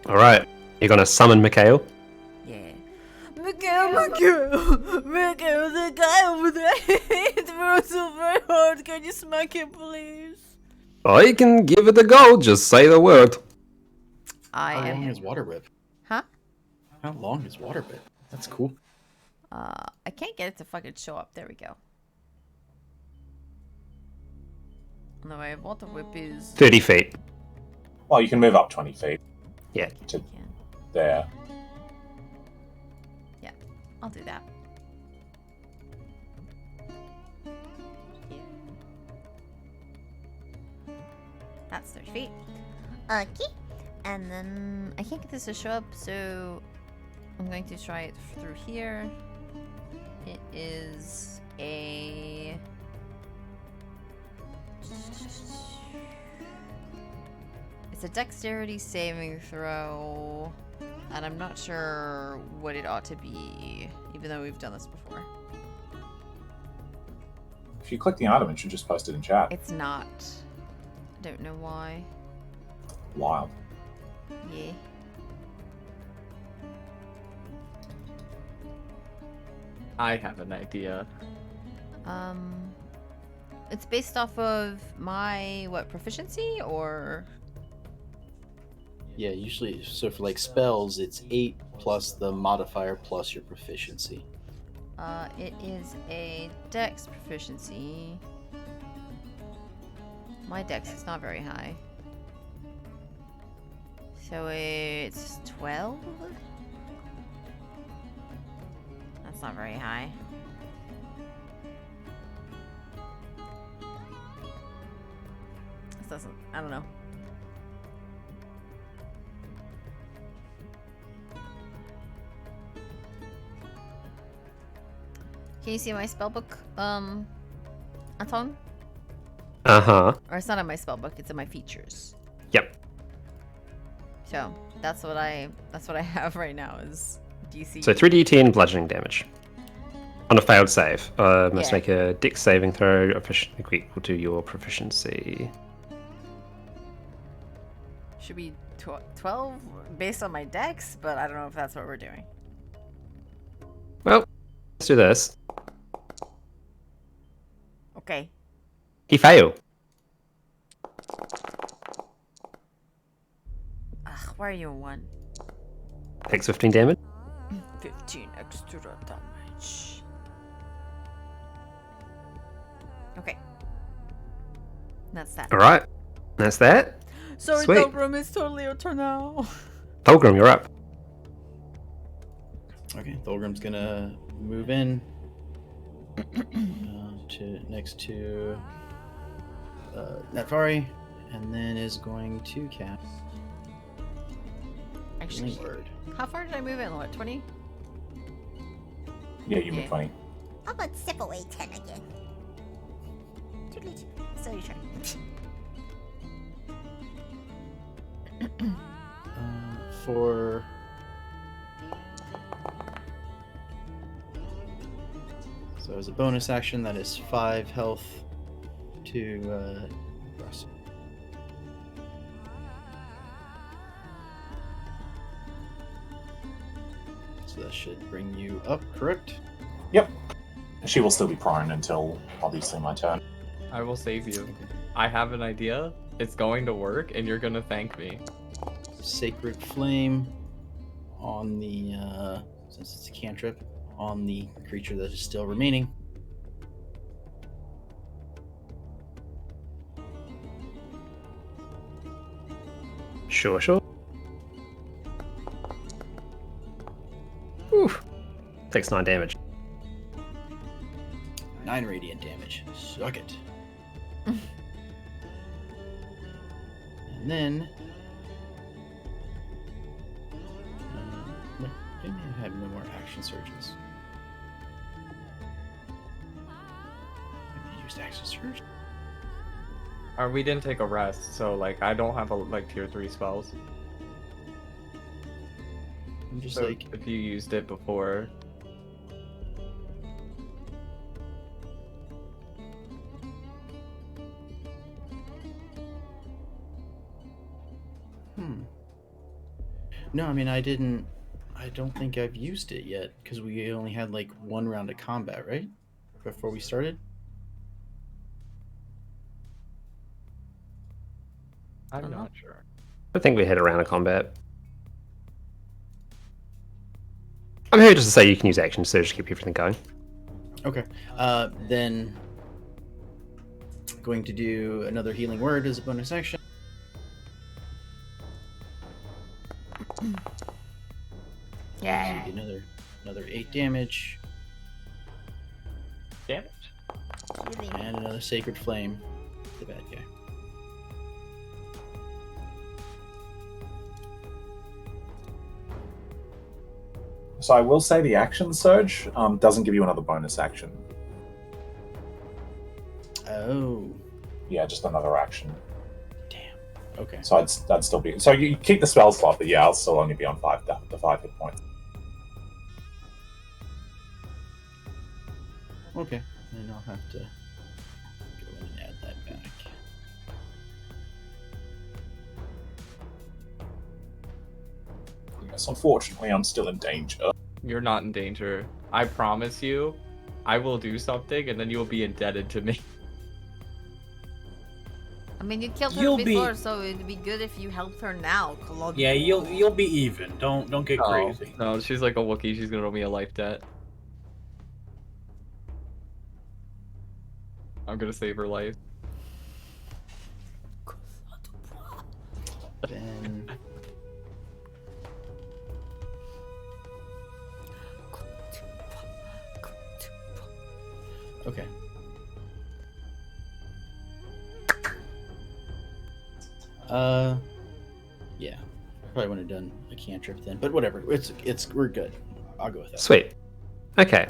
All right, you're gonna summon Mikhail. Yeah. Mikhail, the guy over there, it throws so very hard. Can you smack him, please? I can give it a go. Just say the word. I How long am. is Water Whip? Huh? How long is Water Whip? That's cool. I can't get it to fucking show up. There we go. No, I have Water Whip is. 30 feet. Well, you can move up 20 feet Yeah. to Can. there. I'll do that. That's 30 feet. Okay. And then I can't get this to show up, so I'm going to try it through here. It is a... It's a dexterity saving throw. And I'm not sure what it ought to be, even though we've done this before. If you click the item, it should just post it in chat. It's not. I don't know why. Wild. Yeah. I have an idea. It's based off of my, what, proficiency, or... Yeah, usually, so for like spells, it's 8 plus the modifier plus your proficiency. It is a dex proficiency. My dex is not very high. So it's 12? That's not very high. This doesn't, I don't know. Can you see my spellbook, Anton? Uh-huh. Or it's not in my spellbook, it's in my features. Yep. So that's what I have right now is DC. So 3d10 bludgeoning damage. On a failed save. Must Yeah. make a dex saving throw equal to your proficiency. Should be 12 based on my dex, but I don't know if that's what we're doing. Well, let's do this. Okay. He failed. Ugh, why are you a 1? Takes 15 damage. 15 extra damage. Okay. That's that. Alright. That's that. Sorry, Sweet. Pilgrim, it's totally your turn now. Fulgrim, you're up. Okay, Thulgrim's gonna move in next to Natvari, and then is going to cast Actually, Healing Word. how far did I move in? What, 20? Yeah, you move Yeah. 20. I'm gonna step away 10 again. So your turn. For so as a bonus action, that is 5 health to Russ. So that should bring you up, correct? Yep. She will still be prone until, obviously, my turn. I will save you. I have an idea. It's going to work, and you're gonna thank me. Sacred Flame on the, since it's a cantrip, on the creature that is still remaining. Sure. Oof. Takes 9 damage. 9 radiant damage. Suck it. And then... maybe I have no more action surges. Maybe I used action surge? We didn't take a rest, so like I don't have tier 3 spells. I'm just So like... if you used it before. No, I mean, I don't think I've used it yet, because we only had like 1 round of combat, right? Before we started? I'm not sure. I think we hit a round of combat. I'm here just to say you can use action surge to keep everything going. Okay. Then going to do another healing word as a bonus action. Yeah. So another 8 damage Damage? and another sacred flame. The bad guy. So I will say the action surge doesn't give you another bonus action. Oh, Yeah, just another action. damn. Okay. So I'd still be. So you keep the spell slot, but yeah, I'll still only be on 5 hit points. Okay. Then I'll have to go in and add that back. Yes, unfortunately, I'm still in danger. You're not in danger. I promise you, I will do something, and then you will be indebted to me. I mean, you killed her You'll before, be- so it'd be good if you helped her now, Claude. Yeah, you'll be even. Don't get crazy. No, she's like a Wookiee. She's gonna owe me a life debt. I'm gonna save her life. Then okay. Yeah. Probably wouldn't have done a cantrip then, but whatever. We're good. I'll go with that. Sweet. Okay.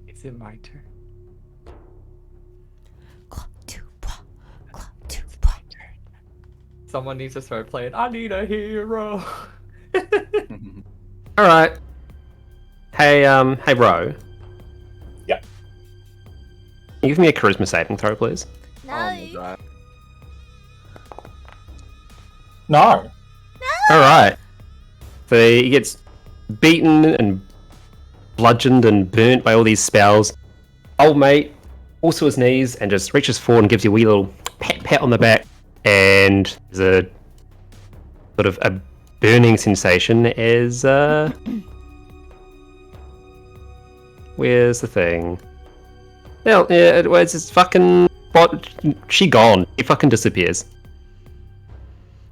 Is it my turn? Someone needs to start playing I Need a Hero. All right. Hey, Ro. Yeah. Can you give me a charisma saving throw, please? No. Oh my god. No. All right. So he gets beaten and bludgeoned and burnt by all these spells. Old mate falls to his knees and just reaches forward and gives you a wee little pat on the back. And there's a sort of a burning sensation as where's the thing? Well, yeah, it's just fucking. What? She gone. He fucking disappears.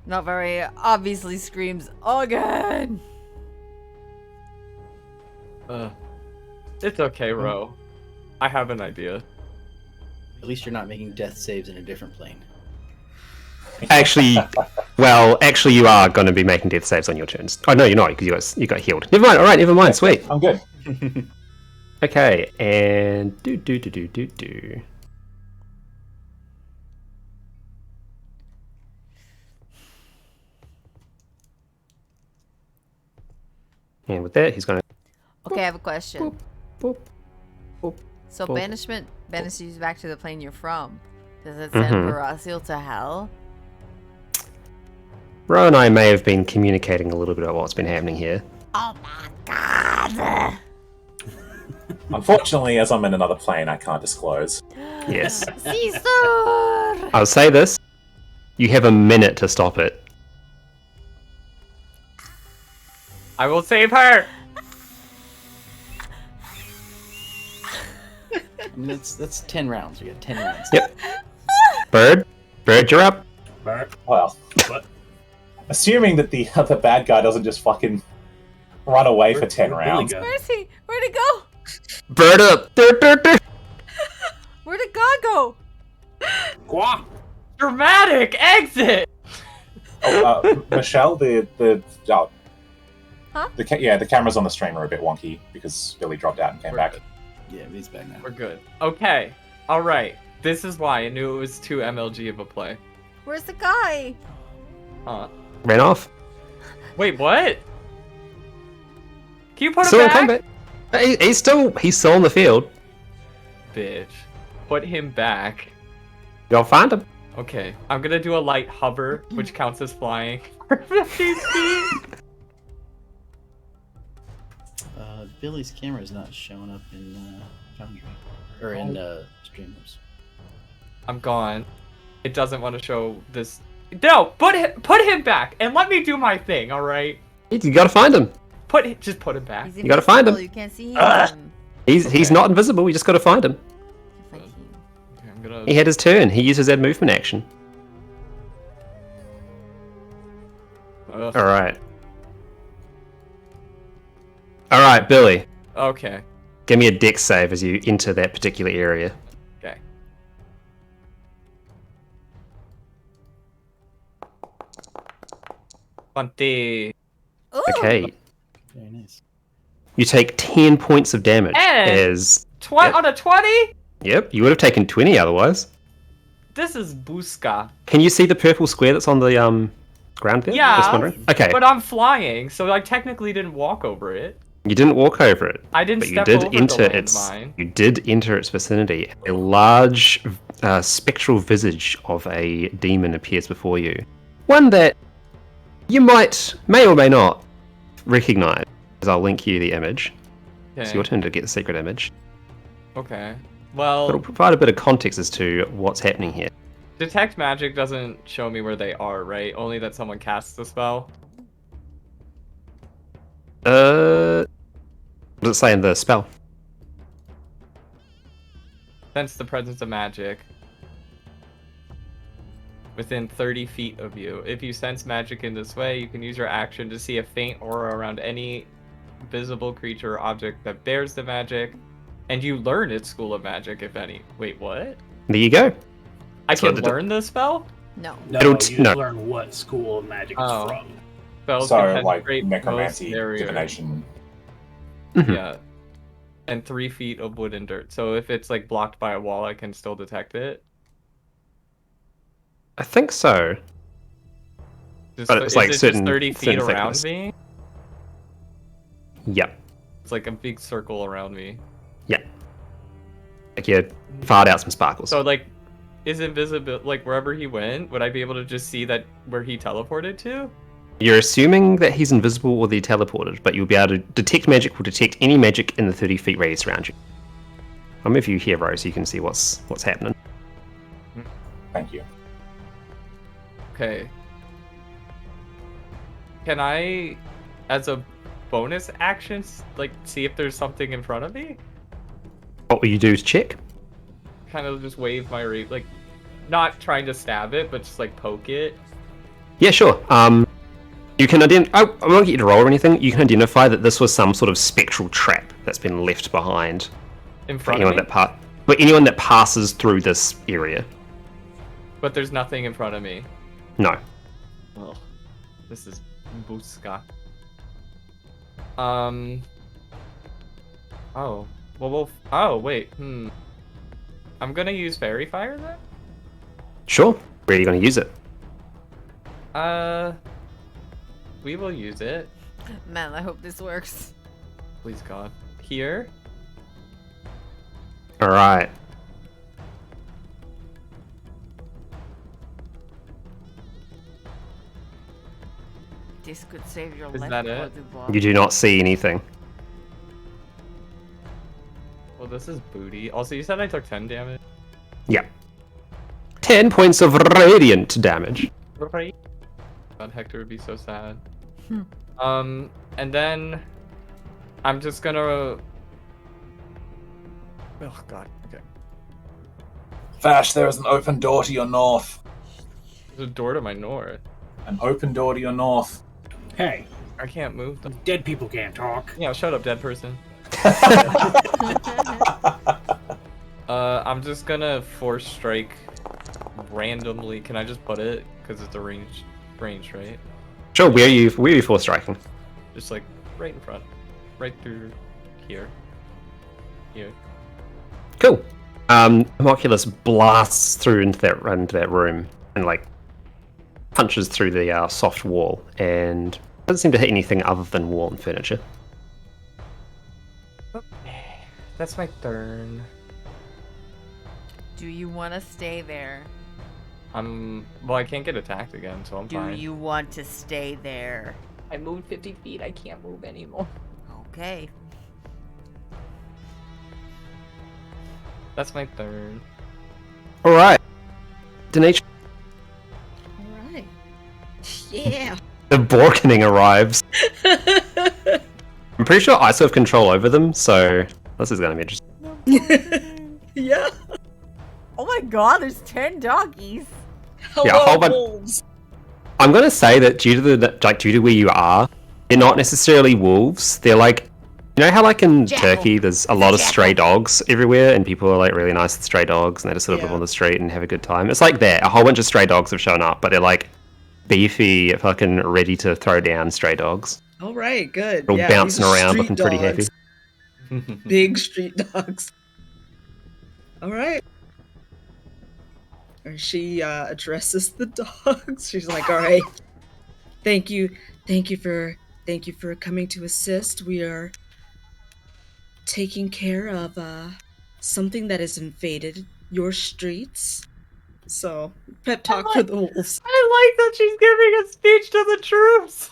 Not very obviously screams again. It's okay, Ro. I have an idea. At least you're not making death saves in a different plane. Actually, you are going to be making death saves on your turns. Oh no, you're not because you got healed. Never mind. All right, never mind. Sweet. I'm good. Okay, and do. And with that, he's going to. Okay, I have a question. Boop, boop. So boop. banishment banishes you back to the plane you're from. Does it send Horacio to hell? Ro and I may have been communicating a little bit about what's been happening here. Oh my god! Unfortunately, as I'm in another plane, I can't disclose. Yes. Caesar! I'll say this. You have a minute to stop it. I will save her. I mean, that's 10 rounds. We got 10 rounds. Yep. Bird, you're up. Well, What? assuming that the other bad guy doesn't just fucking run away for 10 Where'd Billy rounds. go? Where's he? Where'd he go? Bird up. Where did God go? Qua! Dramatic exit. Michelle, the Huh? the cameras on the stream are a bit wonky because Billy dropped out and came back. Yeah, he's back now. We're good. Okay. All right. This is why I knew it was too MLG of a play. Where's the guy? Huh? Ran off. Wait, what? Can you put him Still in back? combat. He's still on the field. Bitch. Put him back. You'll find him. Okay. I'm gonna do a light hover, which counts as flying for 15 feet. Billy's camera is not showing up in Foundry or in Streamers. I'm gone. It doesn't want to show this. No, put him back and let me do my thing. All right. You gotta find him. Just put him back. He's You gotta find invisible, him. You can't see him. He's Okay. not invisible. You just gotta find him. If I can. Okay, I'm gonna. He had his turn. He uses that movement action. Ugh. All right. All right, Billy. Okay. Give me a dex save as you enter that particular area. Okay. Bunty. Ooh. Okay. Very nice. You take 10 points of damage And- as... Yep. Yep. On a 20? Yep, you would have taken 20 otherwise. This is Buska. Can you see the purple square that's on the ground there? Yeah, Just wondering. Okay, But I'm flying, so I technically didn't walk over it. you didn't walk over it, I didn't but you step did over enter the its. landmine. You did enter its vicinity. A large, spectral visage of a demon appears before you. One that you may or may not recognize. As I'll link you the image. It's your turn to get the secret image. Okay. It'll Well, provide a bit of context as to what's happening here. detect magic doesn't show me where they are, right? Only that someone casts the spell. What does it say in the spell? Sense the presence of magic within 30 feet of you. If you sense magic in this way, you can use your action to see a faint aura around any visible creature or object that bears the magic, and you learn its school of magic, if any. Wait, what? There you go. I So can the- learn the spell? No. No, It'll you no. learn what school of magic Oh. is from. Spells So, can like, penetrate necromancy, most areas. divination. Mhm. Yeah. And 3 feet of wood and dirt. So if it's like blocked by a wall, I can still detect it. I think so. Just, But it's is like it just certain- 30 feet certain around thickness. me? Yep. It's like a big circle around me. Like you fired out some sparkles. So like, is invisible like wherever he went? Would I be able to just see that where he teleported to? You're assuming that he's invisible or that he teleported, but you'll be able to detect magic will detect any magic in the 30 feet radius around you. I'll move you here, Rose, so you can see what's happening. Thank you. Okay. Can I, as a bonus action, like see if there's something in front of me? What will you do to check? Kind of just wave my like, not trying to stab it, but just like poke it. Yeah, sure. You can identify. I won't get you to roll or anything. You can identify that this was some sort of spectral trap that's been left behind In for front of anyone me, anyone that passes through this area. but there's nothing in front of me. No. Ugh. This is Buska. Oh. Well, oh, wait. I'm gonna use Fairy Fire then? Sure. Where are you going to use it? We will use it. Man, I hope this works. Please God. Here? All right. This could save your Is life. that it? You do not see anything. Well, this is booty. Also, you said I took 10 damage. Yeah. 10 points of radiant damage. Right. God, Hector would be so sad. Hmm. And then I'm just gonna. Oh God. Okay. Vash, there is an open door to your north. There's a door to my north. An open door to your north. Hey, I can't move them. dead people can't talk. Yeah, shut up, dead person. I'm just gonna force strike randomly. Can I just put it? Because it's a range, right? Sure, where are you for striking? Just like right in front, right through here. Here. Cool. Homunculus blasts through into that room and like punches through the soft wall and doesn't seem to hit anything other than wall and furniture. Okay, that's my turn. Do you want to stay there? Well, I can't get attacked again, so I'm Do fine. you want to stay there? I moved 50 feet. I can't move anymore. Okay. That's my turn. All right. Denise, All right. Yeah. the Borkening arrives. I'm pretty sure I still have control over them, so this is going to be interesting. Yeah. Oh my god, there's 10 doggies. Hello, Yeah, a whole bunch- wolves. I'm going to say that due to where you are, they're not necessarily wolves. They're like, you know how like in Jackal. Turkey there's a lot of stray dogs everywhere and people are like really nice with stray dogs and they just sort of live Yeah. on the street and have a good time. It's like that. A whole bunch of stray dogs have shown up, but they're like beefy, fucking ready to throw down stray dogs. All right, good. They're all Yeah, bouncing these are around street looking pretty happy. dogs. Big street dogs. All right. And she addresses the dogs. She's like, "All right, thank you for coming to assist. We are taking care of something that has invaded your streets." So pep talk for the wolves. I like that she's giving a speech to the troops.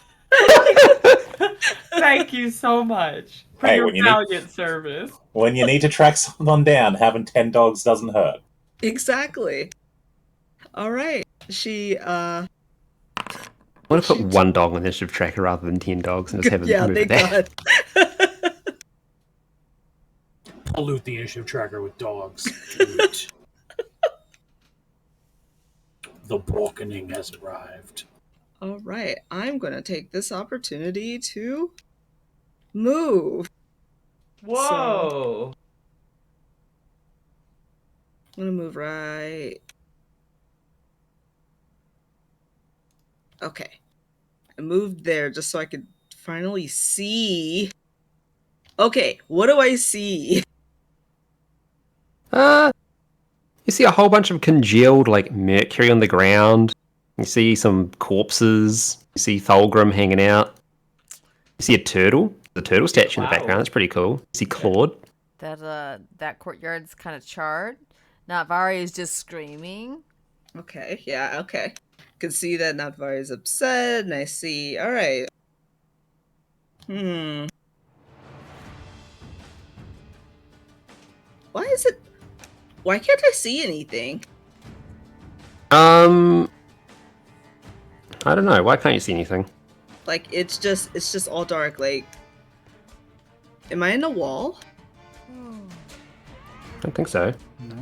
Thank you so much for Hey, your when you need- valiant service. When you need to track someone down, having 10 dogs doesn't hurt. Exactly. All right. She I want to put one dog on the initiative tracker rather than 10 dogs and just have them yeah, move they it there. got. Pollute the initiative tracker with dogs. Sweet. The Balkaning has arrived. All right. I'm going to take this opportunity to move. Whoa! I'm going to move right. Okay. I moved there just so I could finally see. Okay, what do I see? You see a whole bunch of congealed like mercury on the ground. You see some corpses. You see Thulgrim hanging out. You see a turtle. The turtle statue in the Wow. background. It's pretty cool. You see Claude. That courtyard's kind of charred. Natvari is just screaming. Okay, yeah, okay. Can see that Natvari is upset, and I see. All right. Why can't I see anything? I don't know. Why can't you see anything? Like it's just all dark. Like, am I in a wall? I don't think so. No.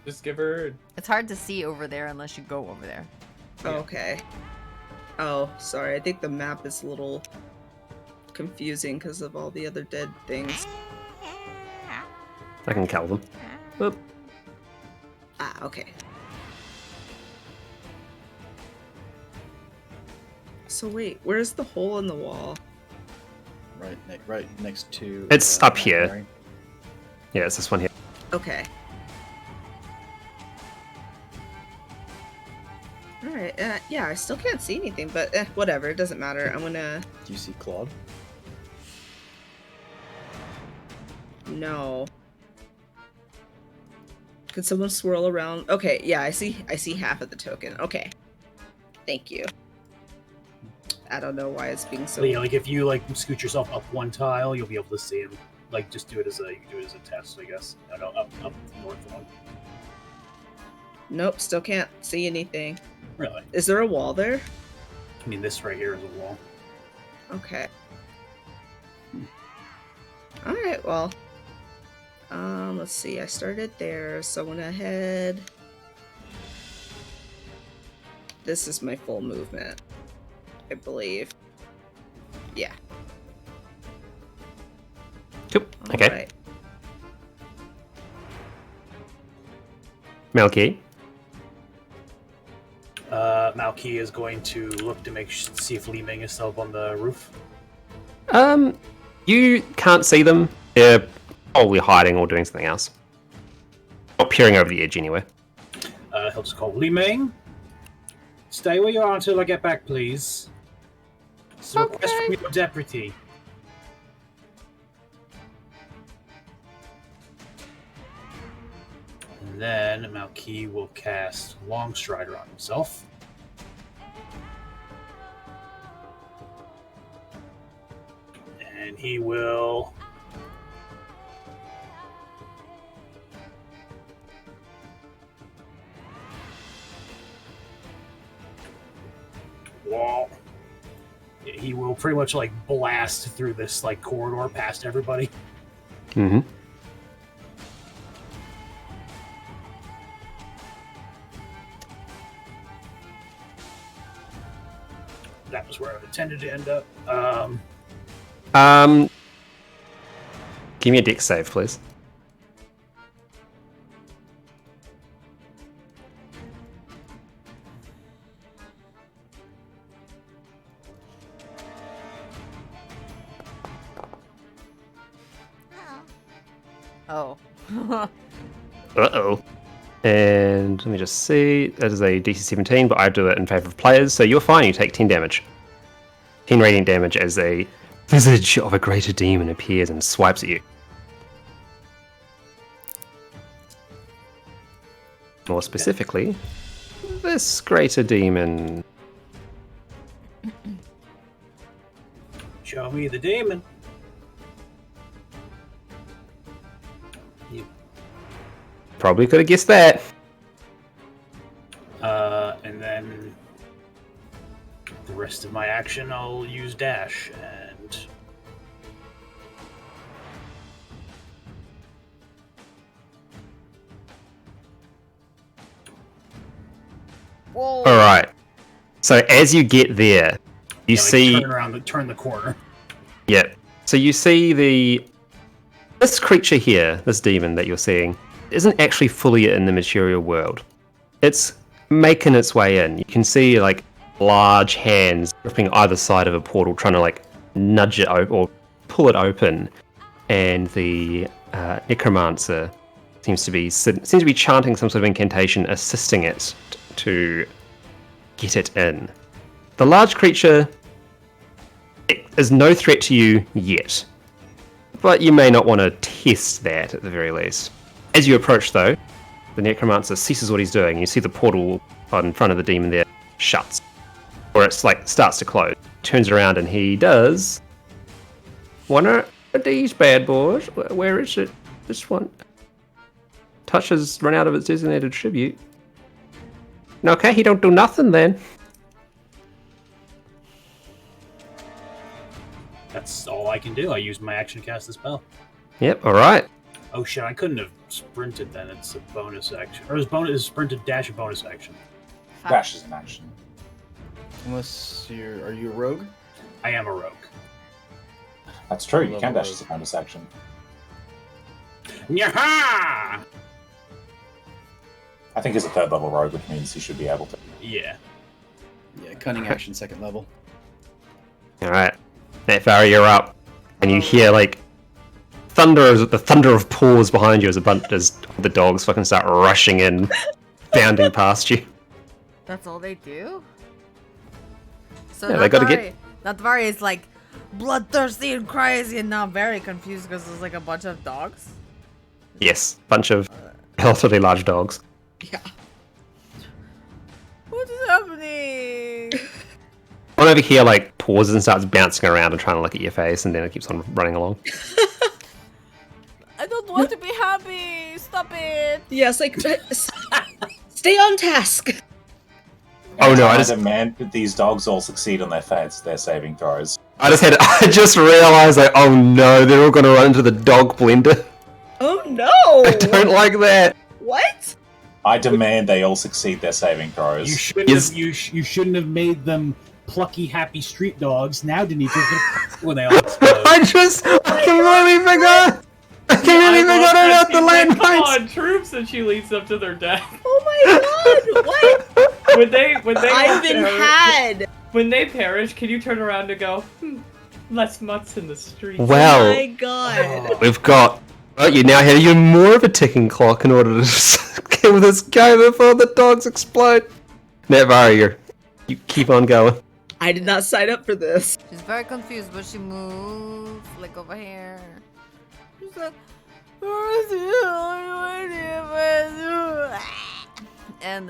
Just give her. It's hard to see over there unless you go over there. Oh, okay. Oh, sorry. I think the map is a little confusing because of all the other dead things. I can kill them. Oop. Ah, okay. So wait, where's the hole in the wall? Right next to. It's up here. Mary. Yeah, it's this one here. Okay. Alright, yeah, I still can't see anything, but whatever, it doesn't matter. I'm gonna... Do you see Claude? No. Could someone swirl around? Okay, yeah, I see half of the token. Okay. Thank you. I don't know why it's being so. So, yeah, like if you like scoot yourself up one tile, you'll be able to see him. Like just do it as you can do it as a test, I guess. No, up the north one. Nope, still can't see anything. Really? Is there a wall there? I mean, this right here is a wall. Okay. All right. Well. Let's see. I started there, so I went ahead. This is my full movement, I believe. Yeah. Cool. Okay. Right. Melky. Malky is going to look to see if Li Ming is still up on the roof. You can't see them. They're probably hiding or doing something else. Not peering over the edge anywhere. He'll just call Li Ming. Stay where you are until I get back, please. It's a request from your deputy. And then Malky will cast Longstrider on himself. And he will... wall. He will pretty much like blast through this like corridor past everybody. Mm-hmm. That was where I intended to end up. Give me a dex save, please. Oh. Uh-oh. And let me just see. That is a DC 17, but I do it in favor of players, so you're fine. You take 10 damage. 10 radiant damage as a visage of a greater demon appears and swipes at you. More specifically, this greater demon. Show me the demon. Probably could have guessed that. And then the rest of my action, I'll use dash and Whoa. All right. So as you get there, you see. turn the corner. Yeah. So you see this creature here, this demon that you're seeing, isn't actually fully in the material world. It's making its way in. You can see like large hands gripping either side of a portal, trying to like nudge it open or pull it open, and the necromancer seems to be chanting some sort of incantation, assisting it to get it in. The large creature is no threat to you yet, but you may not want to test that at the very least. As you approach, though, the necromancer ceases what he's doing. You see the portal in front of the demon there shuts, or it's like starts to close. Turns around and he does. One of these bad boys. Where is it? This one. Touch has run out of its designated tribute. Okay, he don't do nothing then. That's all I can do. I used my action to cast the spell. Yep. All right. Oh shit! I couldn't have sprinted then. It's a bonus action. Or is sprinted dash a bonus action? Dash is an action. Unless are you a rogue? I am a rogue. That's true. You Level can dash rogue. as a bonus action. Yaha! I think he's a third level rogue, which means he should be able to. Yeah. Yeah, cunning action, second level. All right. Farah, you're up, and you hear like the thunder of paws behind you as the dogs fucking start rushing in, bounding past you. That's all they do? So Yeah, they gotta get- Natvari is like bloodthirsty and crazy, and now I'm very confused because there's like a bunch of dogs. Yes, bunch of relatively large dogs. Yeah. What is happening? One over here like pauses and starts bouncing around and trying to look at your face, and then it keeps on running along. I don't want to be happy. Stop it. Yes, like stay on task. Oh no! I demand that these dogs all succeed on their saving throws. I just realized like, oh no, they're all going to run into the dog blender. Oh no! I don't like that. What? I demand they all succeed their saving throws. You shouldn't have made them plucky, happy street dogs. Now Denitra's gonna when they all explode. I completely forgot. I completely forgot about the Come landmines. on, troops, and she leads them to their death. Oh my god! What? When they I've been had. When they perish, can you turn around and go, less mutts in the street? Well, Oh my god. we've got. Well, you now have even more of a ticking clock in order to kill this guy before the dogs explode. Netvari, you keep on going. I did not sign up for this. She's very confused, but she moves like over here. She's like, and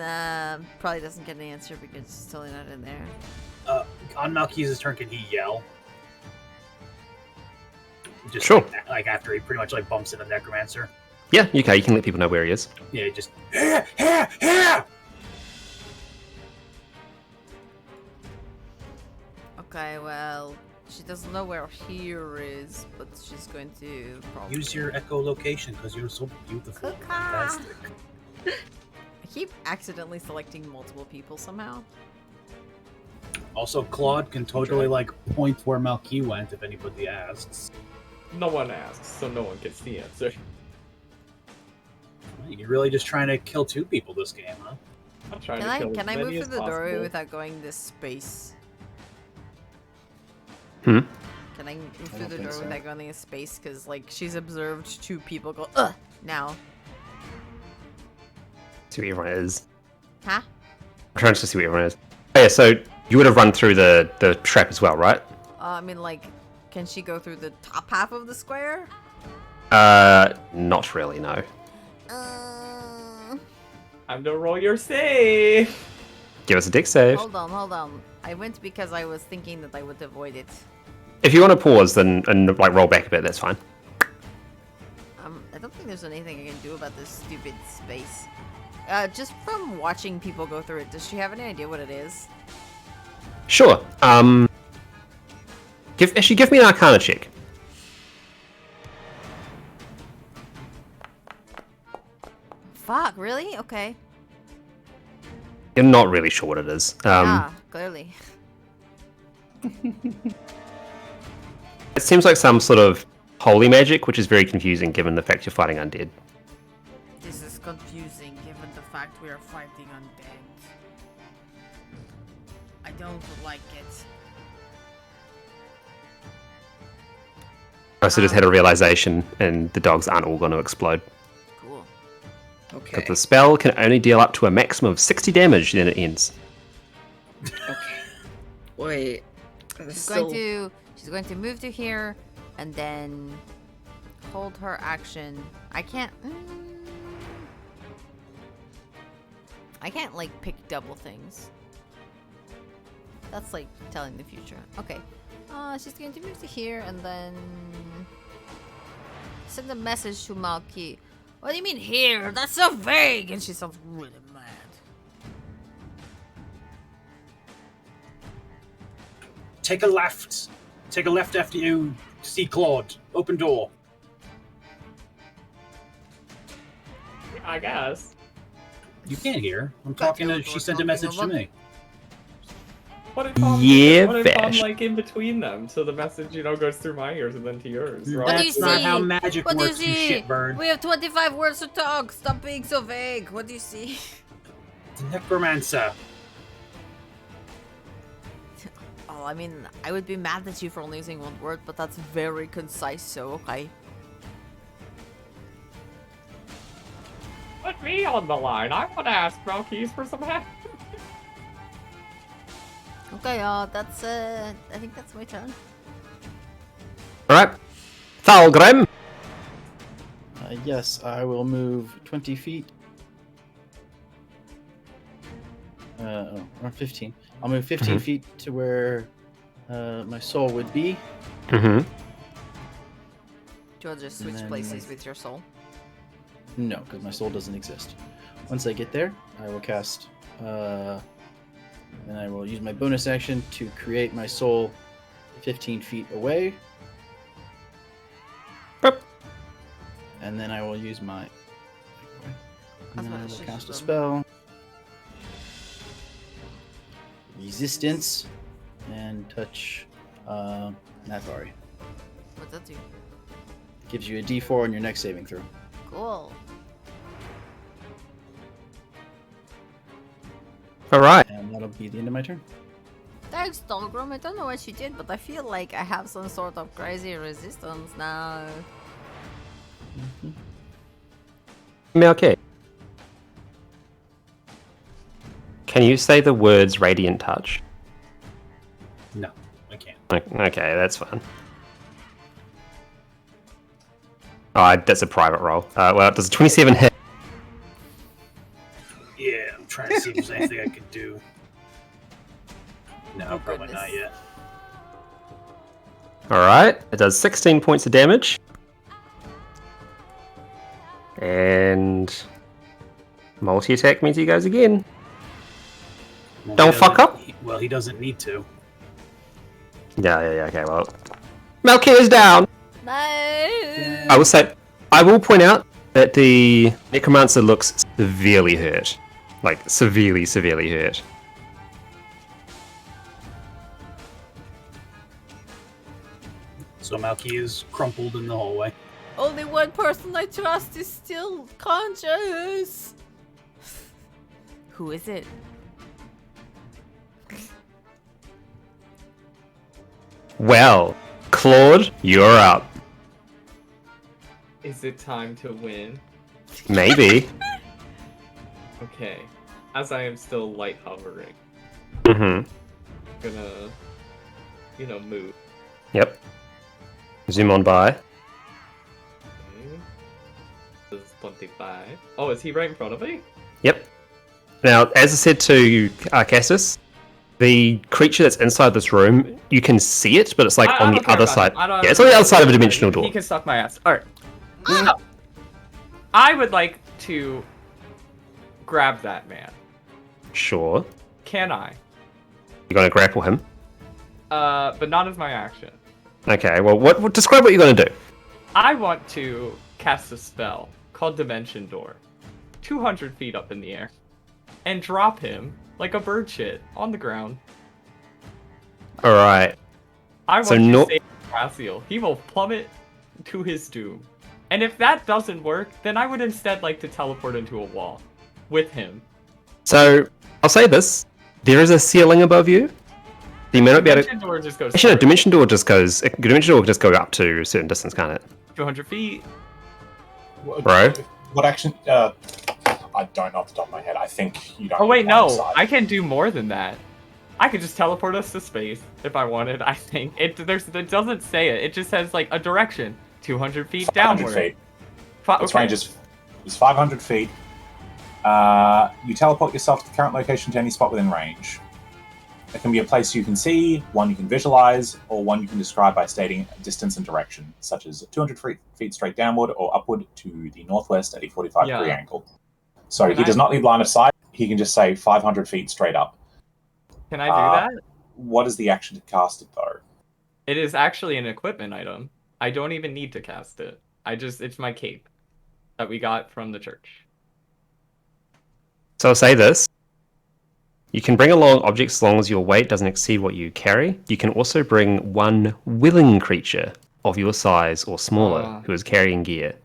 probably doesn't get an answer because she's totally not in there. On Malkese's turn, can he yell? Just Sure. like after he pretty much like bumps into Necromancer. Yeah, you can. You can let people know where he is. Yeah, just here, here, here. Okay, well, she doesn't know where here is, but she's going to probably Use your echolocation because you're so beautiful, and fantastic. I keep accidentally selecting multiple people somehow. Also, Claude can totally like point where Malkey went if anybody asks. No one asks, so no one gets the answer. You're really just trying to kill two people this game, huh? I'm trying Can to I kill as move many through as the doorway possible. without going this space? Hmm? Can I move through don't the think door so. without going this space? Because like she's observed two people go ugh now. See where everyone is. Huh? I'm trying to see where everyone is. Oh, yeah, so you would have run through the trap as well, right? I mean, like, can she go through the top half of the square? Not really, no. Time to roll your save. Give us a dex save. Hold on. I went because I was thinking that I would avoid it. If you want to pause and like roll back a bit, that's fine. I don't think there's anything I can do about this stupid space. Just from watching people go through it, does she have any idea what it is? Sure. Actually, give me an Arcana check. Fuck, really? Okay. You're not really sure what it is. Clearly. It seems like some sort of holy magic, which is very confusing given the fact you're fighting undead. This is confusing given the fact we are fighting undead. I don't like it. I also just had a realization, and the dogs aren't all going to explode. Cool. Okay. But the spell can only deal up to a maximum of 60 damage, then it ends. Okay. Wait. She's going to move to here and then hold her action. I can't like pick double things. That's like telling the future. Okay. She's going to move to here and then send a message to Malky. What do you mean here? That's so vague! And she sounds really mad. Take a left. Take a left after you see Claude. Open door. I guess. You can't hear. I'm talking to. She sent a message to me. What if I'm, Yeah, what if I'm Vash. like in between them, so the message goes through my ears and then to yours? Right? What do you That's not see? how magic What do you works, you see? shitbird. We have 25 words to talk. Stop being so vague. What do you see? The Necromancer. Oh, I mean, I would be mad at you for only using one word, but that's very concise, so okay. Put me on the line. I want to ask Malkeys for some help. Okay, that's, I think that's my turn. Alright. Thalgrim! Yes, I will move 20 feet. or 15. I'll move 15 feet to where my soul would be. Mm-hmm. Do you want to just switch then, places with your soul? No, because my soul doesn't exist. Once I get there, I will cast. Then I will use my bonus action to create my soul 15 feet away. Yep. And then I will use my. And then I will That's cast a what spell. Resistance. And touch. Nathari. What's that do? Gives you a D4 on your next saving throw. Cool. All right. And that'll be the end of my turn. Thanks, Dolgrim. I don't know what you did, but I feel like I have some sort of crazy resistance now. Okay. Can you say the words radiant touch? No, I can't. Okay, that's fine. Oh, that's a private roll. Well, does a 27 hit? Yeah, I'm trying to see if there's anything I could do. No, Oh, probably goodness. not yet. All right. It does 16 points of damage. And multi-attack means he goes again. Well, Don't he fuck doesn't- up. Well, he doesn't need to. Yeah, okay, well. Melky is down! No. I will point out that the Necromancer looks severely hurt. Like, severely hurt. So Malky is crumpled in the hallway. Only one person I trust is still conscious. Who is it? Well, Claude, you're up. Is it time to win? Maybe. Okay. As I am still light hovering, Mm-hmm. gonna, move. Yep. Zoom on by. Okay. This is 25. Oh, is he right in front of me? Yep. Now, as I said to Cassis, the creature that's inside this room, you can see it, but it's like I on don't the care other about side. him. I don't- Yeah, it's on the other side of a dimensional He door. can suck my ass. Alright. I would like to grab that man. Sure. Can I? You're gonna grapple him. But not as my action. Okay. Well, what? Describe what you're gonna do. I want to cast a spell called Dimension Door, 200 feet up in the air, and drop him like a bird shit on the ground. All right. I want So to no- save Raziel. He will plummet to his doom. And if that doesn't work, then I would instead like to teleport into a wall with him. So I'll say this: there is a ceiling above you. You may not be able to. Dimension Door just goes Actually, no. through. Dimension door just goes. Dimension door will just go up to a certain distance, can't it? 200 feet. Bro. What action? I don't know off the top of my head. I think you don't. Oh wait, need line of no. sight. I can do more than that. I could just teleport us to space if I wanted. I think it doesn't say it. It just says like a direction, 200 feet 500 downward. feet. Its Okay. range is 500 feet. You teleport yourself to the current location to any spot within range. It can be a place you can see, one you can visualize, or one you can describe by stating distance and direction, such as 200 feet straight downward or upward to the northwest at a 45-degree Yeah. angle. So Can he does I- not need line of sight. He can just say 500 feet straight up. Can I do that? What is the action to cast it, though? It is actually an equipment item. I don't even need to cast it. It's my cape that we got from the church. So I'll say this. You can bring along objects as long as your weight doesn't exceed what you carry. You can also bring one willing creature of your size or smaller who is carrying gear.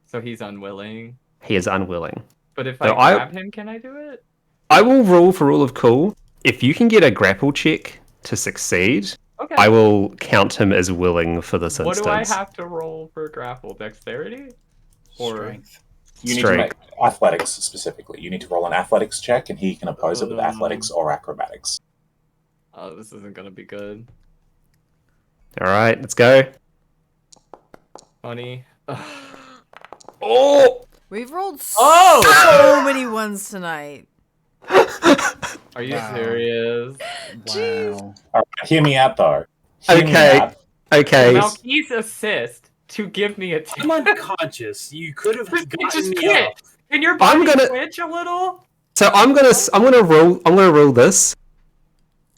So he's unwilling. He is unwilling. But if So I grab him, can I do it? I will rule for rule of cool. If you can get a grapple check to succeed, Okay. I will count him as willing for this What instance. do I have to roll for grapple? Dexterity? Or Strength. You need to Strength. make athletics specifically. You need to roll an athletics check, and he can oppose it with athletics or acrobatics. oh, this isn't gonna be good. All right, let's go. Funny. Oh! We've rolled Oh! so many ones tonight. Are you Wow. serious? Wow. All right, hear me out, though. Hear me out. Okay. Malky's assist to give me a I'm unconscious. You could have Just gotten me quit. up. Can your I'm body gonna- twitch a little? So I'm gonna rule this.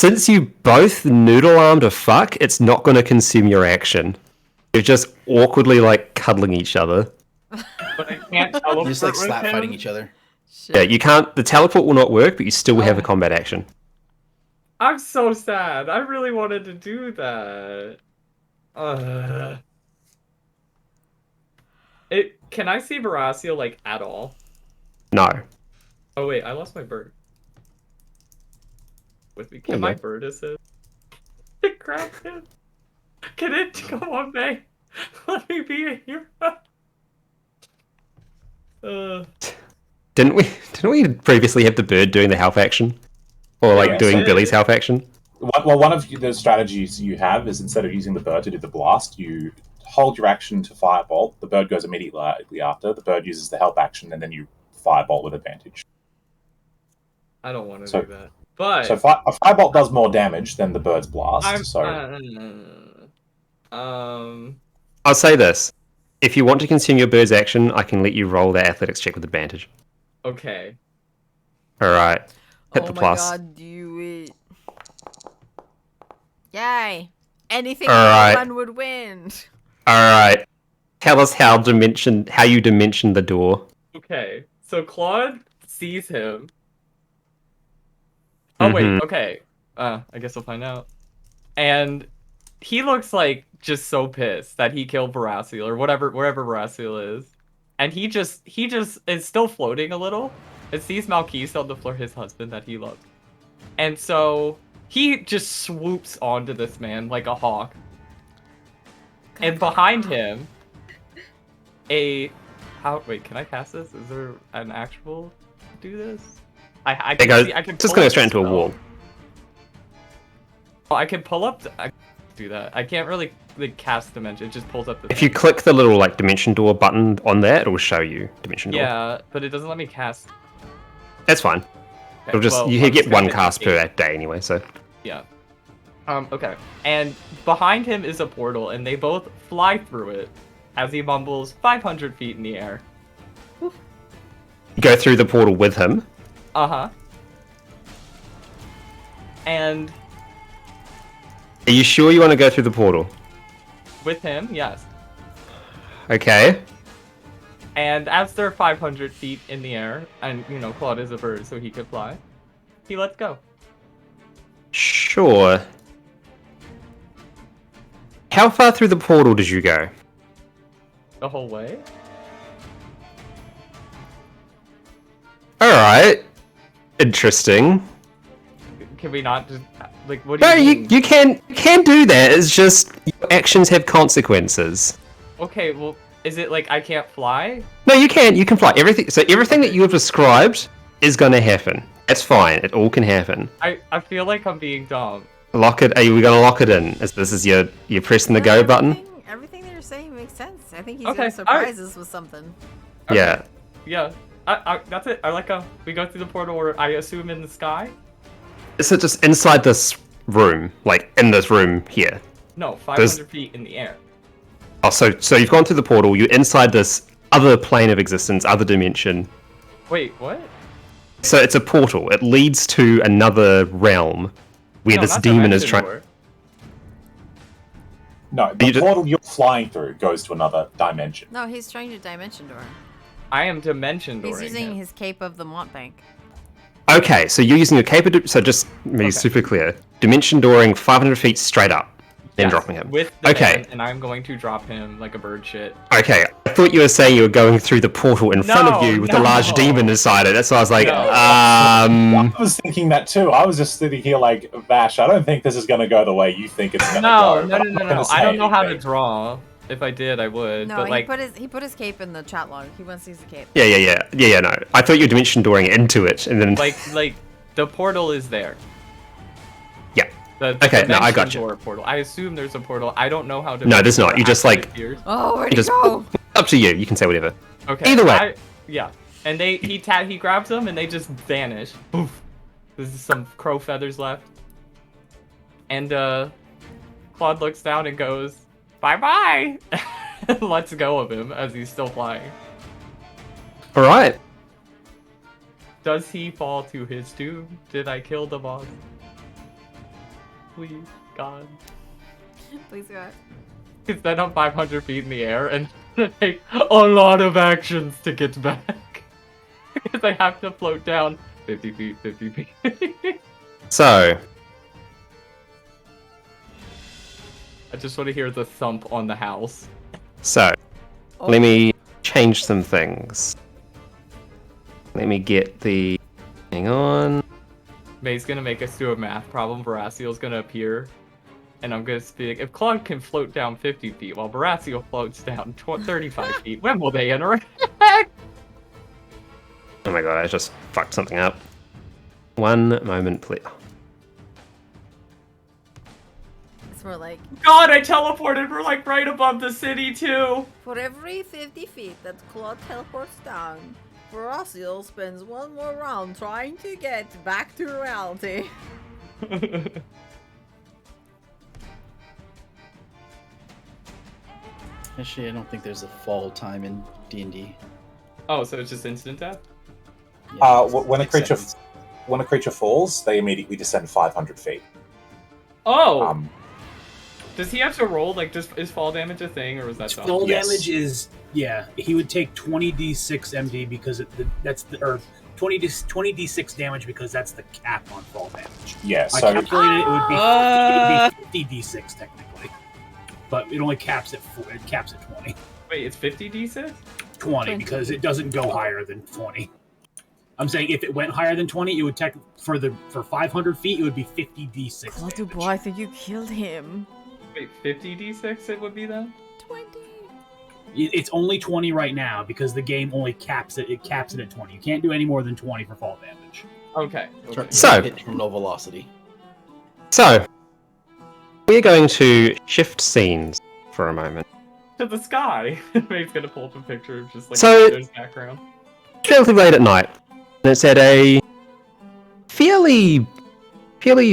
Since you both noodle armed a fuck, it's not gonna consume your action. You're just awkwardly like cuddling each other. But I can't teleport You're just like with slap him? fighting each other. Shit. Yeah, you can't. The teleport will not work, but you still have a combat action. I'm so sad. I really wanted to do that. Can I see Veracio like at all? No. Oh wait, I lost my bird. With me, There can you my go. bird assist? Grab him. Can it come on, May? Let me be a hero. Didn't we previously have the bird doing the health action, or like Yeah, doing so- Billy's health action? Well, one of the strategies you have is instead of using the bird to do the blast, you hold your action to firebolt. The bird goes immediately after. The bird uses the help action, and then you firebolt with advantage. I don't want to So- do that. But So a firebolt does more damage than the bird's blast. I'm I'll say this: if you want to consume your bird's action, I can let you roll that athletics check with advantage. okay. All right, hit Oh the my plus. god, do it. Yay. Anything Alright. one would win. All right, tell us how you dimension the door. Okay. So Claude sees him. Oh wait, Mhm. okay. I guess we'll find out. And he looks like just so pissed that he killed Veraciel or wherever Veraciel is. And he just is still floating a little. And sees Malkis on the floor, his husband that he loved. And so he just swoops onto this man like a hawk. And behind him wait, can I cast this? Is there an actual do this? I It can goes, see, I can just pull goes up straight the into a spell. wall. Oh, I can pull up. I do that. I can't really like cast dimension. It just pulls up the. If you click the little like dimension door button on there, it will show you dimension door. Yeah, but it doesn't let me cast. That's fine. Okay, It'll just well, you I'm get just gonna one hit cast per escape. day anyway. So Yeah. Okay. And behind him is a portal, and they both fly through it as he mumbles 500 feet in the air. you go through the portal with him. Uh-huh. And Are you sure you want to go through the portal? with him, yes. Okay. And as they're 500 feet in the air, and, you know, Claude is a bird, so he could fly, he lets go. Sure. How far through the portal did you go? The whole way? Alright. Interesting. Can we not just, like, what do No, you mean? you can do that. It's just your actions have consequences. Okay, well, is it like I can't fly? No, you can fly. Everything that you have described is gonna happen. That's fine. It all can happen. I feel like I'm being dumb. Lock it. Are you gonna lock it in? This is you're pressing the go button? Everything that you're saying makes sense. I think he's Okay, gonna surprise us with something. Yeah. Yeah. That's it. We go through the portal, or I assume in the sky? So just inside this room, like in this room here. No, 500 feet in the air. Oh, so you've gone through the portal. You're inside this other plane of existence, other dimension. Wait, what? So it's a portal. It leads to another realm where No, this not demon is dimension trying. door. No, You the just- portal you're flying through goes to another dimension. No, he's trying to dimension door. I am dimension He's dooring using him. his cape of the Montbank. Okay, so you're using your capability. So just to be Okay. super clear, dimension dooring 500 feet straight up, then Yes, dropping him. With the Okay. man, and I'm going to drop him like a bird shit. Okay, I thought you were saying you were going through the portal in front of No, you with a large no. demon inside it. That's why I was like, No. I was thinking that too. I was just sitting here like, Vash, I don't think this is going to go the way you think it's going to No, go. no, but no, I'm no, not no. gonna I say don't know how to anything. draw. If I did, I would. No, but like, he put his cape in the chat log. He wants to use the cape. yeah, no. I thought you were dimension dooring into it, and then like the portal is there. yeah. The Okay, no, I dimension got you. door portal. I assume there's a portal. I don't know how to. No, there's not. You just, like- appears. Oh, where'd You he just- go? Up to you. You can say whatever. Okay. Either way. Yeah. And he grabs them and they just vanish. Poof. There's some crow feathers left. And Claude looks down and goes, "Bye-bye!" and lets go of him as he's still flying. Alright. Does he fall to his doom? Did I kill the boss? Please, God. Please go ahead. He's then up 500 feet in the air and take a lot of actions to get back. Because I have to float down 50 feet, 50 feet. So, I just want to hear the thump on the house. Let me change some things. Let me get the... Hang on. May's gonna make us do a math problem. Barasiel's gonna appear. And I'm gonna speak. If Claude can float down 50 feet while Barasiel floats down 35 feet, when will they interact? Oh my god, I just fucked something up. One moment, please. It's more like, God, I teleported. We're like right above the city too. for every 50 feet that Claude teleports down, Barasiel spends one more round trying to get back to reality. Actually, I don't think there's a fall time in D&D. Oh, so it's just instant death? Yeah, When a like creature seconds. when a creature falls, they immediately descend 500 feet. Oh! Does he have to roll? Like, is fall damage a thing, or was that something? Fall Yes. damage is he would take 20d6 MD because that's the or 20d6 damage because that's the cap on fall damage. Yeah, I so calculated it would be 50d6 technically, but it only caps at 20. Wait, it's 50 d6? 20 because it doesn't go higher than 20. I'm saying if it went higher than 20, it would for 500 feet it would be 50d6. Claude damage. Dubois, I think you killed him. Wait, 50 d6 it would be then? 20. It's only 20 right now because the game only caps it. It caps it at 20. You can't do any more than 20 for fall damage. Okay. So- hit terminal velocity. So, we're going to shift scenes for a moment. To the sky. May's gonna pull up a picture of just like So- there's background. Relatively late at night, and it's at a fairly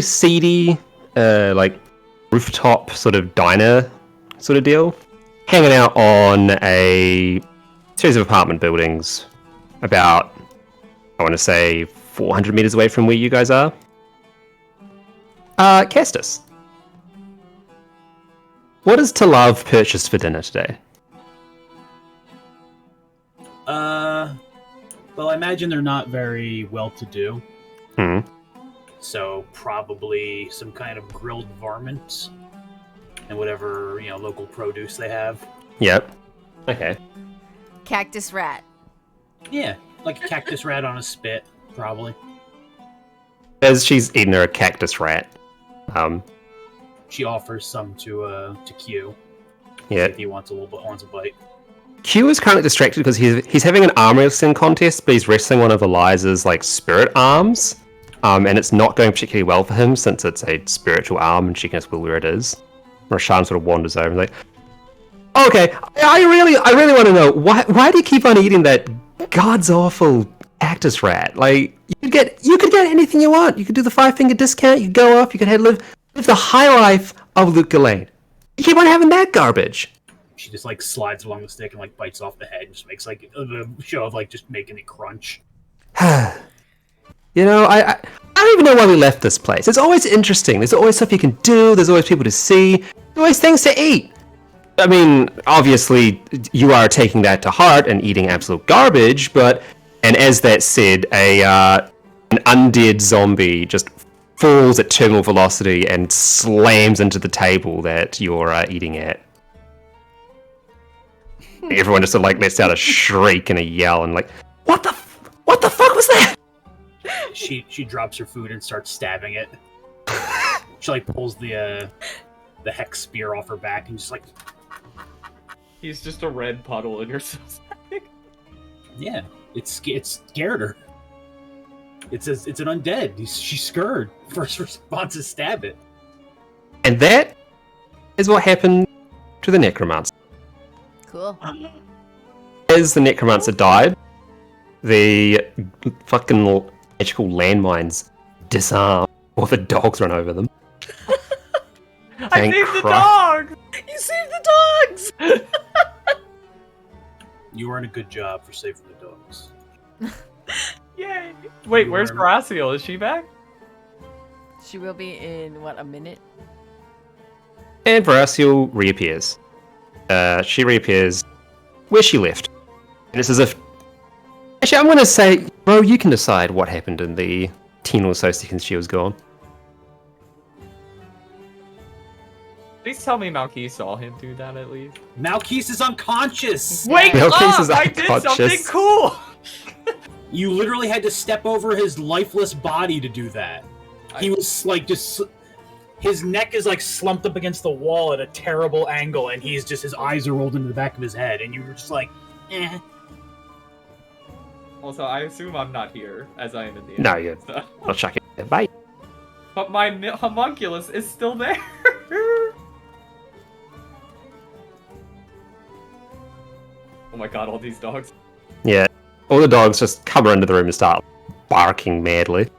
seedy, like rooftop sort of diner sort of deal, hanging out on a series of apartment buildings, about I want to say 400 meters away from where you guys are. Kestis, what has Talav purchased for dinner today? Well, I imagine they're not very well-to-do, Hmm. so probably some kind of grilled varmint and whatever local produce they have. Yep. Okay. Cactus rat. Yeah, like a cactus rat on a spit, probably. As she's eating her cactus rat. She offers some to Q. Yeah. If he wants a bite. Q is currently distracted because he's having an arm wrestling contest, but he's wrestling one of Eliza's like spirit arms, and it's not going particularly well for him since it's a spiritual arm and she can just will where it is. Rashan sort of wanders over and like, okay, I really want to know why do you keep on eating that god's awful cactus rat? Like you could get anything you want. You could do the 5-finger discount. You could go off. You could live the high life of Luke Ghislaine. You keep on having that garbage. She just like slides along the stick and like bites off the head and just makes like a show of like just making it crunch. You know, I don't even know why we left this place. It's always interesting. There's always stuff you can do. There's always people to see. There's always things to eat. I mean, obviously, you are taking that to heart and eating absolute garbage, and as that said, an undead zombie just falls at terminal velocity and slams into the table that you're eating at. Everyone just sort of like lets out a shriek and a yell and like, what the fuck was that? She drops her food and starts stabbing it. She like pulls the hex spear off her back and just like, He's just a red puddle in your sauce. yeah, it scared her. It's an undead. She's scared. First response is stab it. And that is what happened to the necromancer. Cool. As the necromancer died, the fucking magical landmines disarm, or the dogs run over them. I Thank saved the Christ. dog! You saved the dogs! You were in a good job for saving the dogs. Yay! Wait, where's were- Graciel? Is she back? She will be in, what, a minute? And Veraciel reappears. She reappears where she left. And it's as if... Actually, I'm going to say, bro, you can decide what happened in the 10 or so seconds she was gone. Please tell me Malky saw him do that at least. Malkeith is unconscious! Wake Malkeith up! is I did something unconscious. cool! You literally had to step over his lifeless body to do that. He was like just... His neck is like slumped up against the wall at a terrible angle, and he's just, his eyes are rolled into the back of his head, and you were just like, eh. Also, I assume I'm not here, as I am in the end. No, you're so. not chucking it. Bye. But my homunculus is still there! Oh my god, all these dogs. Yeah, all the dogs just come into the room and start barking madly.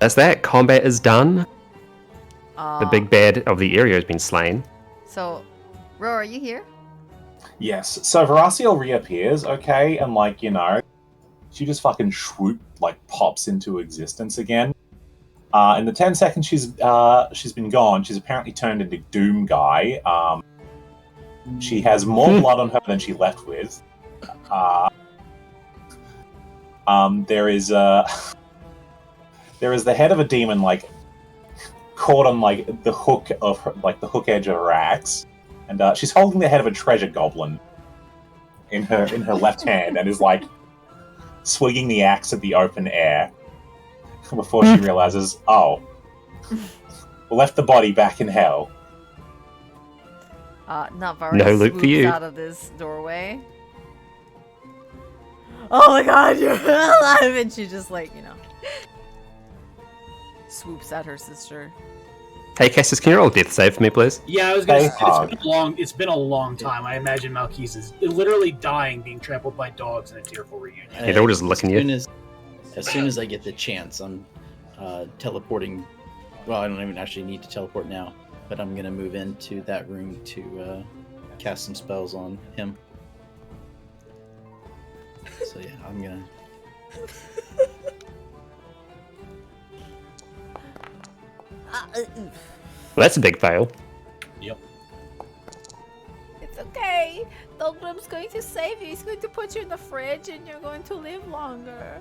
As that, combat is done. The big bad of the area has been slain. So, Ro, are you here? Yes. So Veraciel reappears, okay, and like, you know, she just fucking swoop, like pops into existence again. In the 10 seconds she's been gone, she's apparently turned into Doom Guy. She has more blood on her than she left with. There is the head of a demon, like, caught on like the hook of her, like the hook edge of her axe, and she's holding the head of a treasure goblin in her left hand, and is like swinging the axe at the open air before she realizes, oh, left the body back in hell. Navarre No loot for swoops you. out of this doorway. Oh my god, you're alive! And she just like, you know, swoops at her sister. Hey, Cassius, can you roll a death save for me, please? Yeah, I was gonna Hey, say, Hog. it's been a long time. I imagine Malkeith is literally dying, being trampled by dogs in a tearful reunion. Yeah, they're all just licking you. As soon as I get the chance, I'm teleporting. Well, I don't even actually need to teleport now, but I'm gonna move into that room to cast some spells on him. So yeah, I'm gonna. Well, that's a big fail. Yep. It's okay. Dogram's going to save you. He's going to put you in the fridge and you're going to live longer.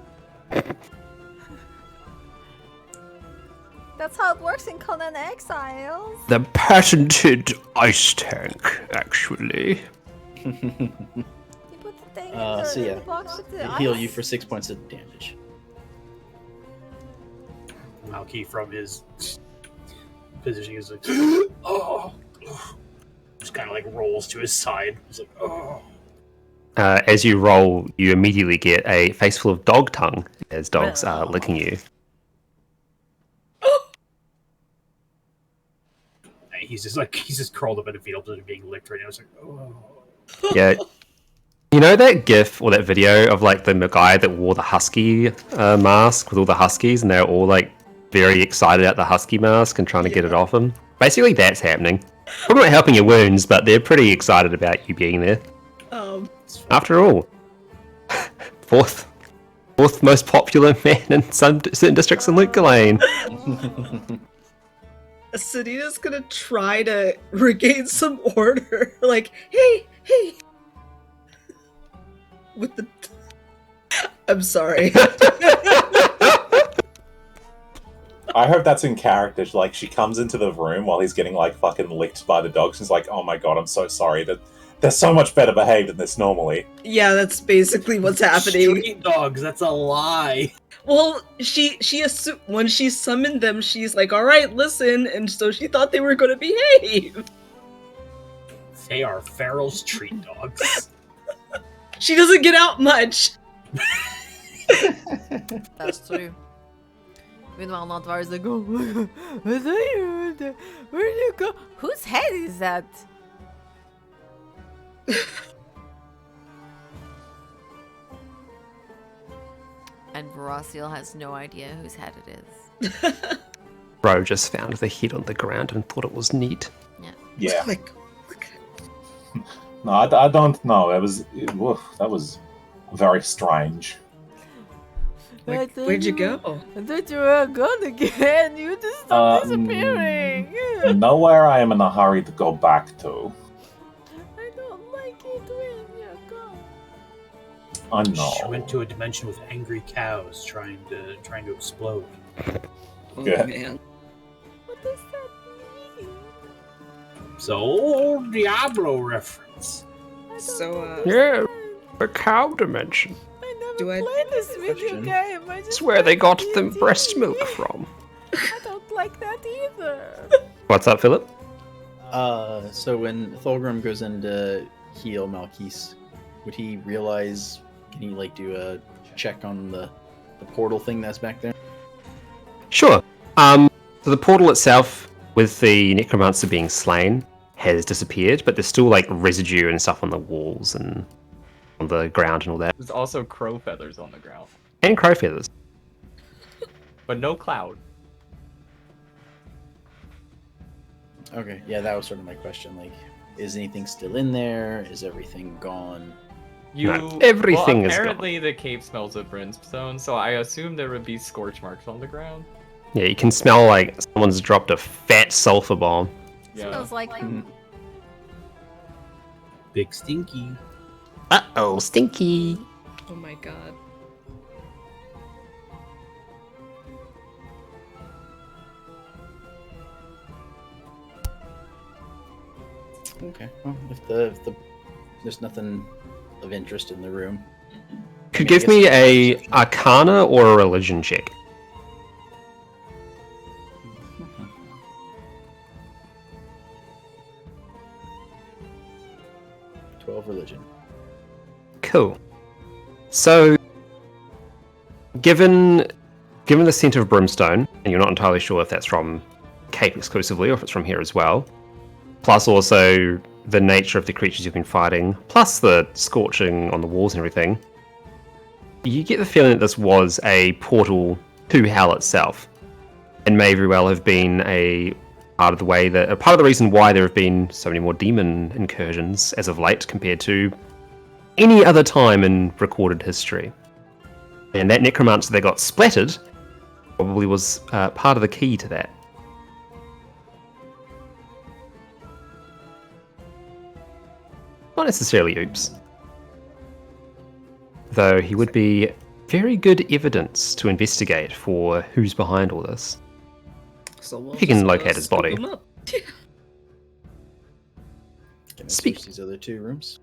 That's how it works in Conan Exiles. The patented ice tank, actually. You put the thing So in yeah, the box with the it'll heal ice. you for 6 points of damage. Malkeith from his position is like, oh, just kind of like rolls to his side. He's like, oh. As you roll, you immediately get a face full of dog tongue as dogs are licking you. And he's just curled up in a fetal position, being licked right now. It's like, oh. Yeah. You know that gif or that video of like the guy that wore the husky mask with all the huskies, and they're all like very excited at the husky mask and trying to get it off him? Basically, that's happening. Probably not helping your wounds, but they're pretty excited about you being there. After all, fourth most popular man in certain districts in Luke Lane. Sedina's gonna try to regain some order. Like, hey! With the... I'm sorry. I hope that's in character. Like, she comes into the room while he's getting like fucking licked by the dogs, and is like, "Oh my god, I'm so sorry. That they're so much better behaved than this normally." Yeah, that's basically what's happening. Street dogs, that's a lie. Well, she when she summoned them, she's like, "All right, listen," and so she thought they were going to behave. They are feral street dogs. She doesn't get out much. That's true. Meanwhile, Navarre is like, oh my god, I thought you were there. Where'd you go? Whose head is that? And Veraciel has no idea whose head it is. Bro just found the head on the ground and thought it was neat. Yeah. Like, No, I don't know. That was very strange. like where'd you go? I thought you were gone again. You just stopped disappearing. Nowhere I am in a hurry to go back to. I don't like it when you're gone. I She know. went to a dimension with angry cows trying to explode. Oh Yeah. man. What does that mean? So, old Diablo reference. I don't So, understand. The cow dimension. I never Do I- played this video Question. game. I just It's where they played got the D&D. breast milk from. I don't like that either. What's up, Philip? So when Thulgrim goes in to heal Malkis, would he realize? Can he like do a check on the portal thing that's back there? Sure. So the portal itself, with the necromancer being slain, has disappeared, but there's still like residue and stuff on the walls and on the ground and all that. There's also crow feathers on the ground, And crow feathers. but no cloud. Okay, yeah, that was sort of my question. Like, is anything still in there? Is everything gone? Everything is gone. Apparently, the cave smells of brimstone, so I assume there would be scorch marks on the ground. Yeah, you can smell like someone's dropped a fat sulfur bomb. Yeah. Smells like Big Stinky. Uh-oh, stinky. Oh my god. Okay, well, if the there's nothing of interest in the room. Could I give guess me it's a perception. Arcana or a Religion check. 12 religion. Cool. So, given the scent of brimstone, and you're not entirely sure if that's from Cape exclusively or if it's from here as well, plus also the nature of the creatures you've been fighting, plus the scorching on the walls and everything, you get the feeling that this was a portal to hell itself, and may very well have been a part of the reason why there have been so many more demon incursions as of late compared to any other time in recorded history. And that necromancer that got splattered probably was part of the key to that. Not necessarily oops. Though he would be very good evidence to investigate for who's behind all this. So we'll If you can just, locate his scoop body. him up. Can I Speak- search these other two rooms?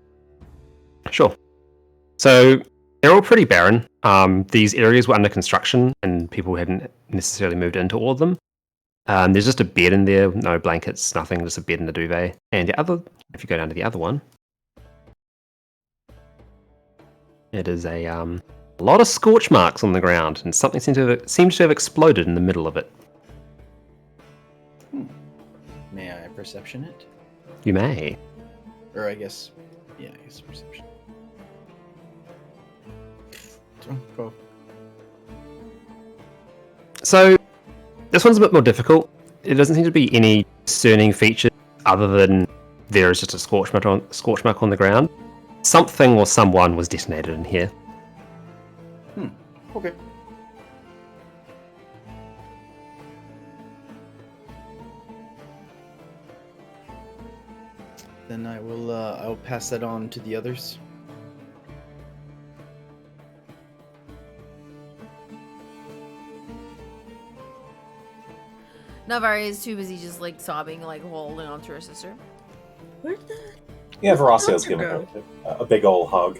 Sure. So they're all pretty barren. These areas were under construction and people hadn't necessarily moved into all of them. There's just a bed in there, no blankets, nothing, just a bed and a duvet. And if you go down to the other one, it is a lot of scorch marks on the ground, and something seems to have exploded in the middle of it. May I perception it? You may. Or I guess perception. So, go. So this one's a bit more difficult. It doesn't seem to be any discerning features other than there is just a scorch mark on the ground. Something or someone was detonated in here. Okay. Then I will pass that on to the others. Navari is too busy just like sobbing, like holding on to her sister. Where'd the Yeah, Where'd the Veraciel's doctor giving her go? a big old hug.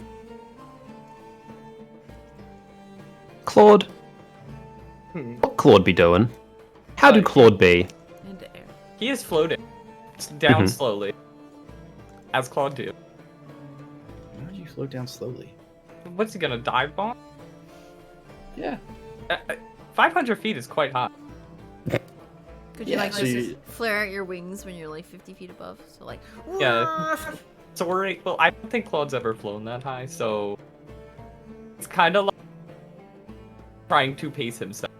Claude? What Claude be doing? How do Claude be? Into air. He is floating down Mhm. slowly, as Claude do. Why do you float down slowly? What's he gonna dive bomb? Yeah. 500 feet is quite high. Could you Yeah, like so just you- flare out your wings when you're like 50 feet above? So like, Yeah. Soaring. Well, I don't think Claude's ever flown that high, so it's kind of like trying to pace himself.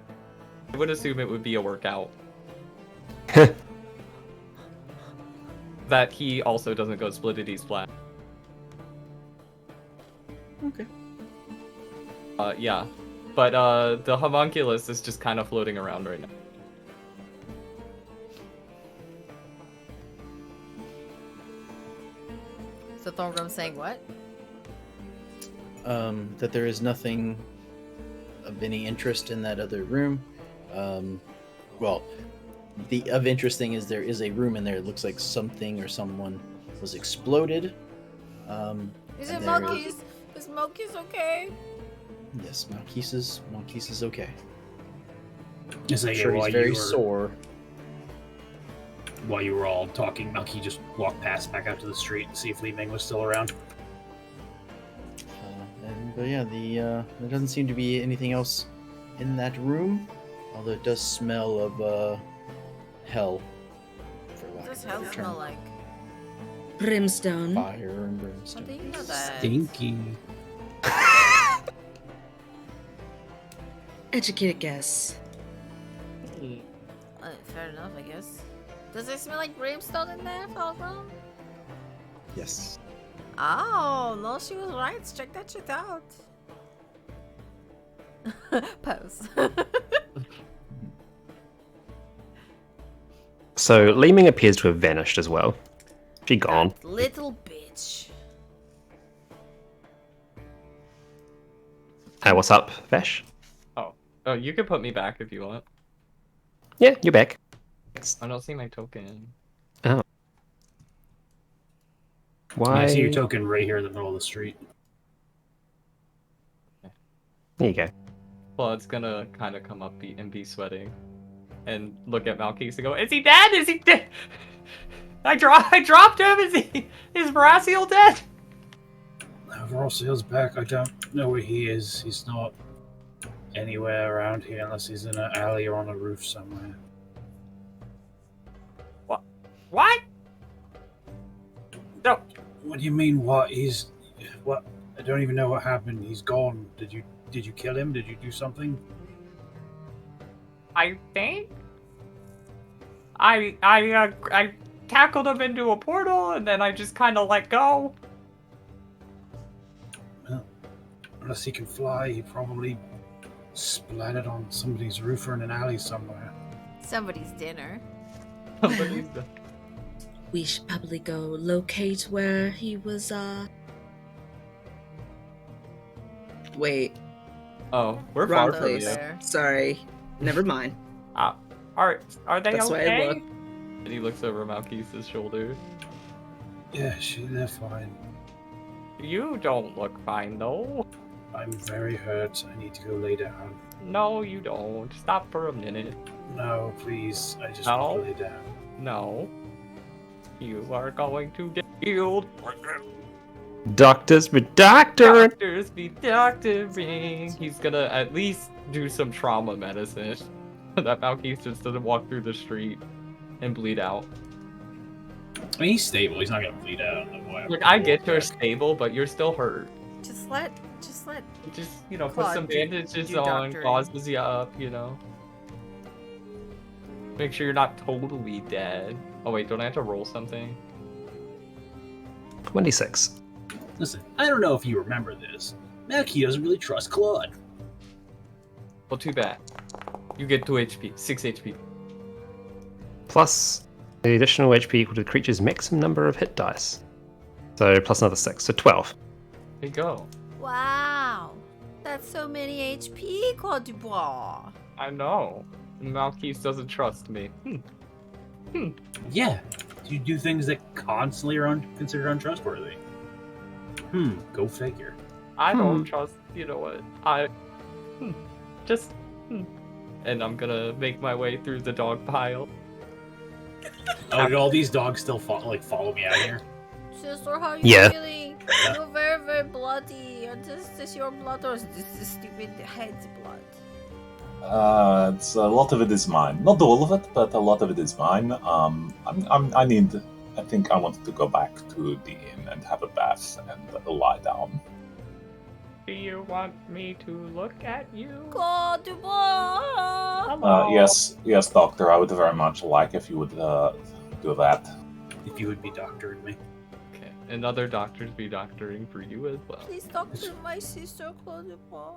I would assume it would be a workout. That he also doesn't go splittity splat. Okay. Yeah. But the homunculus is just kind of floating around right now. So Thorgrim's saying what? That there is nothing of any interest in that other room. Well, the of interest thing is there is a room in there. It looks like something or someone was exploded. Is and it there Marquis? Is Marquis okay? Yes, Marquis is okay. Just I'm like, sure while he's very you were- sore. While you were all talking, Melky just walked past back out to the street and see if Li Ming was still around. But yeah, there doesn't seem to be anything else in that room, although it does smell of hell. For What lack does of a hell better smell term. like? Brimstone. Fire and How brimstone. do you know that? Stinky. Educated guess. Fair enough, I guess. Does it smell like brimstone in there, Thorgrim? Yes. Oh, no, she was right. Check that shit out. Pose. So Leeming appears to have vanished as well. She gone. That little bitch. Hey, what's up, Vash? Oh, you can put me back if you want. Yeah, you're back. I don't see my token. Why? I see your token right here in the middle of the street. There you go. Well, it's gonna kind of come up and be sweating, and look at Malkeith and go, "Is he dead? Is he dead? I dropped him. Is Veraciel dead?" Veraciel's back. I don't know where he is. He's not anywhere around here unless he's in an alley or on a roof somewhere. What? No. What do you mean? What? What? I don't even know what happened. He's gone. Did you kill him? Did you do something? I think I tackled him into a portal, and then I just kind of let go. Well, unless he can fly, he probably splattered on somebody's roof or in an alley somewhere. Somebody's dinner. We should probably go locate where he was, Wait. Oh, we're Wrong far from place. you. Sorry. Never mind. Are they That's why I okay? looked. And he looks over Malkeith's shoulder. Yeah, they're fine. You don't look fine, though. I'm very hurt. I need to go lay down. No, you don't. Stop for a minute. No, please. I just No. want to lay down. No. You are going to get healed. Doctors be doctoring. Doctors be doctoring. He's gonna at least do some trauma medicine. That Malkeith just doesn't walk through the street and bleed out. I mean, he's stable. He's not gonna bleed out. Look, I get you're stable, but you're still hurt. Just let Just, put Claude some bandages do on, doctoring. causes you up, Make sure you're not totally dead. Oh wait, don't I have to roll something? 26. Listen, I don't know if you remember this. Malky doesn't really trust Claude. Well, too bad. You get 2 HP, 6 HP. Plus the additional HP equal to the creature's maximum number of hit dice. So plus another 6, so 12. There you go. Wow. That's so many HP, Claude Dubois. I know. Malkeith doesn't trust me. Yeah. You do things that constantly are considered untrustworthy. Go figure. I don't trust, you know what? And I'm gonna make my way through the dog pile. Oh, did all these dogs still follow me out here? Sister, how are you Yeah. feeling? You're very, very bloody. Is this your blood or is this the stupid head's blood? It's a lot of it is mine. Not all of it, but a lot of it is mine. I think I wanted to go back to the inn and have a bath and lie down. do you want me to look at you? Claude Dubois! Hello. Yes, doctor. I would very much like if you would do that. If you would be doctoring me. Okay, and other doctors be doctoring for you as well. Please doctor my sister, Claude Dubois.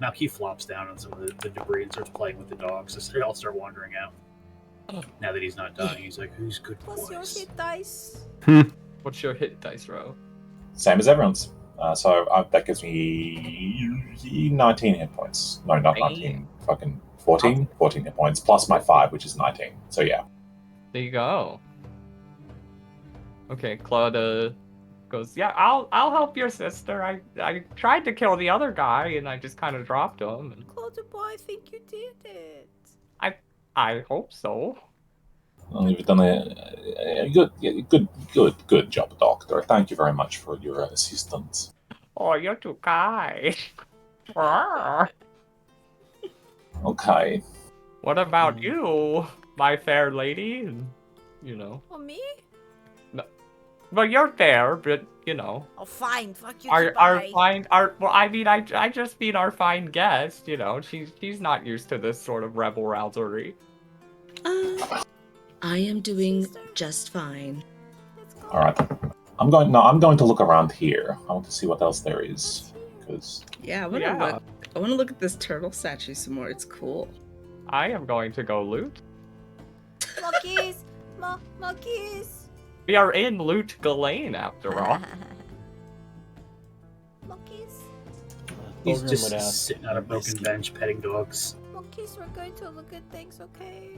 Now he flops down on some of the debris and starts playing with the dogs. So they all start wandering out. Now that he's not dying, he's like, "Who's good What's your boys?" hit dice? What's your hit dice roll? Same as everyone's. That gives me 19 hit points. No, not 19. Fucking 14. 14 hit points plus my 5, which is 19. So yeah. There you go. Okay, Claude goes, yeah, I'll help your sister. I tried to kill the other guy and I just kind of dropped him. And Claude Dubois, I think you did it. I hope so. Well, you've done a good job, Doctor. Thank you very much for your assistance. Oh, you're too kind. Okay. What about you, my fair lady? And, Oh, me? Well, you're fair, but Oh, fine. Fuck you, our Dubai. fine well, I mean, I just mean our fine guest. She's not used to this sort of rebel rousery. I am doing Sister. just fine. Let's go. All right. I'm going to look around here. I want to see what else there is. Because Yeah, I want to look at this turtle statue some more. It's cool. I am going to go loot. Monkeys! Monkeys! We are in Loot Ghislaine, after all. Monkeys! He's Thorgrim just would ask, sitting on a broken bench petting dogs. Monkeys, we're going to look at things, okay?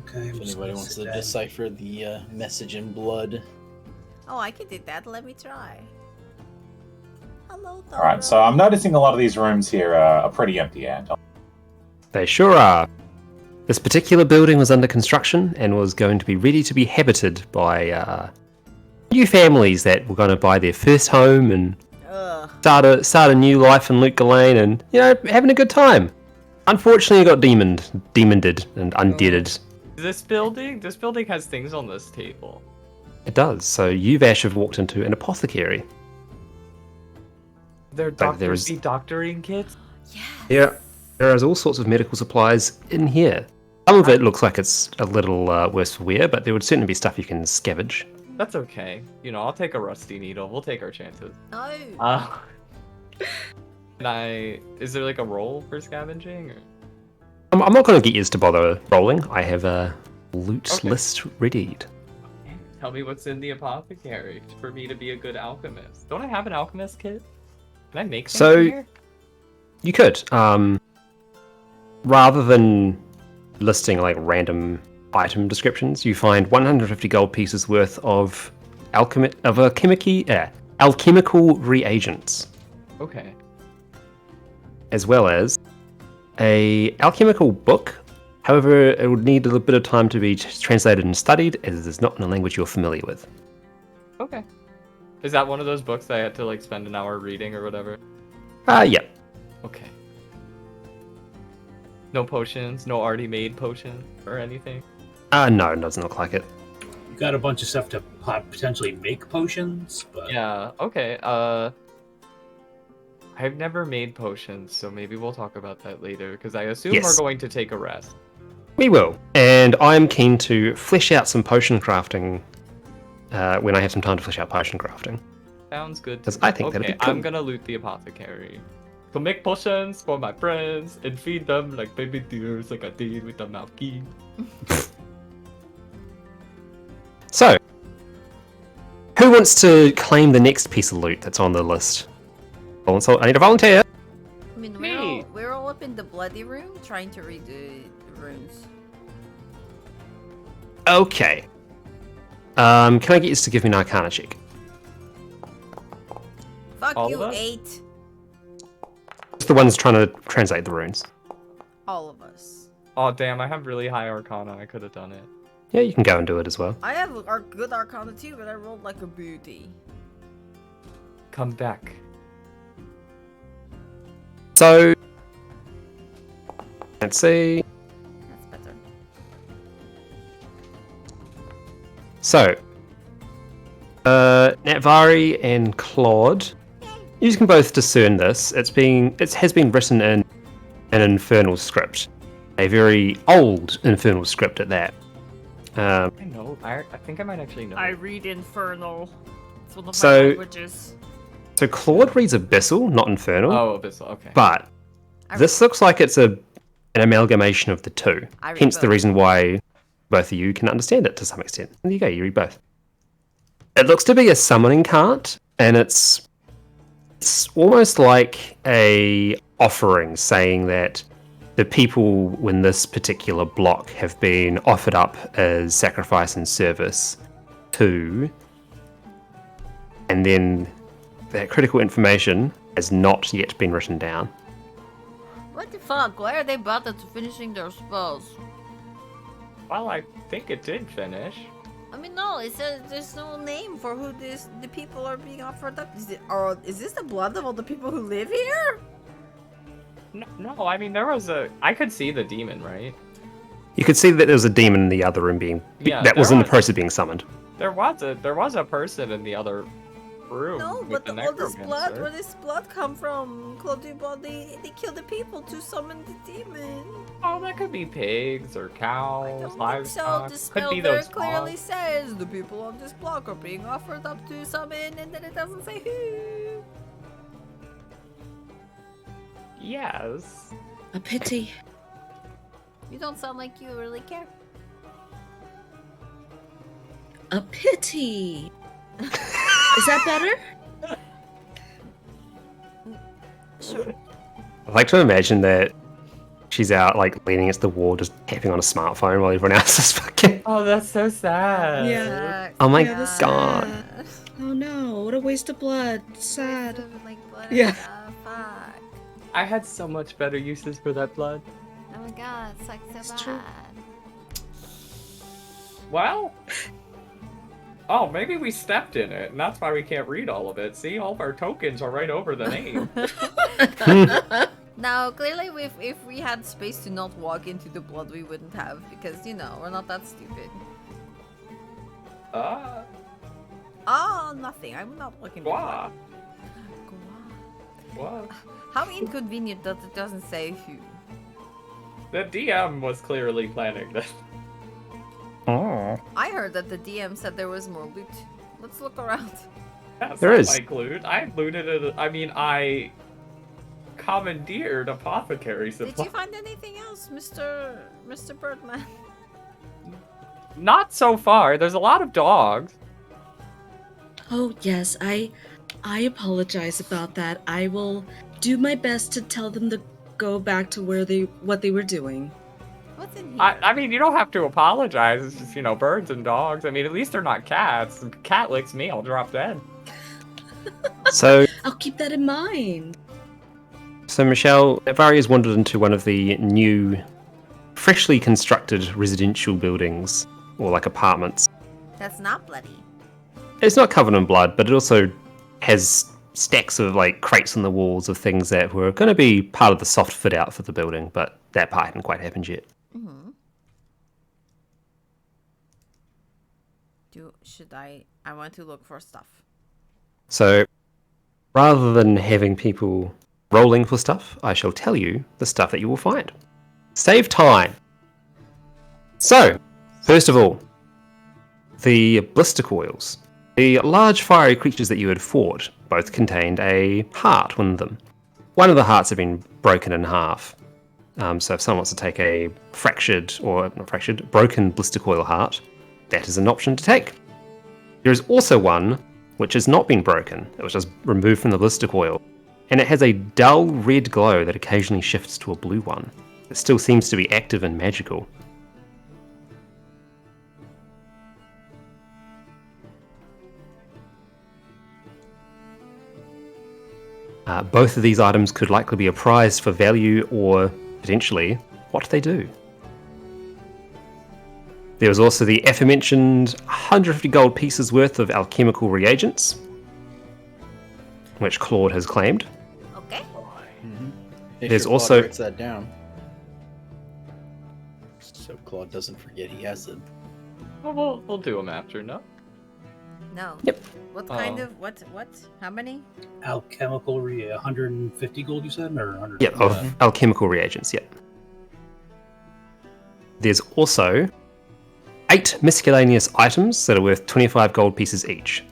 Okay. If anybody wants to decipher the message in blood. Oh, I can do that. Let me try. Hello, all right. So I'm noticing a lot of these rooms here are pretty empty, Anton. They sure are. This particular building was under construction and was going to be ready to be habited by new families that were going to buy their first home and start a new life in Luke Ghislaine and, having a good time. Unfortunately, it got demoned and undeaded. This building has things on this table. It does. So you, Vash, have walked into an apothecary. There are But there's- doctoring kits? Yes. Yeah, there is all sorts of medical supplies in here. Some of it looks like it's a little worse for wear, but there would certainly be stuff you can scavenge. That's okay. I'll take a rusty needle. We'll take our chances. No. Is there like a roll for scavenging? Or? I'm not going to get you to bother rolling. I have a loot Okay. list readied. Tell me what's in the apothecary for me to be a good alchemist. Don't I have an alchemist kit? Can I make things So- in here? You could, rather than listing like random item descriptions, you find 150 gold pieces worth of alchemical reagents, Okay. as well as a alchemical book. However, it would need a little bit of time to be translated and studied, as it is not in a language you're familiar with. Okay. Is that one of those books I had to like spend an hour reading or whatever? Yeah. Okay. No potions, no already made potion or anything. No, it doesn't look like it. You got a bunch of stuff to potentially make potions, but Yeah, okay. I've never made potions, so maybe we'll talk about that later, because I assume Yes. we're going to take a rest. We will. And I'm keen to flesh out some potion crafting when I have some time to flesh out potion crafting. Sounds good. 'Cause I think that'd okay, be cool. I'm gonna loot the apothecary. To make potions for my friends and feed them like baby deers like I did with the Malky. So, who wants to claim the next piece of loot that's on the list? I need a volunteer. I mean, Me. we're all up in the bloody room trying to read the runes. Okay. Can I get you to give me an Arcana check? Fuck All you, of us? 8. Just the ones trying to translate the runes. All of us. Oh damn, I have really high arcana. I could have done it. Yeah, you can go and do it as well. I have good Arcana too, but I rolled like a beauty. Come back. So, let's see. That's better. So, Natvari and Claude, you can both discern this. It has been written in an infernal script, a very old infernal script at that. I know. I think I might actually know. I read Infernal. It's one of my So- languages. So Claude reads Abyssal, not Infernal. Oh, Abyssal. Okay. But I this looks like it's an amalgamation of the two. I read Hence the both. reason why both of you can understand it to some extent. There you go, you read both. It looks to be a summoning cart, and it's almost like a offering saying that the people in this particular block have been offered up as sacrifice and service to, and then that critical information has not yet been written down. What the fuck? Why are they bothered to finishing their spells? Well, I think it did finish. I mean, no, it says there's no name for who the people are being offered up. Is this the blood of all the people who live here? No, I mean, I could see the demon, right? You could see that there was a demon in the other room that was in the process of being summoned. There was a person in the other room. No, with but the all this blood, necromancer. where this blood come from? Claudio, they killed the people to summon the demon. Oh, that could be pigs or I cows, don't think so. livestock. The Could spell be very those clearly dogs. says the people on this block are being offered up to summon, and then it doesn't say who. Yes. A pity. You don't sound like you really care. A pity. Is that better? Sure. I like to imagine that she's out, like, leaning against the wall, just tapping on a smartphone while everyone else is fucking... Oh, that's so sad. Yeah. Oh my Yeah, that's god. sad. Oh no, what a waste of blood. Sad. Like blood Yeah. and stuff. Fuck. I had so much better uses for that blood. Oh my god, it sucks so It's bad. true. Well. Oh, maybe we stepped in it, and that's why we can't read all of it. See, all of our tokens are right over the name. Now, clearly, if we had space to not walk into the blood, we wouldn't have, because, you know, we're not that stupid. Oh, nothing. I'm not looking Gua. for blood. What? How inconvenient that it doesn't say who. The DM was clearly planning this. Oh. I heard that the DM said there was more loot. Let's look around. That's There not is. like loot. I looted it. I mean, I commandeered apothecary Did supplies. you find anything else, Mr. Birdman? Not so far. There's a lot of dogs. Oh yes, I apologize about that. I will do my best to tell them to go back to what they were doing. What's in here? I mean, you don't have to apologize. It's just, birds and dogs. I mean, at least they're not cats. If a cat licks me, I'll drop dead. So, I'll keep that in mind. Michelle, Varia's wandered into one of the new, freshly constructed residential buildings, or like apartments. That's not bloody. It's not covered in blood, but it also has stacks of like crates on the walls of things that were going to be part of the soft fit out for the building, but that part hadn't quite happened yet. Mm-hmm. I want to look for stuff. So, rather than having people rolling for stuff, I shall tell you the stuff that you will find. Save time. So, first of all, the blister coils. The large fiery creatures that you had fought both contained a heart within them. One of the hearts had been broken in half. So if someone wants to take a broken blister coil heart, that is an option to take. There is also one which has not been broken. It was just removed from the blister coil. And it has a dull red glow that occasionally shifts to a blue one. It still seems to be active and magical. Both of these items could likely be a prize for value or, potentially, what they do. There was also the aforementioned 150 gold pieces worth of alchemical reagents, which Claude has claimed. Okay. Make There's sure Claude also- writes that down, so Claude doesn't forget he has it. Well, we'll do them after, no? No. Yep. What kind of what? How many? Alchemical 150 gold, you said, or 100? Yep, of alchemical reagents, yep. There's also 8 miscellaneous items that are worth 25 gold pieces each.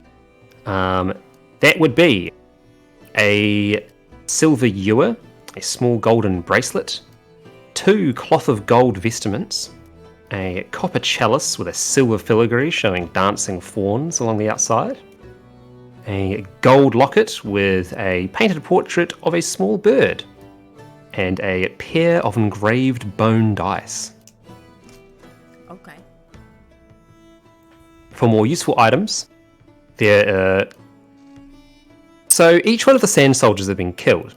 That would be a silver ewer, a small golden bracelet, 2 cloth of gold vestments, a copper chalice with a silver filigree showing dancing fawns along the outside, a gold locket with a painted portrait of a small bird, and a pair of engraved bone dice. Okay. For more useful items, so each one of the sand soldiers have been killed.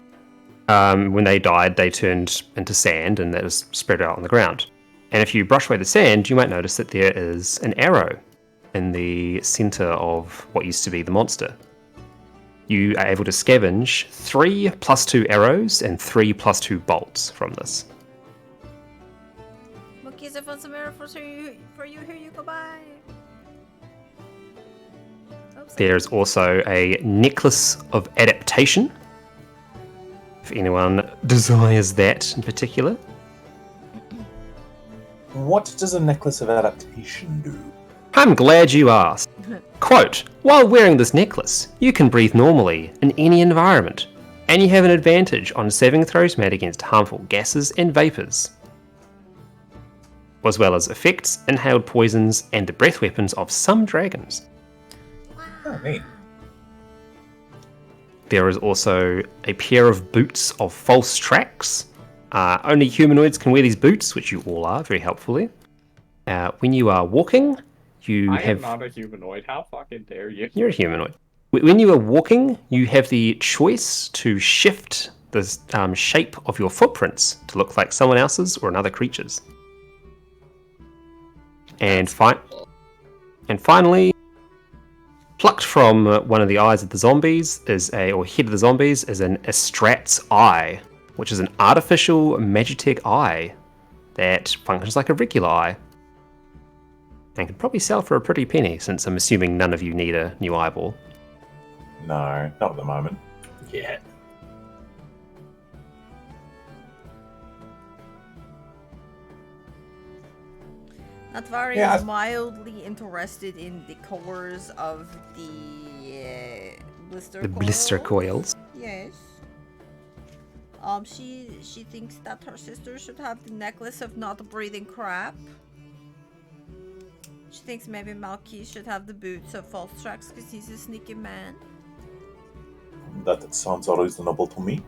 When they died, they turned into sand and that was spread out on the ground. And if you brush away the sand, you might notice that there is an arrow in the center of what used to be the monster. You are able to scavenge 3 + 2 arrows and 3 + 2 bolts from this. Monkeys, I found some arrow for you. Here you go. Bye. Oops. There's also a necklace of adaptation, if anyone desires that in particular. What does a necklace of adaptation do? I'm glad you asked. Quote, while wearing this necklace, you can breathe normally in any environment, and you have an advantage on saving throws made against harmful gases and vapors, as well as effects, inhaled poisons, and the breath weapons of some dragons. Oh, neat. There is also a pair of boots of false tracks. Only humanoids can wear these boots, which you all are, very helpfully. When you are walking, I am not a humanoid. How fucking dare you? You're a humanoid. When you are walking, you have the choice to shift the shape of your footprints to look like someone else's or another creature's. And finally, plucked from one of the eyes of the zombies or head of the zombies is an Estrat's eye, which is an artificial Magitech eye that functions like a regular eye. And could probably sell for a pretty penny, since I'm assuming none of you need a new eyeball. No, not at the moment. Yeah. Natvari Yeah, is mildly interested in the cores of the blister The coils. blister coils. Yes. She thinks that her sister should have the necklace of not breathing crap. She thinks maybe Malky should have the boots of false tracks because he's a sneaky man. That sounds reasonable to me.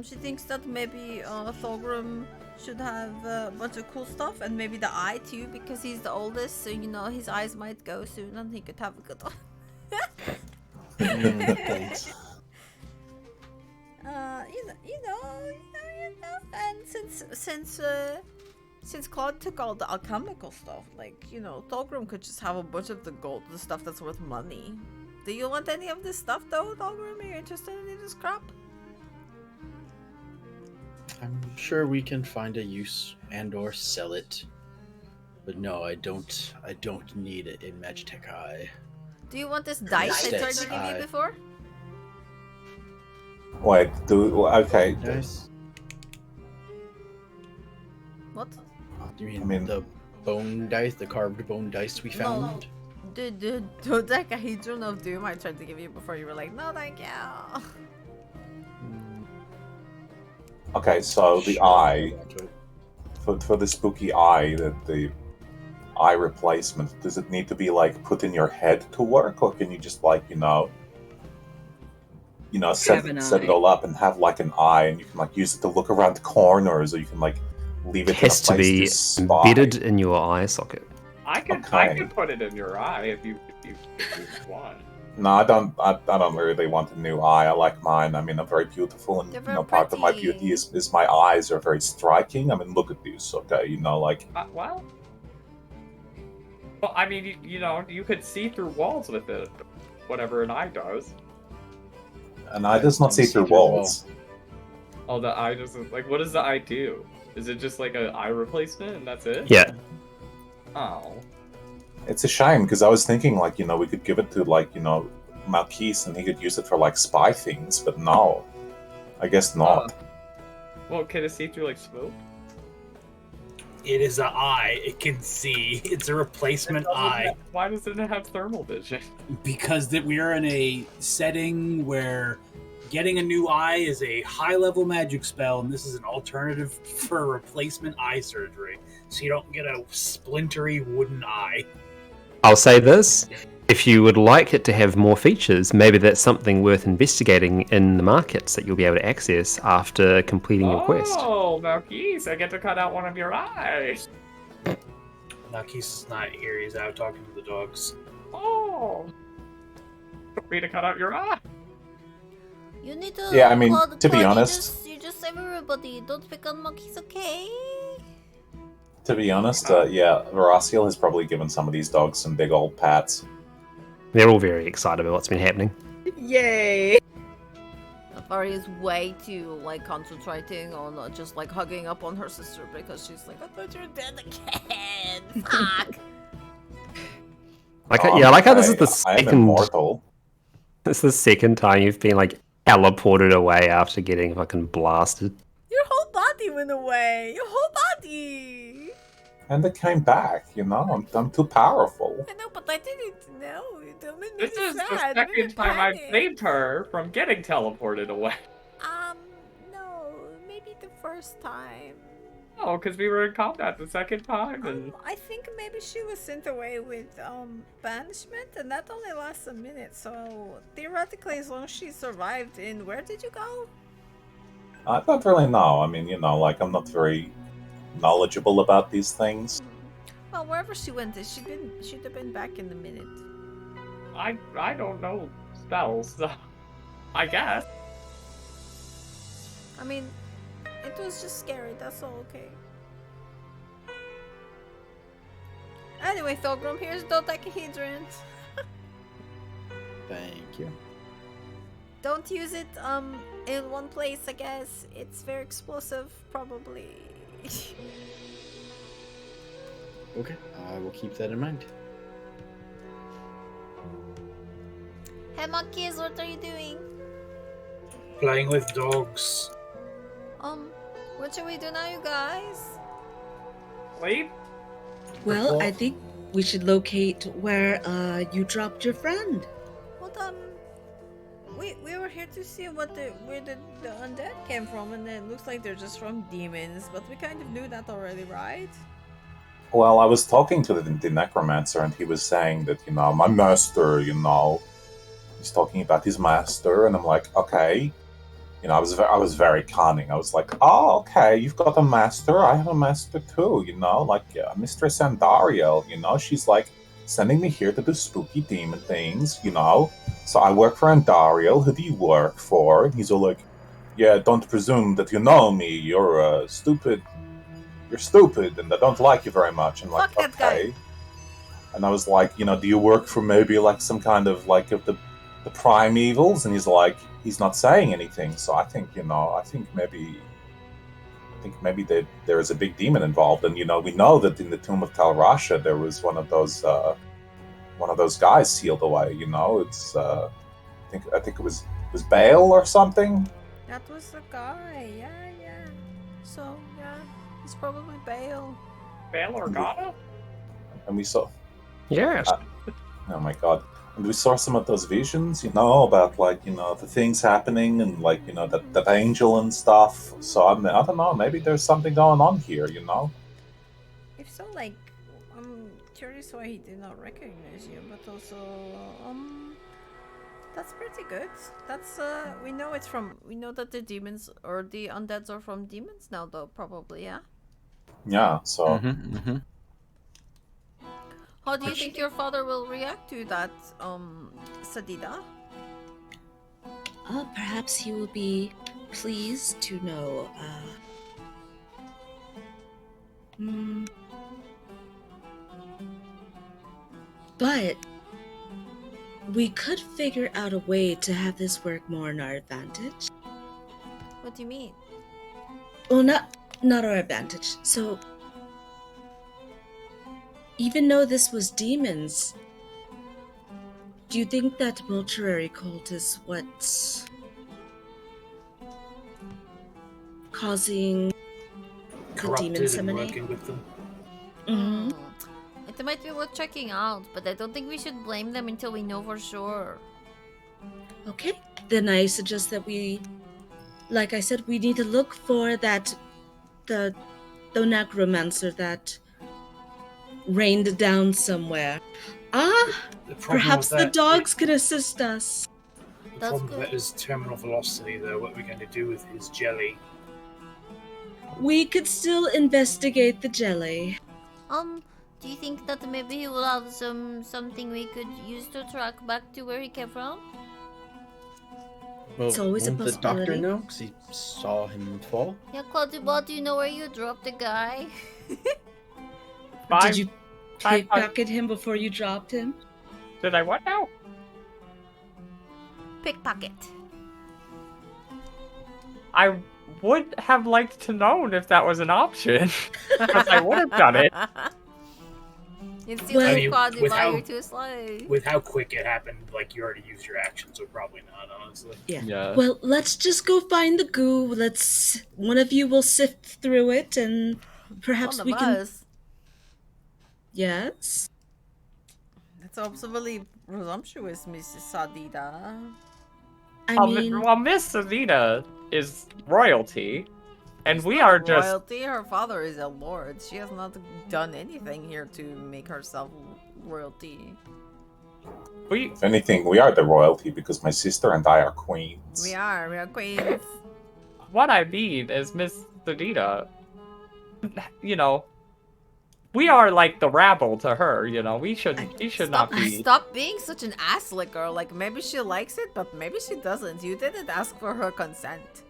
She thinks that maybe Thorgrim should have a bunch of cool stuff, and maybe the eye too, because he's the oldest, so his eyes might go soon and he could have a good one. Thanks. And since Claude took all the alchemical stuff, Thorgrim could just have a bunch of the stuff that's worth money. Do you want any of this stuff though, Thorgrim? Are you interested in any of this crap? I'm sure we can find a use and/or sell it, but no, I don't need a Magitech eye. Do you want this dice I tried to give you Stats, before? Wait, okay. Yes. What? Do you mean, I mean- the bone dice, the carved bone dice we found? The dodecahedron of doom I tried to give you before, you were like, no thank you. Okay, so the eye, for the spooky eye, the eye replacement, does it need to be put in your head to work, or can you just set it all up and have an eye, and you can use it to look around corners, or you can leave it It has in a to place be spy? embedded in your eye socket. I could put it in your eye if you want. No, I don't really want a new eye. I like mine. I mean, I'm very beautiful, and They're very part of my pretty. beauty is my eyes are very striking. I mean, look at these, okay? Well, I mean, you could see through walls with it, whatever an eye does. an eye does not see through walls. Oh, the eye doesn't. What does the eye do? Is it just an eye replacement and that's it? Yeah. Oh. It's a shame because I was thinking like we could give it to like Malquise and he could use it for like spy things, but no, I guess not. Well, can it see through like smoke? It is an eye. It can see. It's a replacement eye. Why doesn't it have thermal vision? Because we are in a setting where getting a new eye is a high-level magic spell, and this is an alternative for replacement eye surgery. So you don't get a splintery wooden eye. I'll say this. If you would like it to have more features, maybe that's something worth investigating in the markets that you'll be able to access after completing your quest. Oh, Malquise, I get to cut out one of your eyes. Malquise is not here. He's out talking to the dogs. Oh. Want me to cut out your eye? You need to. Yeah, I mean, to be honest, you just save everybody. Don't pick on monkeys, okay? To be honest, yeah, Veraciel has probably given some of these dogs some big old pats. They're all very excited about what's been happening. Yay! Nefari is way too like concentrating on just like hugging up on her sister because she's like, I thought you were dead again. Fuck. I like how this is the I am second. immortal. This is the second time you've been like teleported away after getting fucking blasted. Your whole body went away. Your whole body. And it came back, I'm too powerful. I know, but I didn't know. You don't make me This is the sad. second time I've saved her from getting teleported away. No, maybe the first time. Oh, because we were in combat the second time, and I think maybe she was sent away with banishment, and that only lasts a minute. So theoretically, as long as she survived, where did you go? I don't really know. I mean, like I'm not very knowledgeable about these things. Well, wherever she went, she'd have been back in a minute. I don't know spells, so I guess. I mean, it was just scary. That's all okay. Anyway, Thorgrim, here's dodecahedron. Thank you. Don't use it in one place, I guess. It's very explosive, probably. Okay, I will keep that in mind. Hey, monkeys, what are you doing? Playing with dogs. What should we do now, you guys? Sleep? Well, I think we should locate where you dropped your friend. Well, we were here to see where the undead came from, and it looks like they're just from demons, but we kind of knew that already, right? Well, I was talking to the necromancer, and he was saying that, my master, he's talking about his master, and I'm like, okay. I was very cunning. I was like, oh, okay, you've got a master. I have a master too, like Mistress Andariel, she's like sending me here to do spooky demon things, So I work for Andariel. Who do you work for? And he's all like, yeah, don't presume that you know me. You're stupid. You're stupid, and I don't like you very much. And like, Fuck that okay. And I was like, do you work for maybe like some kind of like of the primevals? And he's like, he's not saying anything. So I think, maybe there is a big demon involved. And we know that in the tomb of Talrasha there was one of those guys sealed away. It's I think it was Baal or something. That was the guy, yeah. So, yeah, it's probably Baal. Bail Organa? And we saw... Yes. Oh my god. And we saw some of those visions, about like, the things happening and like, that angel and stuff. So I don't know, maybe there's something going on here, If so, like, I'm curious why he did not recognize you, but also, that's pretty good. That's, we know that the demons, or the undeads are from demons now, though, probably, yeah? Yeah, so... How do you think your father will react to that, Sadida? Perhaps he will be pleased to know, But we could figure out a way to have this work more in our advantage. What do you mean? Well, not our advantage. So even though this was demons, do you think that mortuary cult is what's causing the demon Corrupted and summoning? working with them. Mm-hmm. It might be worth checking out, but I don't think we should blame them until we know for sure. Okay, then I suggest that like I said, we need to look for the necromancer that rained down somewhere. The problem Perhaps with the that- dogs can assist us. The That's problem good. with that is terminal velocity, though. What are we going to do with his jelly? We could still investigate the jelly. Do you think that maybe he will have something we could use to track back to where he came from? Well, It's always a won't the doctor possibility. know? Because he saw him fall. Yeah, Claudia, do you know where you dropped the guy? Did you pickpocket him before you dropped him? Did I what now? Pickpocket. I would have liked to known if that was an option. Because I would have done it. It's Well- still I mean, Claudia, with how- you're too slow. With how quick it happened, like, you already used your action, so probably not, honestly. Yeah. Well, let's just go find the goo. One of you will sift through it, and perhaps One we of can. us. Yes. That's absolutely presumptuous, Mrs. Sadida. I mean, Well, Miss Savita is royalty, and we Not are just royalty. Her father is a lord. She has not done anything here to make herself royalty. we. If anything, we are the royalty because my sister and I are queens. We are queens. What I mean is Miss Savita. You know, we are like the rabble to her. You know, we should not be. Stop being such an ass licker. Like, maybe she likes it, but maybe she doesn't. You didn't ask for her consent.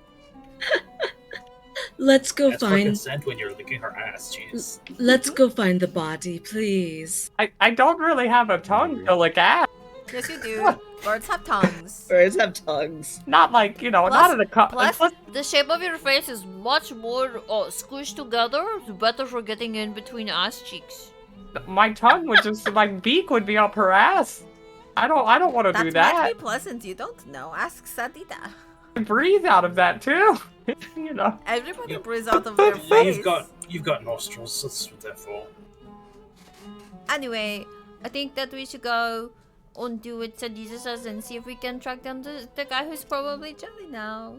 let's go That's for find. consent when you're licking her ass, jeez. Let's go find the body, please. I don't really have a tongue to lick at. Yes, you do. Birds have tongues. Birds have tongues. Not like Plus- not in a cup. Plus, the shape of your face is much more squished together, the better for getting in between ass cheeks. My tongue would just like beak would be up her ass. I don't want to do That might that. be pleasant. You don't know. Ask Sadida. I breathe out of that too. You know. Everybody Yep. breathes out of their Yeah, face. you've got nostrils, that's what they're for. Anyway, I think that we should go and do what Sadisa says and see if we can track down the guy who's probably jelly now.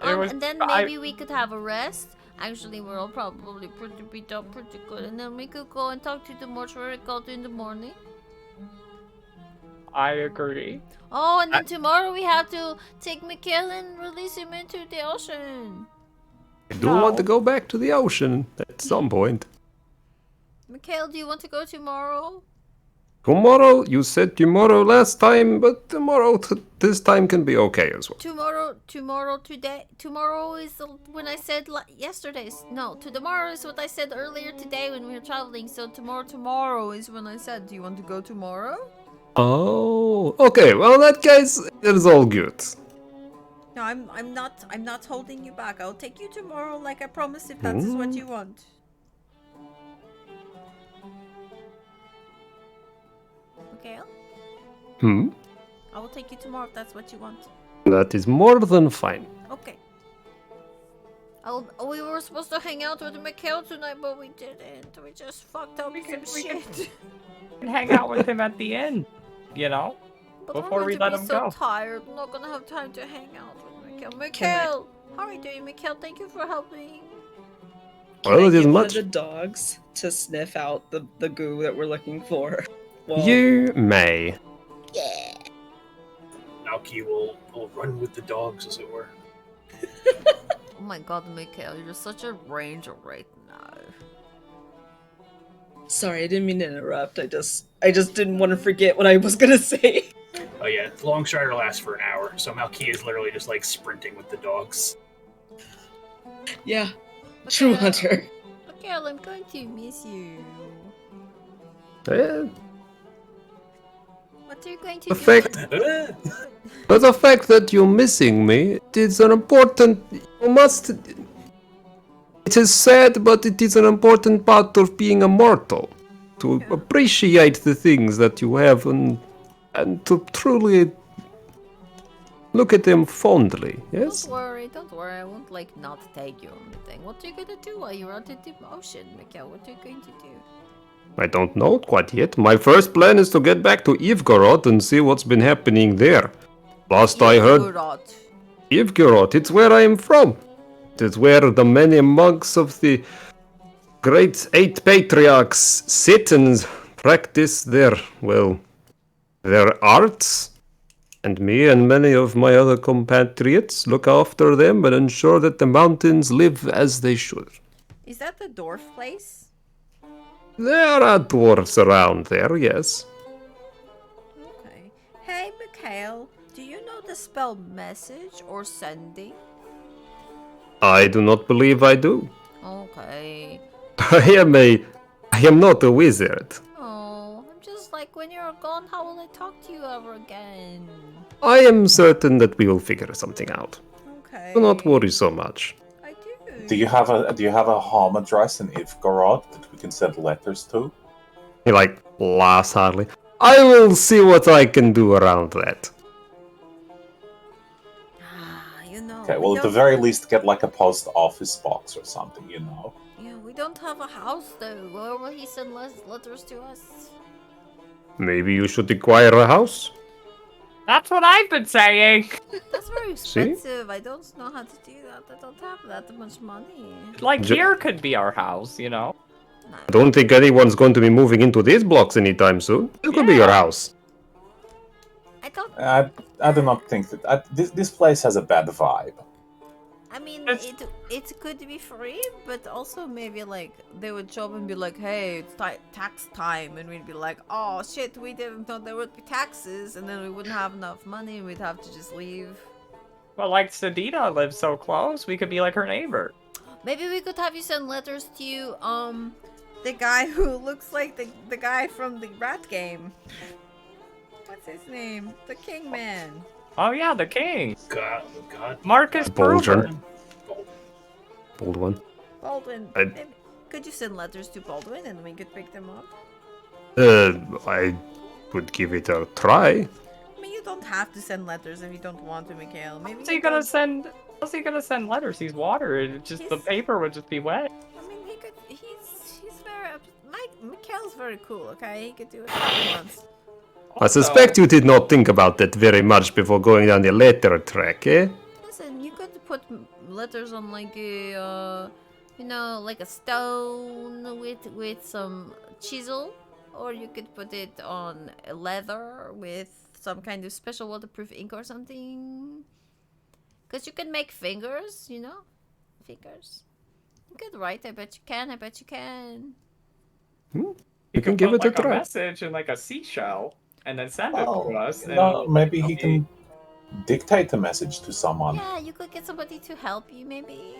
It was- And then maybe we could have a rest. Actually, we're all probably pretty beat up pretty good. And then we could go and talk to the mortuary cult in the morning. I agree. Oh, and then tomorrow we have to take Mikhail and release him into the ocean. I do want to go back to the ocean at some point. Mikhail, do you want to go tomorrow? Tomorrow? You said tomorrow last time, but tomorrow this time can be okay as well. Tomorrow is when I said yesterday. No, tomorrow is what I said earlier today when we were traveling. So Tomorrow is when I said, do you want to go tomorrow? Oh, okay. Well, in that case, it is all good. No, I'm not holding you back. I'll take you tomorrow like I promised if that is what you want. Okay. I will take you tomorrow if that's what you want. That is more than fine. Okay. we were supposed to hang out with Mikhail tonight, but we didn't. We just fucked up some shit. And hang out with him at the end. You know, But before I'm we going let to him be so go. tired. I'm not gonna have time to hang out with Mikhail. Mikhail, how are you doing, Mikhail? Thank you for helping. Well, it is Get one of much. the dogs to sniff out the goo that we're looking for. Well, You may. Naoki will run with the dogs, as it were. Oh my god, Mikhail, you're such a ranger right now. Sorry, I didn't mean to interrupt. I just didn't want to forget what I was gonna say. Oh yeah, the long strider lasts for an hour, so Malkia is literally just like sprinting with the dogs. Yeah, true hunter. Mikhail, I'm going to miss you. What are you going to The do? fact, but the fact that you're missing me, it is an important. You must. It is sad, but it is an important part of being a mortal. To appreciate the things that you have and to truly look at them fondly, yes? Don't worry, I won't like not take you or anything. What are you gonna do while you're out in the ocean, Mikhail? What are you going to do? I don't know quite yet. My first plan is to get back to Ivgorod and see what's been happening there. Last I heard, Ivgorod, it's where I am from. It is where the many monks of the great 8 patriarchs sit and practice their arts. And me and many of my other compatriots look after them and ensure that the mountains live as they should. Is that the dwarf place? There are dwarves around there, yes. Okay. Hey, Mikhail, do you know the spell message or sending? I do not believe I do. Okay. I am not a wizard. Oh, I'm just like, when you're gone, how will I talk to you ever again? I am certain that we will figure something out. Okay. Do not worry so much. I do. Do you have a home address in Ivgorod that we can send letters to? He laughs hardly. I will see what I can do around that. Okay, well, at the very least, get a post office box or something, Yeah, we don't have a house though. Where will he send letters to us? Maybe you should acquire a house. That's what I've been saying. That's very expensive. I don't know how to do that. I don't have that much money. Here could be our house, I don't think anyone's going to be moving into these blocks anytime soon. It could be your house. I do not think that this place has a bad vibe. I mean, it could be free, but also maybe they would show up and be like, "Hey, it's tax time," and we'd be like, "Oh shit, we didn't know there would be taxes," and then we wouldn't have enough money, and we'd have to just leave. Well, Sedina lives so close, we could be like her neighbor. Maybe we could have you send letters to the guy who looks like the guy from the rat game. What's his name? The King Man. Oh yeah, the king. God. Marcus Baldwin. Baldwin. Baldwin. Could you send letters to Baldwin and we could pick them up? I would give it a try. I mean, you don't have to send letters if you don't want to, Mikhail. Maybe How's he gonna send letters? He's water. The paper would just be wet. I mean, he could. He's very. Mikhail's very cool. Okay, he could do whatever he wants. I suspect you did not think about that very much before going down the letter track, eh? Listen, you could put letters on a, like a stone with some chisel, or you could put it on a leather with some kind of special waterproof ink or something. Cause you can make fingers, fingers. You could write. I bet you can. You can give it a try. A message in a seashell. And then send it to us. Maybe he can dictate a message to someone. Yeah, you could get somebody to help you, maybe.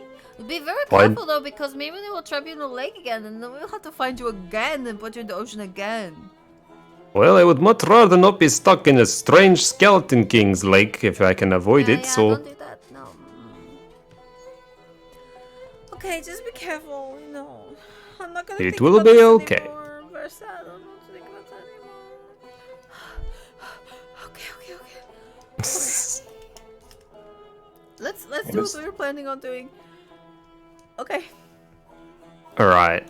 Be very careful, though, because maybe they will trap you in the lake again, and then we'll have to find you again and put you in the ocean again. Well, I would much rather not be stuck in a strange Skeleton King's lake if I can avoid it, so... don't do that, no. Okay, just be careful, I'm not gonna It will be okay. Anymore. I'm very sad, I'm not think about that anymore. Let's do what we were planning on doing. Okay. Alright.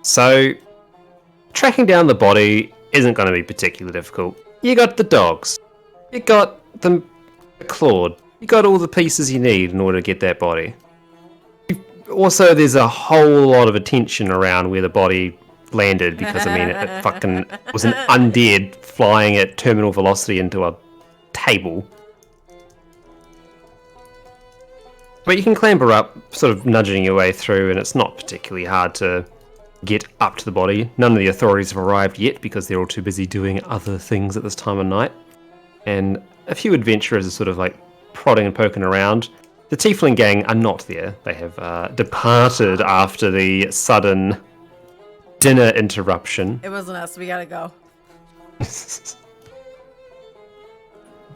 So, tracking down the body isn't going to be particularly difficult. You got the dogs. You got the clawed. You got all the pieces you need in order to get that body. Also, there's a whole lot of attention around where the body landed because, it fucking was an undead flying at terminal velocity into a table. But you can clamber up, sort of nudging your way through, and it's not particularly hard to get up to the body. None of the authorities have arrived yet because they're all too busy doing other things at this time of night. And a few adventurers are sort of prodding and poking around. The Tiefling gang are not there. They have departed after the sudden dinner interruption. It wasn't us. We gotta go.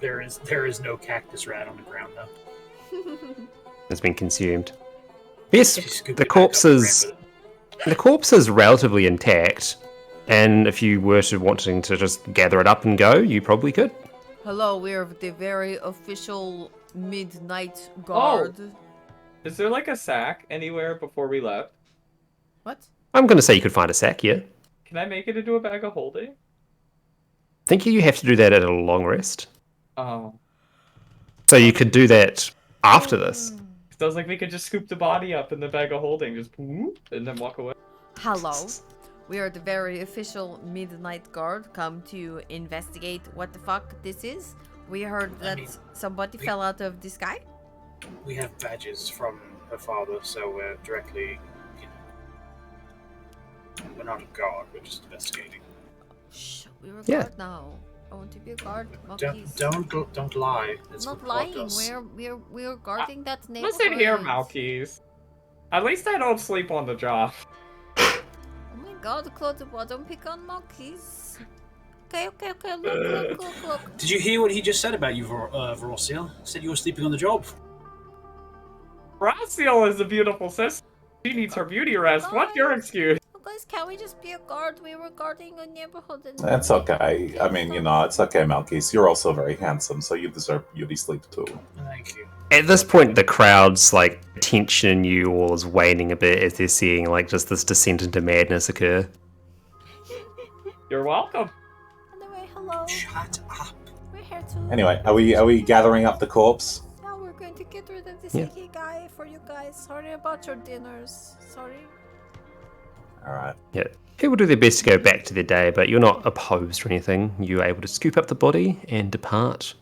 There is no cactus rat on the ground though. Has been consumed. Yes, Just scoop the it back up corpse and is wrap it. the corpse is relatively intact, and if you were to wanting to just gather it up and go, you probably could. Hello, we're the very official midnight guard. Is there like a sack anywhere before we left? What? I'm going to say you could find a sack, yeah. Can I make it into a bag of holding? I think you have to do that at a long rest. Oh. So you could do that after this. So I was like, we could just scoop the body up in the bag of holding, just whoop, and then walk away. Hello. We are the very official midnight guard come to investigate what the fuck this is. We heard that somebody fell out of the sky. We have badges from her father, so we're directly. We're not a guard. We're just investigating. Shh, we're a Yeah. guard now. I want to be a guard. Don't lie. It's Not what lying. does. We're guarding that neighborhood. Listen here, Malkies. At least I don't sleep on the job. Oh my god, Clotable, don't pick on monkeys. Okay. Look. Did you hear what he just said about you, Vorosiel? Said you were sleeping on the job. Raziel is a beautiful sister. She needs her beauty rest. What's your excuse? Oh, guys, can we just be a guard? We were guarding a neighborhood. And That's okay. I mean, it's okay, Malkis. You're also very handsome, so you deserve beauty sleep too. Thank you. At this point, the crowd's like tension in you all is waning a bit as they're seeing like just this descent into madness occur. You're welcome. Anyway, hello. Shut up. We're here to. Anyway, are we gathering up the corpse? Now we're going to get rid of this Yeah. icky guy for you guys. Sorry about your dinners. Sorry. All right. Yeah. People do their best to go back to their day, but you're not opposed or anything. You're able to scoop up the body and depart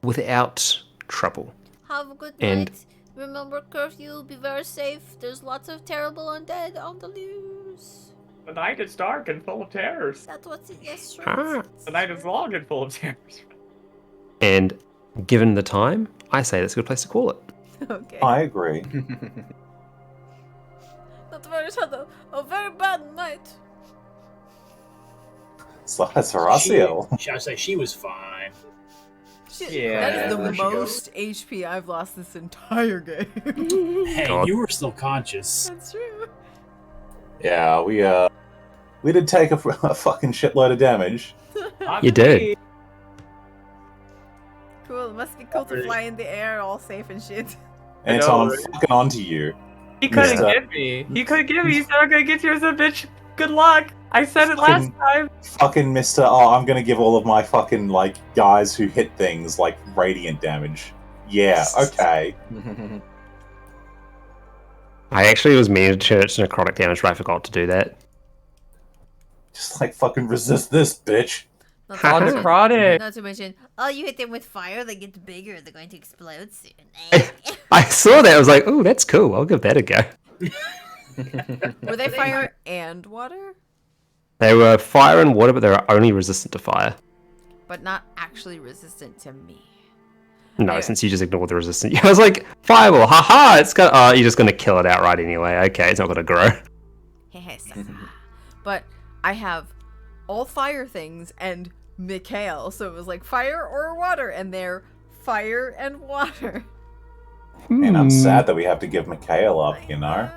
without trouble. Have a good And- night. Remember curfew. Be very safe. There's lots of terrible undead on the loose. The night is dark and full of terrors. That's what's it. Yes, true. Ah. The night is long and full of terrors. And given the time, I say that's a good place to call it. Okay. I agree. Not very sad. A very bad night. So that's Horacio. I say she was fine. Yeah, that is the there she most HP I've lost this entire game. Hey, God. you were still conscious. That's true. Yeah, we did take a fucking shitload of damage. You did. Cool. It must be cool to fly in the air all safe and shit. I know, Anton, I'm right? fucking onto you. He couldn't Yeah. get me. He couldn't get me. He's not gonna get yours, a bitch. Good luck. I said it last time. Fucking Mr. Oh, I'm gonna give all of my fucking, like, guys who hit things, like, radiant damage. Yeah, okay. I actually was meaning to turn it to necrotic damage, but I forgot to do that. Just, like, fucking resist this, bitch. Not Ha to ha. mention- Necrotic. Not to mention, oh, you hit them with fire, they get bigger, they're going to explode soon. I saw that, I was like, oh, that's cool, I'll give that a go. Were they fire and water? They were fire and water, but they were only resistant to fire. But not actually resistant to me. No, Yeah. since you just ignored the resistance. I was like, fireball, haha, it's gonna, oh, you're just gonna kill it outright anyway. Okay, it's not gonna grow. But I have all fire things and Mikhail, so it was like fire or water, and they're fire and water. And I'm sad that we have to give Mikhail up, you know?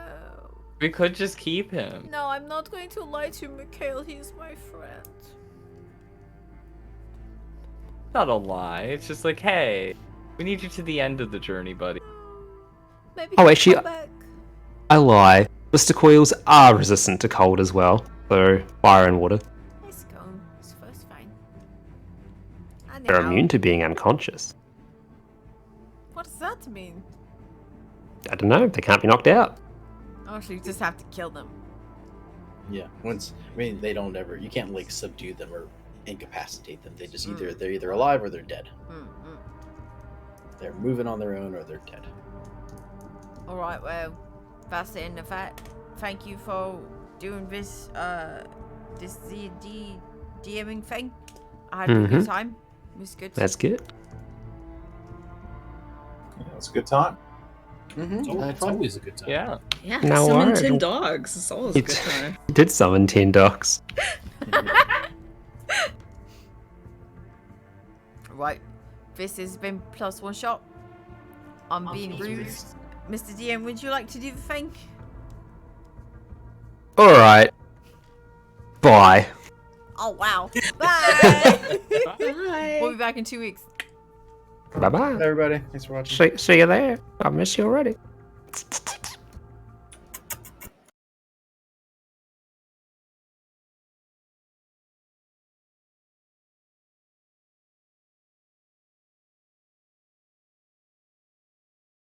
We could just keep him. No, I'm not going to lie to Mikhail, he's my friend. Not a lie. It's just like, hey, we need you to the end of the journey, buddy. Maybe Oh, he'll actually, come back. I lie. Mr. Coils are resistant to cold as well. So, fire and water. Let's go. It's first fine. They're immune to being unconscious. What does that mean? I don't know, they can't be knocked out. Oh, so you just have to kill them. Yeah. They don't ever. You can't like subdue them or incapacitate them. They just they're either alive or they're dead. They're moving on their own or they're dead. Alright, well, that's the end of that. Thank you for doing this, this D&D DMing thing. I had a good time. It was good. That's good. Yeah, it's a good time. It's always a good time. Yeah. Yeah, No summon worries. 10 dogs. It's always a good It's- time. You did summon 10 dogs. Right. This has been plus one shot. I'm being Plus rude. bruised. Mr. DM, would you like to do the thing? All right. Bye. Oh, wow. Bye. Bye. We'll be back in 2 weeks. Bye bye. Everybody, thanks for watching. See you there. I miss you already.